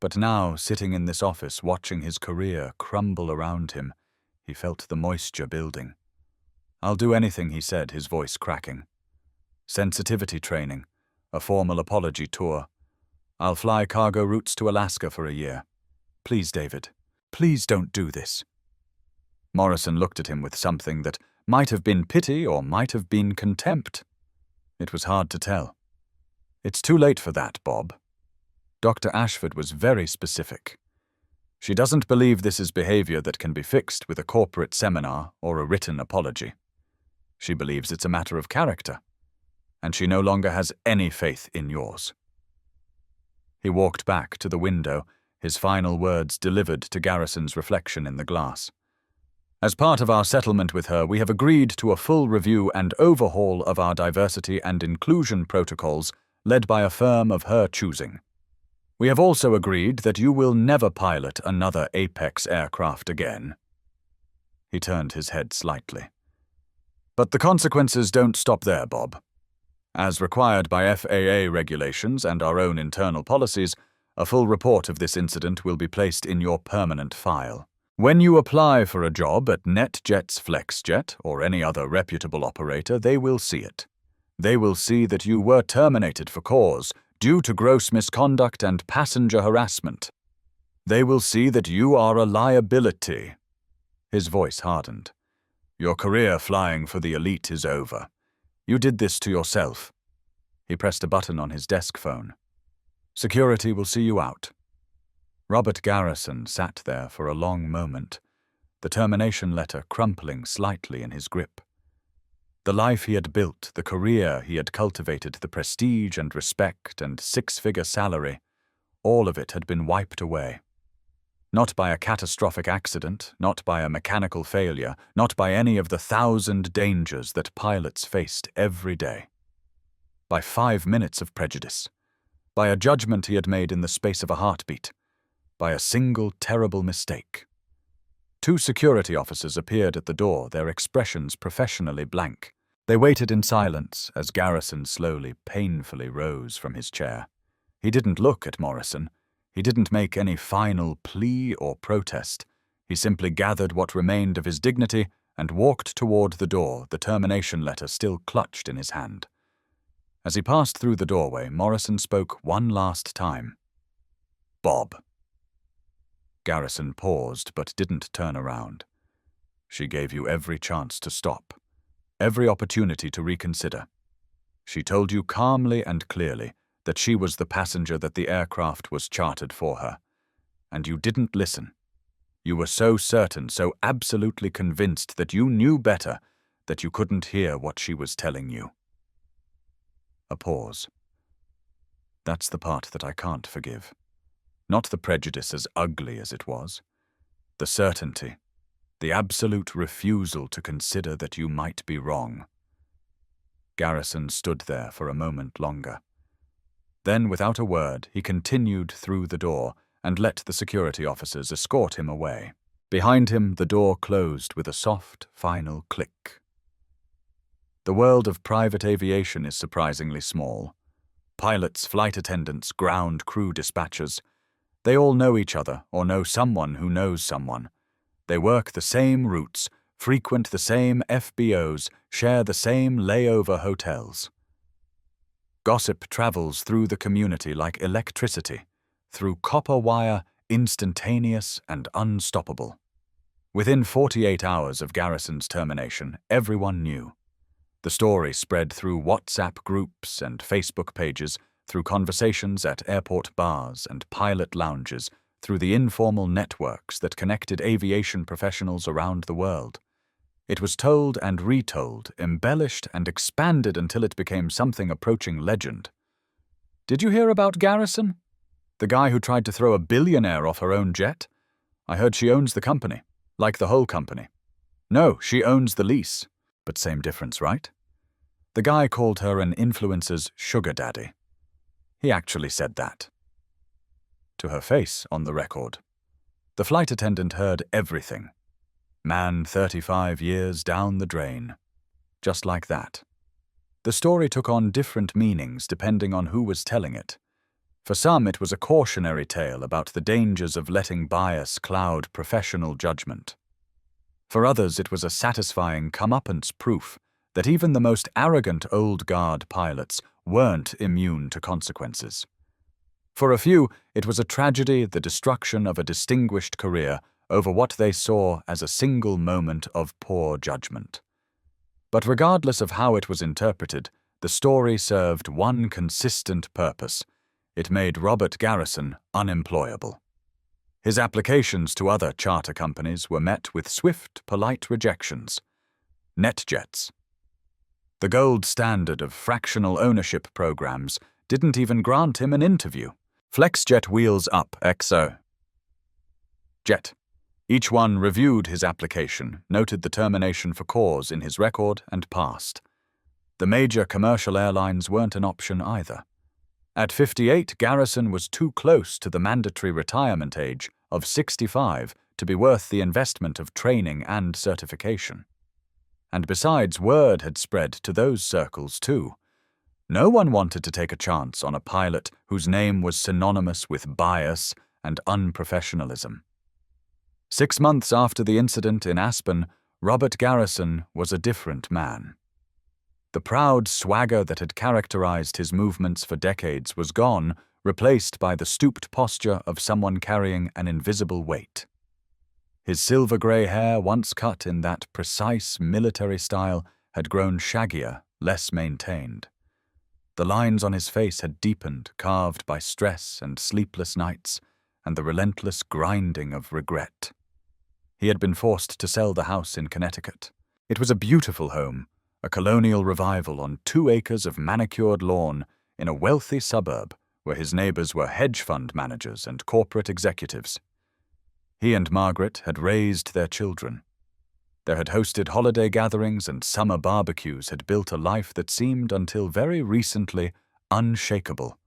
But now, sitting in this office watching his career crumble around him, he felt the moisture building. "I'll do anything," he said, his voice cracking. "Sensitivity training, a formal apology tour. I'll fly cargo routes to Alaska for a year. Please, David, please don't do this." Morrison looked at him with something that might have been pity or might have been contempt. It was hard to tell. "It's too late for that, Bob." Dr. Ashford was very specific. "She doesn't believe this is behavior that can be fixed with a corporate seminar or a written apology. She believes it's a matter of character, and she no longer has any faith in yours." He walked back to the window, his final words delivered to Garrison's reflection in the glass. "As part of our settlement with her, we have agreed to a full review and overhaul of our diversity and inclusion protocols led by a firm of her choosing. We have also agreed that you will never pilot another Apex aircraft again." He turned his head slightly. "But the consequences don't stop there, Bob. As required by FAA regulations and our own internal policies, a full report of this incident will be placed in your permanent file. When you apply for a job at NetJet's FlexJet or any other reputable operator, they will see it. They will see that you were terminated for cause, due to gross misconduct and passenger harassment. They will see that you are a liability." His voice hardened. "Your career flying for the elite is over. You did this to yourself." He pressed a button on his desk phone. "Security will see you out." Robert Garrison sat there for a long moment, the termination letter crumpling slightly in his grip. The life he had built, the career he had cultivated, the prestige and respect and 6-figure salary, all of it had been wiped away. Not by a catastrophic accident, not by a mechanical failure, not by any of the 1,000 dangers that pilots faced every day. By 5 minutes of prejudice. By a judgment he had made in the space of a heartbeat. By a single terrible mistake. 2 security officers appeared at the door, their expressions professionally blank. They waited in silence as Garrison slowly, painfully rose from his chair. He didn't look at Morrison. He didn't make any final plea or protest. He simply gathered what remained of his dignity and walked toward the door, the termination letter still clutched in his hand. As he passed through the doorway, Morrison spoke one last time. "Bob." Garrison paused but didn't turn around. "She gave you every chance to stop, every opportunity to reconsider. She told you calmly and clearly, that she was the passenger that the aircraft was chartered for her. And you didn't listen. You were so certain, so absolutely convinced that you knew better, that you couldn't hear what she was telling you. A pause. That's the part that I can't forgive. Not the prejudice as ugly as it was. The certainty, the absolute refusal to consider that you might be wrong. Garrison stood there for a moment longer. Then, without a word, he continued through the door and let the security officers escort him away. Behind him, the door closed with a soft, final click. The world of private aviation is surprisingly small. Pilots, flight attendants, ground crew dispatchers, they all know each other or know someone who knows someone. They work the same routes, frequent the same FBOs, share the same layover hotels. Gossip travels through the community like electricity, through copper wire, instantaneous and unstoppable. Within 48 hours of Garrison's termination, everyone knew. The story spread through WhatsApp groups and Facebook pages, through conversations at airport bars and pilot lounges, through the informal networks that connected aviation professionals around the world. It was told and retold, embellished and expanded until it became something approaching legend. Did you hear about Garrison? The guy who tried to throw a billionaire off her own jet? I heard she owns the company, like the whole company. No, she owns the lease. But same difference, right? The guy called her an influencer's sugar daddy. He actually said that. To her face on the record. The flight attendant heard everything. Man 35 years down the drain. Just like that. The story took on different meanings depending on who was telling it. For some, it was a cautionary tale about the dangers of letting bias cloud professional judgment. For others, it was a satisfying comeuppance proof that even the most arrogant old guard pilots weren't immune to consequences. For a few, it was a tragedy, the destruction of a distinguished career over what they saw as a single moment of poor judgment. But regardless of how it was interpreted, the story served one consistent purpose. It made Robert Garrison unemployable. His applications to other charter companies were met with swift, polite rejections. NetJets, the gold standard of fractional ownership programs, didn't even grant him an interview. FlexJet Wheels Up XO. Jet. Each one reviewed his application, noted the termination for cause in his record, and passed. The major commercial airlines weren't an option either. At 58, Garrison was too close to the mandatory retirement age of 65 to be worth the investment of training and certification. And besides, word had spread to those circles too. No one wanted to take a chance on a pilot whose name was synonymous with bias and unprofessionalism. 6 months after the incident in Aspen, Robert Garrison was a different man. The proud swagger that had characterized his movements for decades was gone, replaced by the stooped posture of someone carrying an invisible weight. His silver-gray hair, once cut in that precise military style, had grown shaggier, less maintained. The lines on his face had deepened, carved by stress and sleepless nights, and the relentless grinding of regret. He had been forced to sell the house in Connecticut. It was a beautiful home, a colonial revival on 2 acres of manicured lawn in a wealthy suburb where his neighbors were hedge fund managers and corporate executives. He and Margaret had raised their children. They had hosted holiday gatherings and summer barbecues, had built a life that seemed until very recently unshakable.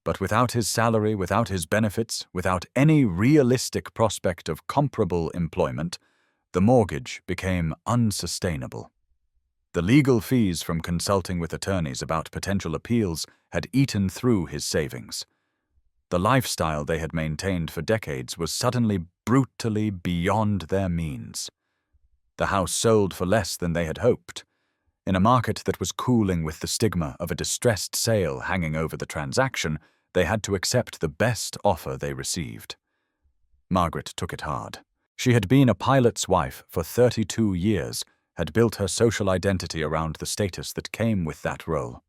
But without his salary, without his benefits, without any realistic prospect of comparable employment, the mortgage became unsustainable. The legal fees from consulting with attorneys about potential appeals had eaten through his savings. The lifestyle they had maintained for decades was suddenly brutally beyond their means. The house sold for less than they had hoped. In a market that was cooling with the stigma of a distressed sale hanging over the transaction, they had to accept the best offer they received. Margaret took it hard. She had been a pilot's wife for 32 years, had built her social identity around the status that came with that role.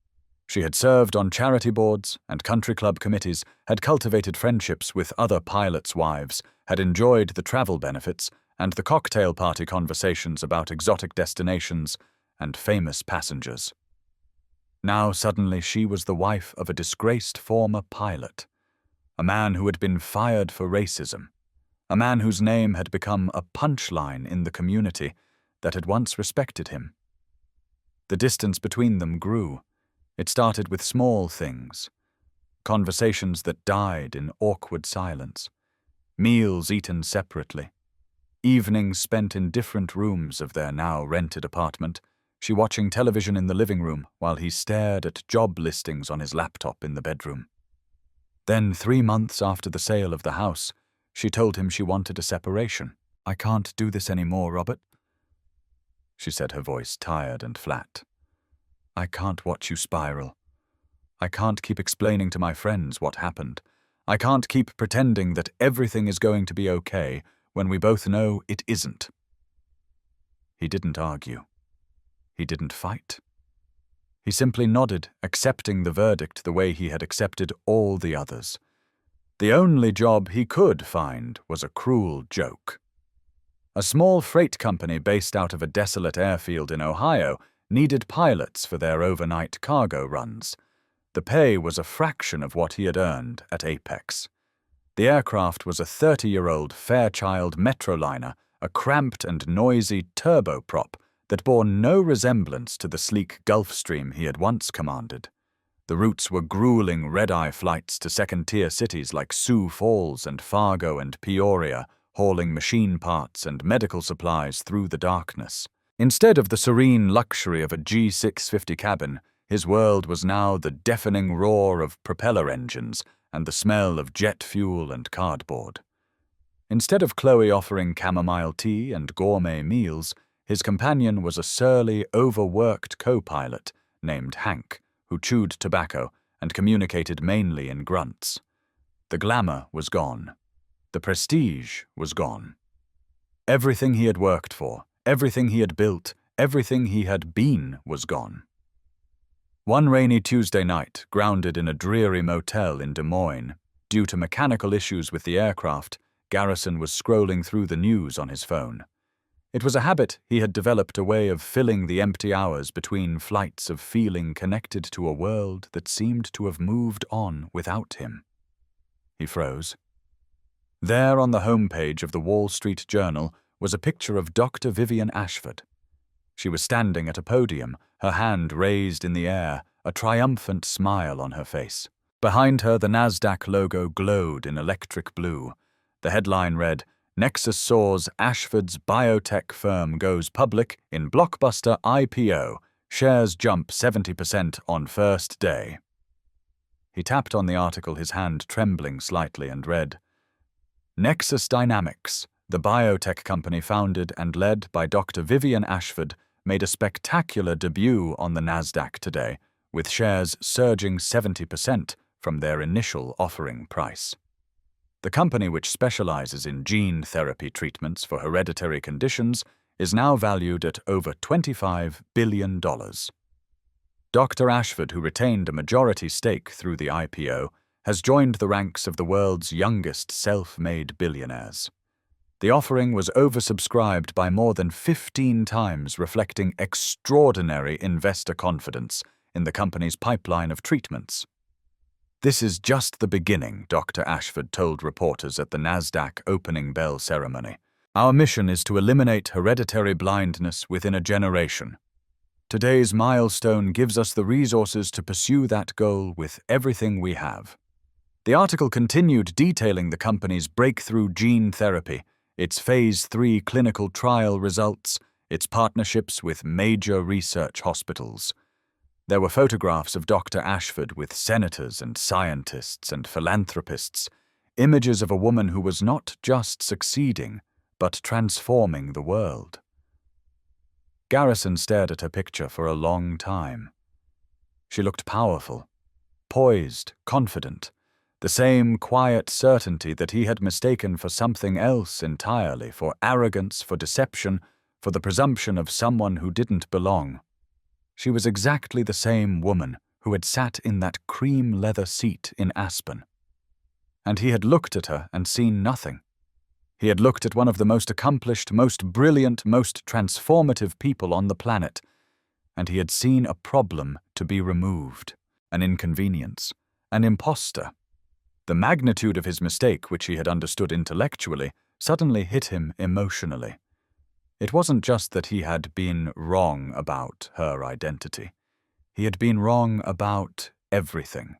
She had served on charity boards and country club committees, had cultivated friendships with other pilots' wives, had enjoyed the travel benefits and the cocktail party conversations about exotic destinations and famous passengers. Now suddenly she was the wife of a disgraced former pilot, a man who had been fired for racism, a man whose name had become a punchline in the community that had once respected him. The distance between them grew. It started with small things, conversations that died in awkward silence, meals eaten separately, evenings spent in different rooms of their now rented apartment, she watching television in the living room while he stared at job listings on his laptop in the bedroom. Then, 3 months after the sale of the house, she told him she wanted a separation. "I can't do this anymore, Robert," she said, her voice tired and flat. "I can't watch you spiral. I can't keep explaining to my friends what happened. I can't keep pretending that everything is going to be okay when we both know it isn't." He didn't argue. He didn't fight. He simply nodded, accepting the verdict the way he had accepted all the others. The only job he could find was a cruel joke. A small freight company based out of a desolate airfield in Ohio needed pilots for their overnight cargo runs. The pay was a fraction of what he had earned at Apex. The aircraft was a 30-year-old Fairchild Metroliner, a cramped and noisy turboprop that bore no resemblance to the sleek Gulfstream he had once commanded. The routes were grueling red-eye flights to second-tier cities like Sioux Falls and Fargo and Peoria, hauling machine parts and medical supplies through the darkness. Instead of the serene luxury of a G650 cabin, his world was now the deafening roar of propeller engines and the smell of jet fuel and cardboard. Instead of Chloe offering chamomile tea and gourmet meals, his companion was a surly, overworked co-pilot named Hank, who chewed tobacco and communicated mainly in grunts. The glamour was gone. The prestige was gone. Everything he had worked for, everything he had built, everything he had been was gone. One rainy Tuesday night, grounded in a dreary motel in Des Moines, due to mechanical issues with the aircraft, Garrison was scrolling through the news on his phone. It was a habit he had developed, a way of filling the empty hours between flights of feeling connected to a world that seemed to have moved on without him. He froze. There on the homepage of the Wall Street Journal was a picture of Dr. Vivian Ashford. She was standing at a podium, her hand raised in the air, a triumphant smile on her face. Behind her, the NASDAQ logo glowed in electric blue. The headline read, "Nexus soars, Ashford's biotech firm goes public in blockbuster IPO. Shares jump 70% on first day." He tapped on the article, his hand trembling slightly, and read, "Nexus Dynamics, the biotech company founded and led by Dr. Vivian Ashford, made a spectacular debut on the NASDAQ today, with shares surging 70% from their initial offering price. The company, which specializes in gene therapy treatments for hereditary conditions, is now valued at over $25 billion. Dr. Ashford, who retained a majority stake through the IPO, has joined the ranks of the world's youngest self-made billionaires. The offering was oversubscribed by more than 15 times, reflecting extraordinary investor confidence in the company's pipeline of treatments. "This is just the beginning," Dr. Ashford told reporters at the NASDAQ opening bell ceremony. "Our mission is to eliminate hereditary blindness within a generation. Today's milestone gives us the resources to pursue that goal with everything we have." The article continued detailing the company's breakthrough gene therapy, its Phase 3 clinical trial results, its partnerships with major research hospitals. There were photographs of Dr. Ashford with senators and scientists and philanthropists, images of a woman who was not just succeeding, but transforming the world. Garrison stared at her picture for a long time. She looked powerful, poised, confident, the same quiet certainty that he had mistaken for something else entirely, for arrogance, for deception, for the presumption of someone who didn't belong. She was exactly the same woman who had sat in that cream leather seat in Aspen. And he had looked at her and seen nothing. He had looked at one of the most accomplished, most brilliant, most transformative people on the planet, and he had seen a problem to be removed, an inconvenience, an imposter. The magnitude of his mistake, which he had understood intellectually, suddenly hit him emotionally. It wasn't just that he had been wrong about her identity. He had been wrong about everything.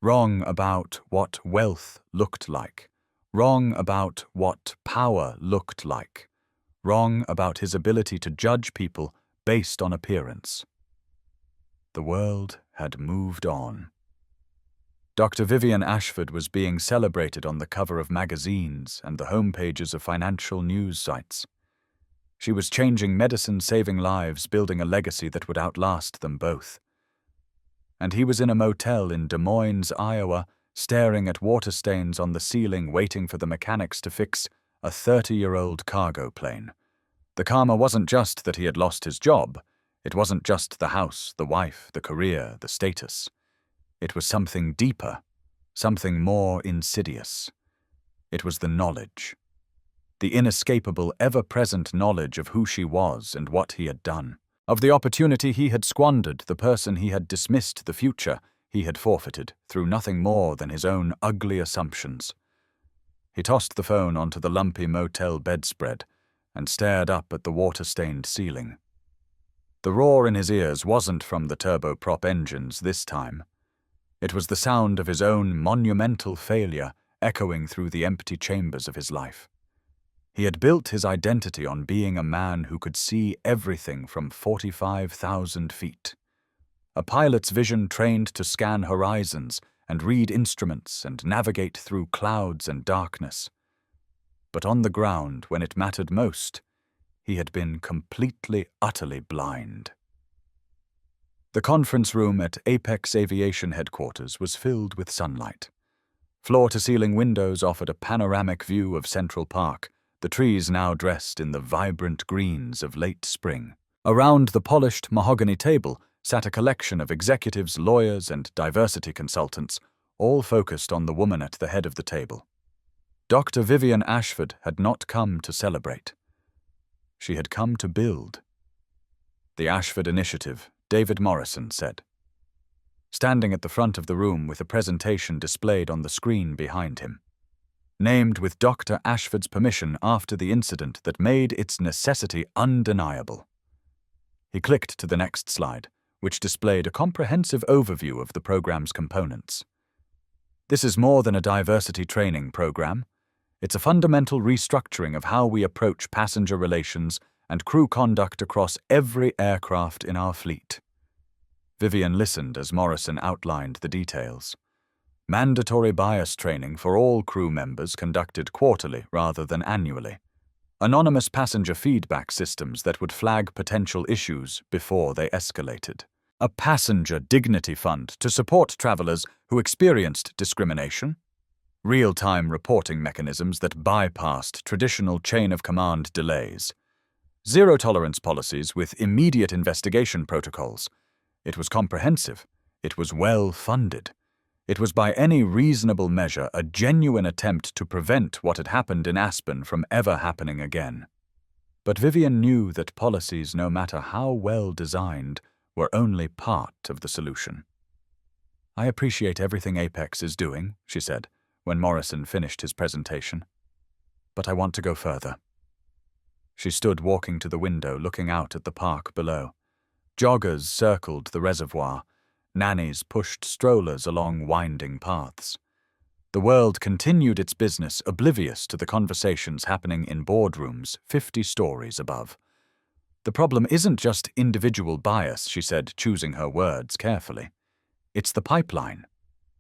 Wrong about what wealth looked like. Wrong about what power looked like. Wrong about his ability to judge people based on appearance. The world had moved on. Dr. Vivian Ashford was being celebrated on the cover of magazines and the homepages of financial news sites. She was changing medicine, saving lives, building a legacy that would outlast them both. And he was in a motel in Des Moines, Iowa, staring at water stains on the ceiling, waiting for the mechanics to fix a 30-year-old cargo plane. The karma wasn't just that he had lost his job. It wasn't just the house, the wife, the career, the status. It was something deeper, something more insidious. It was the knowledge. The inescapable, ever-present knowledge of who she was and what he had done. Of the opportunity he had squandered, the person he had dismissed, the future he had forfeited through nothing more than his own ugly assumptions. He tossed the phone onto the lumpy motel bedspread and stared up at the water-stained ceiling. The roar in his ears wasn't from the turboprop engines this time. It was the sound of his own monumental failure echoing through the empty chambers of his life. He had built his identity on being a man who could see everything from 45,000 feet. A pilot's vision trained to scan horizons and read instruments and navigate through clouds and darkness. But on the ground, when it mattered most, he had been completely, utterly blind. The conference room at Apex Aviation Headquarters was filled with sunlight. Floor-to-ceiling windows offered a panoramic view of Central Park, the trees now dressed in the vibrant greens of late spring. Around the polished mahogany table sat a collection of executives, lawyers, and diversity consultants, all focused on the woman at the head of the table. Dr. Vivian Ashford had not come to celebrate. She had come to build. The Ashford Initiative, David Morrison said, standing at the front of the room with a presentation displayed on the screen behind him. Named with Dr. Ashford's permission after the incident that made its necessity undeniable. He clicked to the next slide, which displayed a comprehensive overview of the program's components. This is more than a diversity training program. It's a fundamental restructuring of how we approach passenger relations and crew conduct across every aircraft in our fleet. Vivian listened as Morrison outlined the details. Mandatory bias training for all crew members conducted quarterly rather than annually. Anonymous passenger feedback systems that would flag potential issues before they escalated. A passenger dignity fund to support travelers who experienced discrimination. Real-time reporting mechanisms that bypassed traditional chain-of-command delays. Zero-tolerance policies with immediate investigation protocols. It was comprehensive. It was well-funded. It was by any reasonable measure a genuine attempt to prevent what had happened in Aspen from ever happening again. But Vivian knew that policies, no matter how well designed, were only part of the solution. "I appreciate everything Apex is doing," she said, when Morrison finished his presentation. "But I want to go further." She stood walking to the window, looking out at the park below. Joggers circled the reservoir. Nannies pushed strollers along winding paths. The world continued its business, oblivious to the conversations happening in boardrooms 50 stories above. "The problem isn't just individual bias," she said, choosing her words carefully. "It's the pipeline.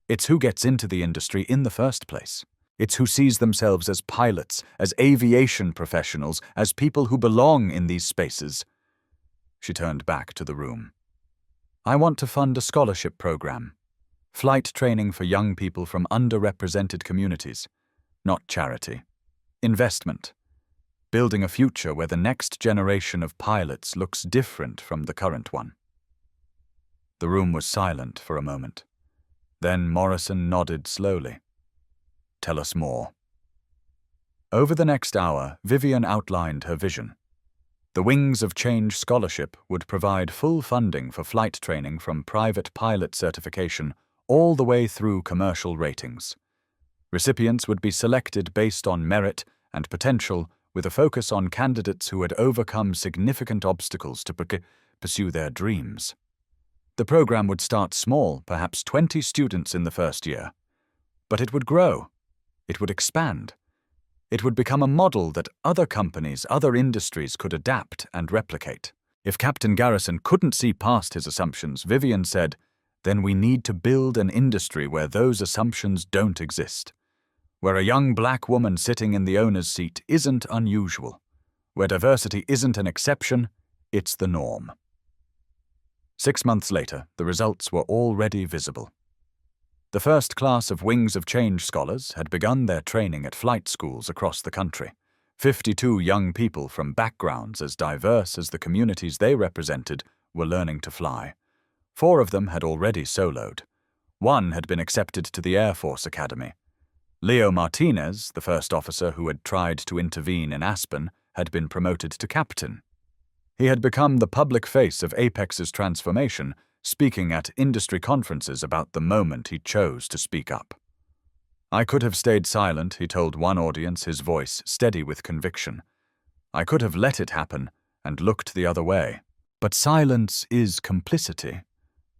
It's who gets into the industry in the first place. It's who sees themselves as pilots, as aviation professionals, as people who belong in these spaces." She turned back to the room. "I want to fund a scholarship program. Flight training for young people from underrepresented communities. Not charity. Investment. Building a future where the next generation of pilots looks different from the current one." The room was silent for a moment. Then Morrison nodded slowly. "Tell us more." Over the next hour, Vivian outlined her vision. The Wings of Change Scholarship would provide full funding for flight training from private pilot certification all the way through commercial ratings. Recipients would be selected based on merit and potential, with a focus on candidates who had overcome significant obstacles to pursue their dreams. The program would start small, perhaps 20 students in the first year. But it would grow. It would expand. It would become a model that other companies, other industries could adapt and replicate. If Captain Garrison couldn't see past his assumptions, Vivian said, then we need to build an industry where those assumptions don't exist. Where a young black woman sitting in the owner's seat isn't unusual. Where diversity isn't an exception, it's the norm. 6 months later, the results were already visible. The first class of Wings of Change scholars had begun their training at flight schools across the country. 52 young people from backgrounds as diverse as the communities they represented were learning to fly. 4 of them had already soloed. 1 had been accepted to the Air Force Academy. Leo Martinez, the first officer who had tried to intervene in Aspen, had been promoted to captain. He had become the public face of Apex's transformation, speaking at industry conferences about the moment he chose to speak up. I could have stayed silent, he told one audience, his voice steady with conviction. I could have let it happen and looked the other way. But silence is complicity.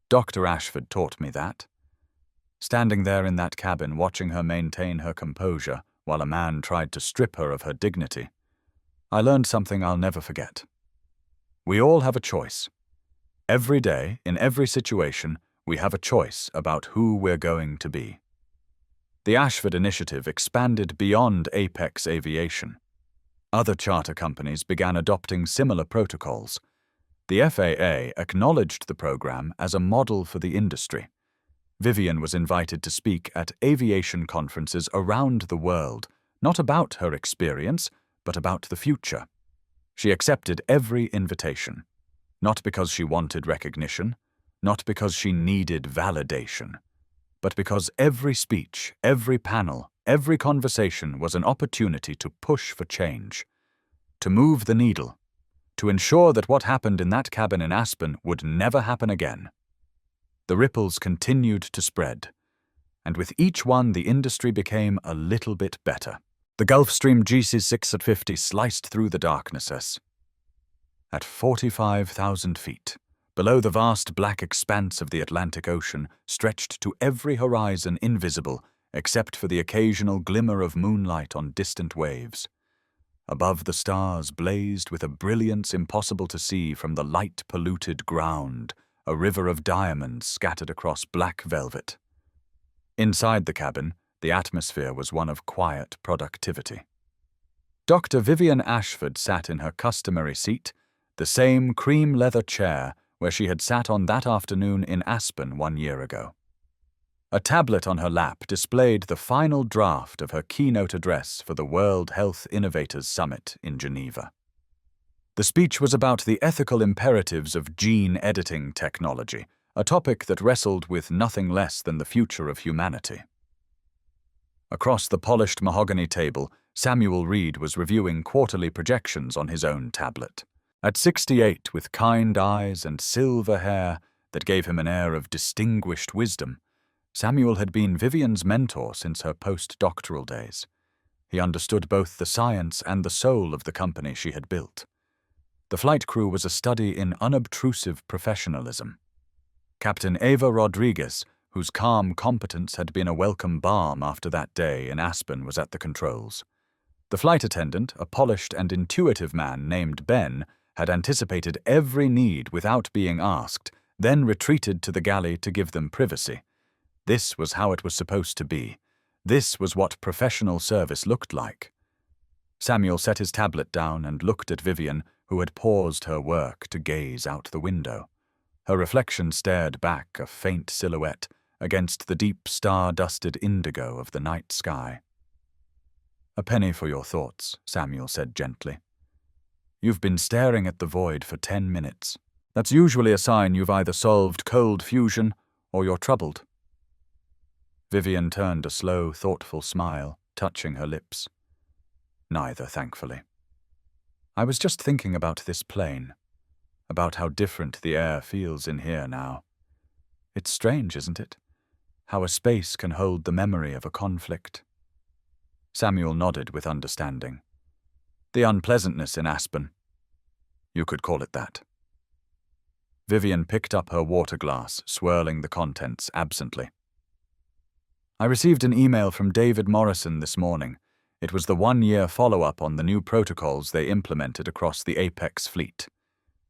Dr. Ashford taught me that. Standing there in that cabin, watching her maintain her composure while a man tried to strip her of her dignity, I learned something I'll never forget. We all have a choice. Every day, in every situation, we have a choice about who we're going to be. The Ashford Initiative expanded beyond Apex Aviation. Other charter companies began adopting similar protocols. The FAA acknowledged the program as a model for the industry. Vivian was invited to speak at aviation conferences around the world, not about her experience, but about the future. She accepted every invitation. Not because she wanted recognition, not because she needed validation, but because every speech, every panel, every conversation was an opportunity to push for change, to move the needle, to ensure that what happened in that cabin in Aspen would never happen again. The ripples continued to spread, and with each one the industry became a little bit better. The Gulfstream GC650 sliced through the darkness. At 45,000 feet, below the vast black expanse of the Atlantic Ocean, stretched to every horizon invisible except for the occasional glimmer of moonlight on distant waves. Above the stars blazed with a brilliance impossible to see from the light-polluted ground, a river of diamonds scattered across black velvet. Inside the cabin, the atmosphere was one of quiet productivity. Dr. Vivian Ashford sat in her customary seat, the same cream leather chair where she had sat on that afternoon in Aspen 1 year ago. A tablet on her lap displayed the final draft of her keynote address for the World Health Innovators Summit in Geneva. The speech was about the ethical imperatives of gene editing technology, a topic that wrestled with nothing less than the future of humanity. Across the polished mahogany table, Samuel Reed was reviewing quarterly projections on his own tablet. At 68, with kind eyes and silver hair that gave him an air of distinguished wisdom, Samuel had been Vivian's mentor since her postdoctoral days. He understood both the science and the soul of the company she had built. The flight crew was a study in unobtrusive professionalism. Captain Eva Rodriguez, whose calm competence had been a welcome balm after that day in Aspen, was at the controls. The flight attendant, a polished and intuitive man named Ben, had anticipated every need without being asked, then retreated to the galley to give them privacy. This was how it was supposed to be. This was what professional service looked like. Samuel set his tablet down and looked at Vivian, who had paused her work to gaze out the window. Her reflection stared back, a faint silhouette, against the deep star-dusted indigo of the night sky. "A penny for your thoughts," Samuel said gently. "You've been staring at the void for 10 minutes. That's usually a sign you've either solved cold fusion or you're troubled. Vivian turned a slow, thoughtful smile, touching her lips. Neither, thankfully. I was just thinking about this plane, about how different the air feels in here now. It's strange, isn't it? How a space can hold the memory of a conflict. Samuel nodded with understanding. The unpleasantness in Aspen. You could call it that. Vivian picked up her water glass, swirling the contents absently. I received an email from David Morrison this morning. It was the 1-year follow-up on the new protocols they implemented across the Apex fleet.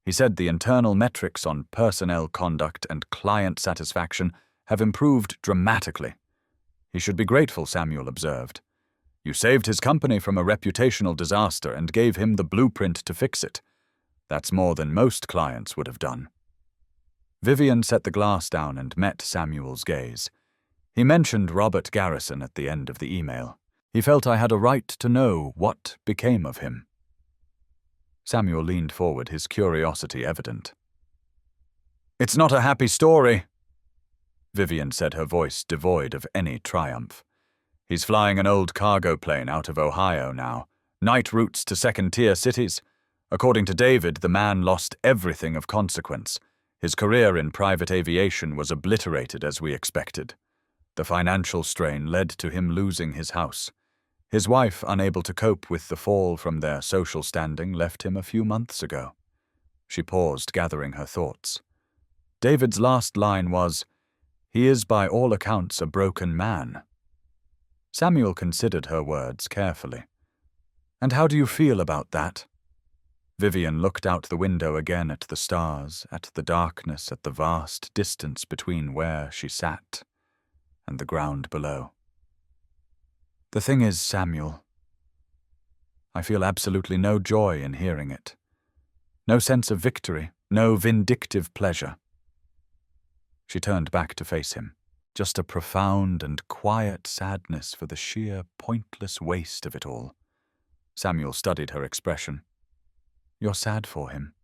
He said the internal metrics on personnel conduct and client satisfaction have improved dramatically. He should be grateful, Samuel observed. You saved his company from a reputational disaster and gave him the blueprint to fix it. That's more than most clients would have done. Vivian set the glass down and met Samuel's gaze. He mentioned Robert Garrison at the end of the email. He felt I had a right to know what became of him. Samuel leaned forward, his curiosity evident. It's not a happy story, Vivian said, her voice devoid of any triumph. He's flying an old cargo plane out of Ohio now, night routes to second-tier cities. According to David, the man lost everything of consequence. His career in private aviation was obliterated as we expected. The financial strain led to him losing his house. His wife, unable to cope with the fall from their social standing, left him a few months ago. She paused, gathering her thoughts. David's last line was, "He is by all accounts a broken man." Samuel considered her words carefully. "And how do you feel about that?" Vivian looked out the window again at the stars, at the darkness, at the vast distance between where she sat and the ground below. "The thing is, Samuel, I feel absolutely no joy in hearing it. No sense of victory, no vindictive pleasure." She turned back to face him. Just a profound and quiet sadness for the sheer, pointless waste of it all. Samuel studied her expression. "You're sad for him?"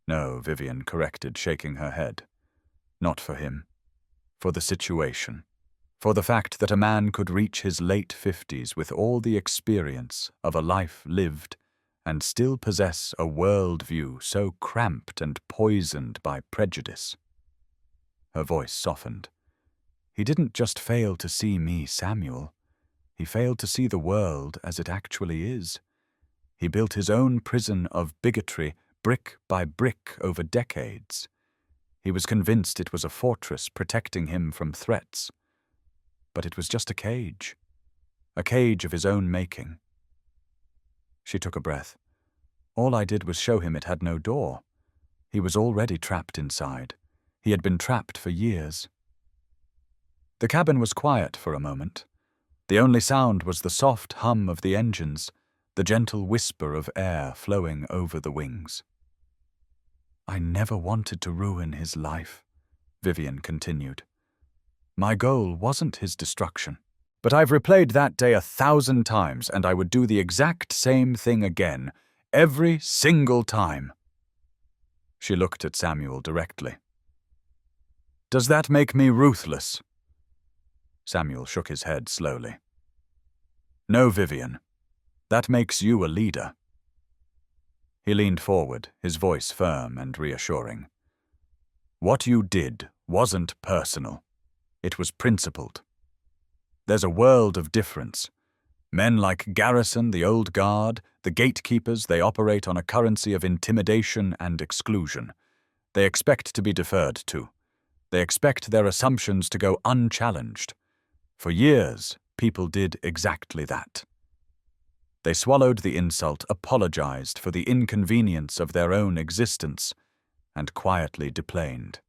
"No," Vivian corrected, shaking her head. "Not for him. For the situation. For the fact that a man could reach his late 50s with all the experience of a life lived and still possess a worldview so cramped and poisoned by prejudice." Her voice softened. "He didn't just fail to see me, Samuel. He failed to see the world as it actually is. He built his own prison of bigotry brick by brick over decades. He was convinced it was a fortress protecting him from threats. But it was just a cage of his own making." She took a breath. "All I did was show him it had no door. He was already trapped inside. He had been trapped for years." The cabin was quiet for a moment. The only sound was the soft hum of the engines, the gentle whisper of air flowing over the wings. "I never wanted to ruin his life," Vivian continued. "My goal wasn't his destruction. But I've replayed that day 1,000 times, and I would do the exact same thing again, every single time." She looked at Samuel directly. "Does that make me ruthless?" Samuel shook his head slowly. "No, Vivian. That makes you a leader." He leaned forward, his voice firm and reassuring. "What you did wasn't personal. It was principled. There's a world of difference. Men like Garrison, the old guard, the gatekeepers, they operate on a currency of intimidation and exclusion. They expect to be deferred to. They expect their assumptions to go unchallenged. For years, people did exactly that. They swallowed the insult, apologized for the inconvenience of their own existence, and quietly deplaned."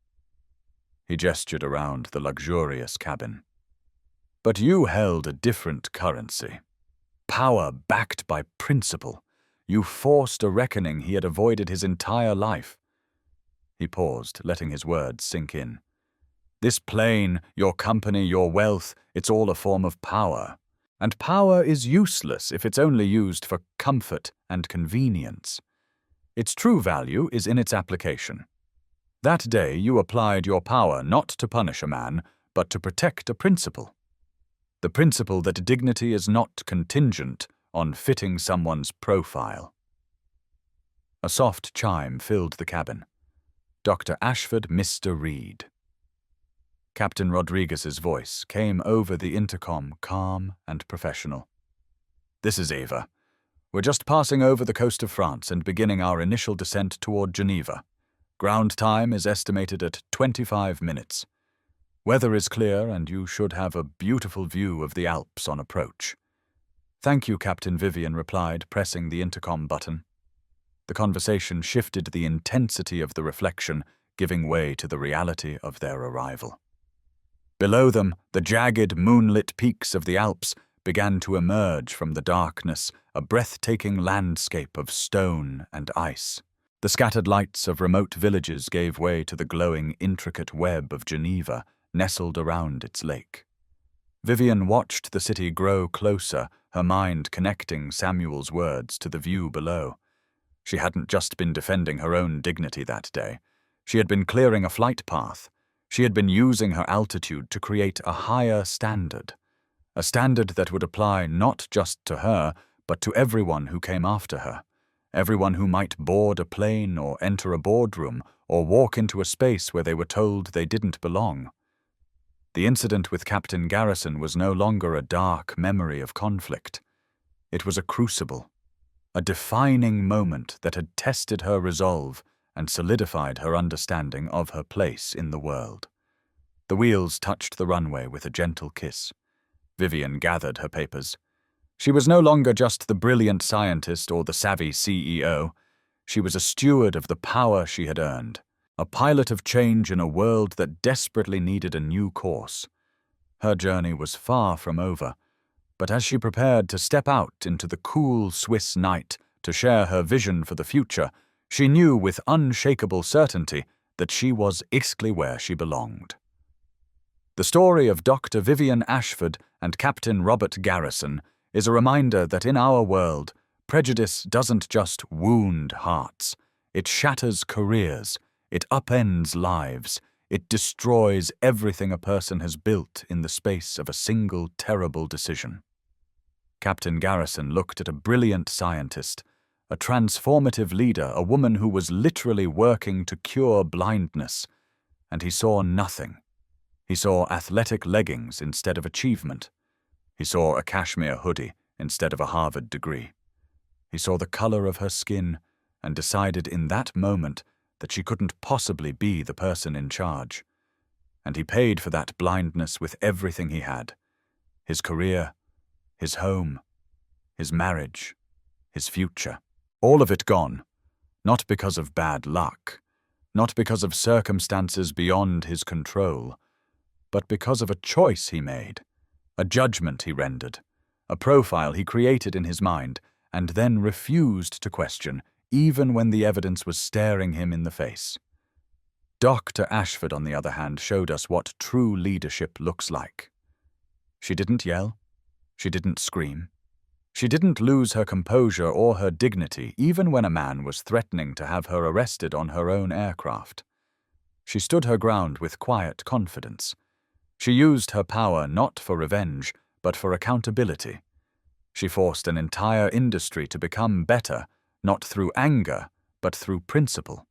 He gestured around the luxurious cabin. "But you held a different currency. Power backed by principle. You forced a reckoning he had avoided his entire life." He paused, letting his words sink in. "This plane, your company, your wealth, it's all a form of power. And power is useless if it's only used for comfort and convenience. Its true value is in its application. That day you applied your power not to punish a man, but to protect a principle. The principle that dignity is not contingent on fitting someone's profile. A soft chime filled the cabin. Dr. Ashford, Mr. Reed. Captain Rodriguez's voice came over the intercom, calm and professional. This is Ava. We're just passing over the coast of France and beginning our initial descent toward Geneva. Ground time is estimated at 25 minutes. Weather is clear and you should have a beautiful view of the Alps on approach. Thank you, Captain Vivian replied, pressing the intercom button. The conversation shifted the intensity of the reflection, giving way to the reality of their arrival. Below them, the jagged, moonlit peaks of the Alps began to emerge from the darkness, a breathtaking landscape of stone and ice. The scattered lights of remote villages gave way to the glowing, intricate web of Geneva, nestled around its lake. Vivian watched the city grow closer, her mind connecting Samuel's words to the view below. She hadn't just been defending her own dignity that day. She had been clearing a flight path. She had been using her altitude to create a higher standard. A standard that would apply not just to her, but to everyone who came after her. Everyone who might board a plane or enter a boardroom or walk into a space where they were told they didn't belong. The incident with Captain Garrison was no longer a dark memory of conflict. It was a crucible, a defining moment that had tested her resolve and solidified her understanding of her place in the world. The wheels touched the runway with a gentle kiss. Vivian gathered her papers. She was no longer just the brilliant scientist or the savvy CEO. She was a steward of the power she had earned, a pilot of change in a world that desperately needed a new course. Her journey was far from over, but as she prepared to step out into the cool Swiss night to share her vision for the future, she knew with unshakable certainty that she was exactly where she belonged. The story of Dr. Vivian Ashford and Captain Robert Garrison is a reminder that in our world, prejudice doesn't just wound hearts. It shatters careers, it upends lives, it destroys everything a person has built in the space of a single terrible decision. Captain Garrison looked at a brilliant scientist, a transformative leader, a woman who was literally working to cure blindness, and he saw nothing. He saw athletic leggings instead of achievement. He saw a cashmere hoodie instead of a Harvard degree. He saw the color of her skin and decided in that moment that she couldn't possibly be the person in charge. And he paid for that blindness with everything he had: his career, his home, his marriage, his future. All of it gone, not because of bad luck, not because of circumstances beyond his control, but because of a choice he made, a judgment he rendered, a profile he created in his mind, and then refused to question, even when the evidence was staring him in the face. Dr. Ashford, on the other hand, showed us what true leadership looks like. She didn't yell. She didn't scream. She didn't lose her composure or her dignity, even when a man was threatening to have her arrested on her own aircraft. She stood her ground with quiet confidence. She used her power not for revenge, but for accountability. She forced an entire industry to become better, not through anger, but through principle.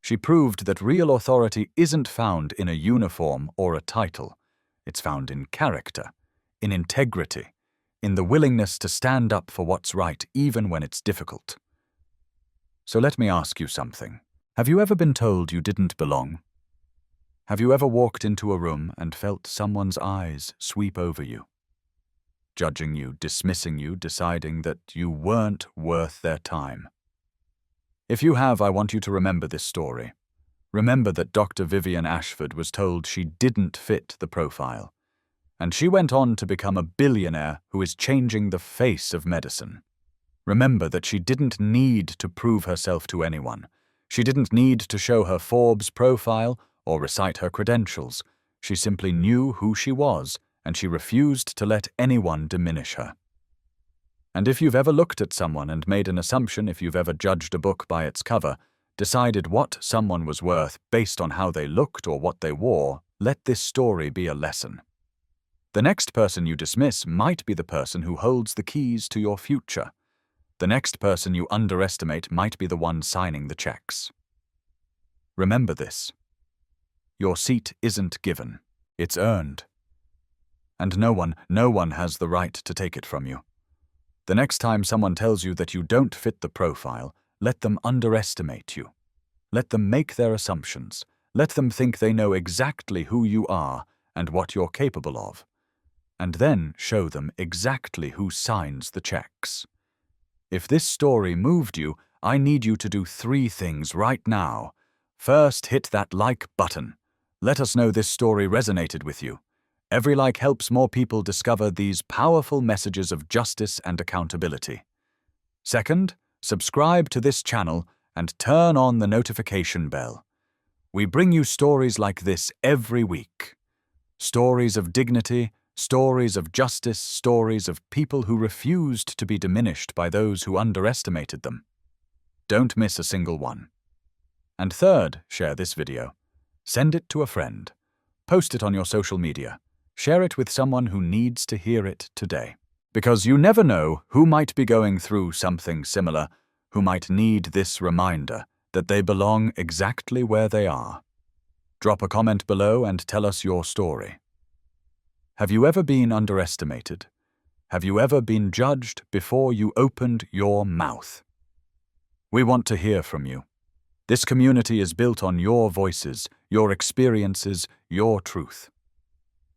She proved that real authority isn't found in a uniform or a title. It's found in character, in integrity, in the willingness to stand up for what's right even when it's difficult. So let me ask you something. Have you ever been told you didn't belong? Have you ever walked into a room and felt someone's eyes sweep over you, judging you, dismissing you, deciding that you weren't worth their time? If you have, I want you to remember this story. Remember that Dr. Vivian Ashford was told she didn't fit the profile, and she went on to become a billionaire who is changing the face of medicine. Remember that she didn't need to prove herself to anyone. She didn't need to show her Forbes profile or recite her credentials. She simply knew who she was, and she refused to let anyone diminish her. And if you've ever looked at someone and made an assumption, if you've ever judged a book by its cover, decided what someone was worth based on how they looked or what they wore, let this story be a lesson. The next person you dismiss might be the person who holds the keys to your future. The next person you underestimate might be the one signing the checks. Remember this. Your seat isn't given, it's earned. And no one has the right to take it from you. The next time someone tells you that you don't fit the profile, let them underestimate you. Let them make their assumptions. Let them think they know exactly who you are and what you're capable of. And then show them exactly who signs the checks. If this story moved you, I need you to do 3 things right now. First, hit that like button. Let us know this story resonated with you. Every like helps more people discover these powerful messages of justice and accountability. Second, subscribe to this channel and turn on the notification bell. We bring you stories like this every week. Stories of dignity, stories of justice, stories of people who refused to be diminished by those who underestimated them. Don't miss a single one. And third, share this video. Send it to a friend. Post it on your social media. Share it with someone who needs to hear it today. Because you never know who might be going through something similar, who might need this reminder that they belong exactly where they are. Drop a comment below and tell us your story. Have you ever been underestimated? Have you ever been judged before you opened your mouth? We want to hear from you. This community is built on your voices, your experiences, your truth.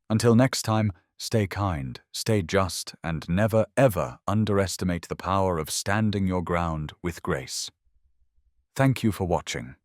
Until next time, stay kind, stay just, and never ever underestimate the power of standing your ground with grace. Thank you for watching.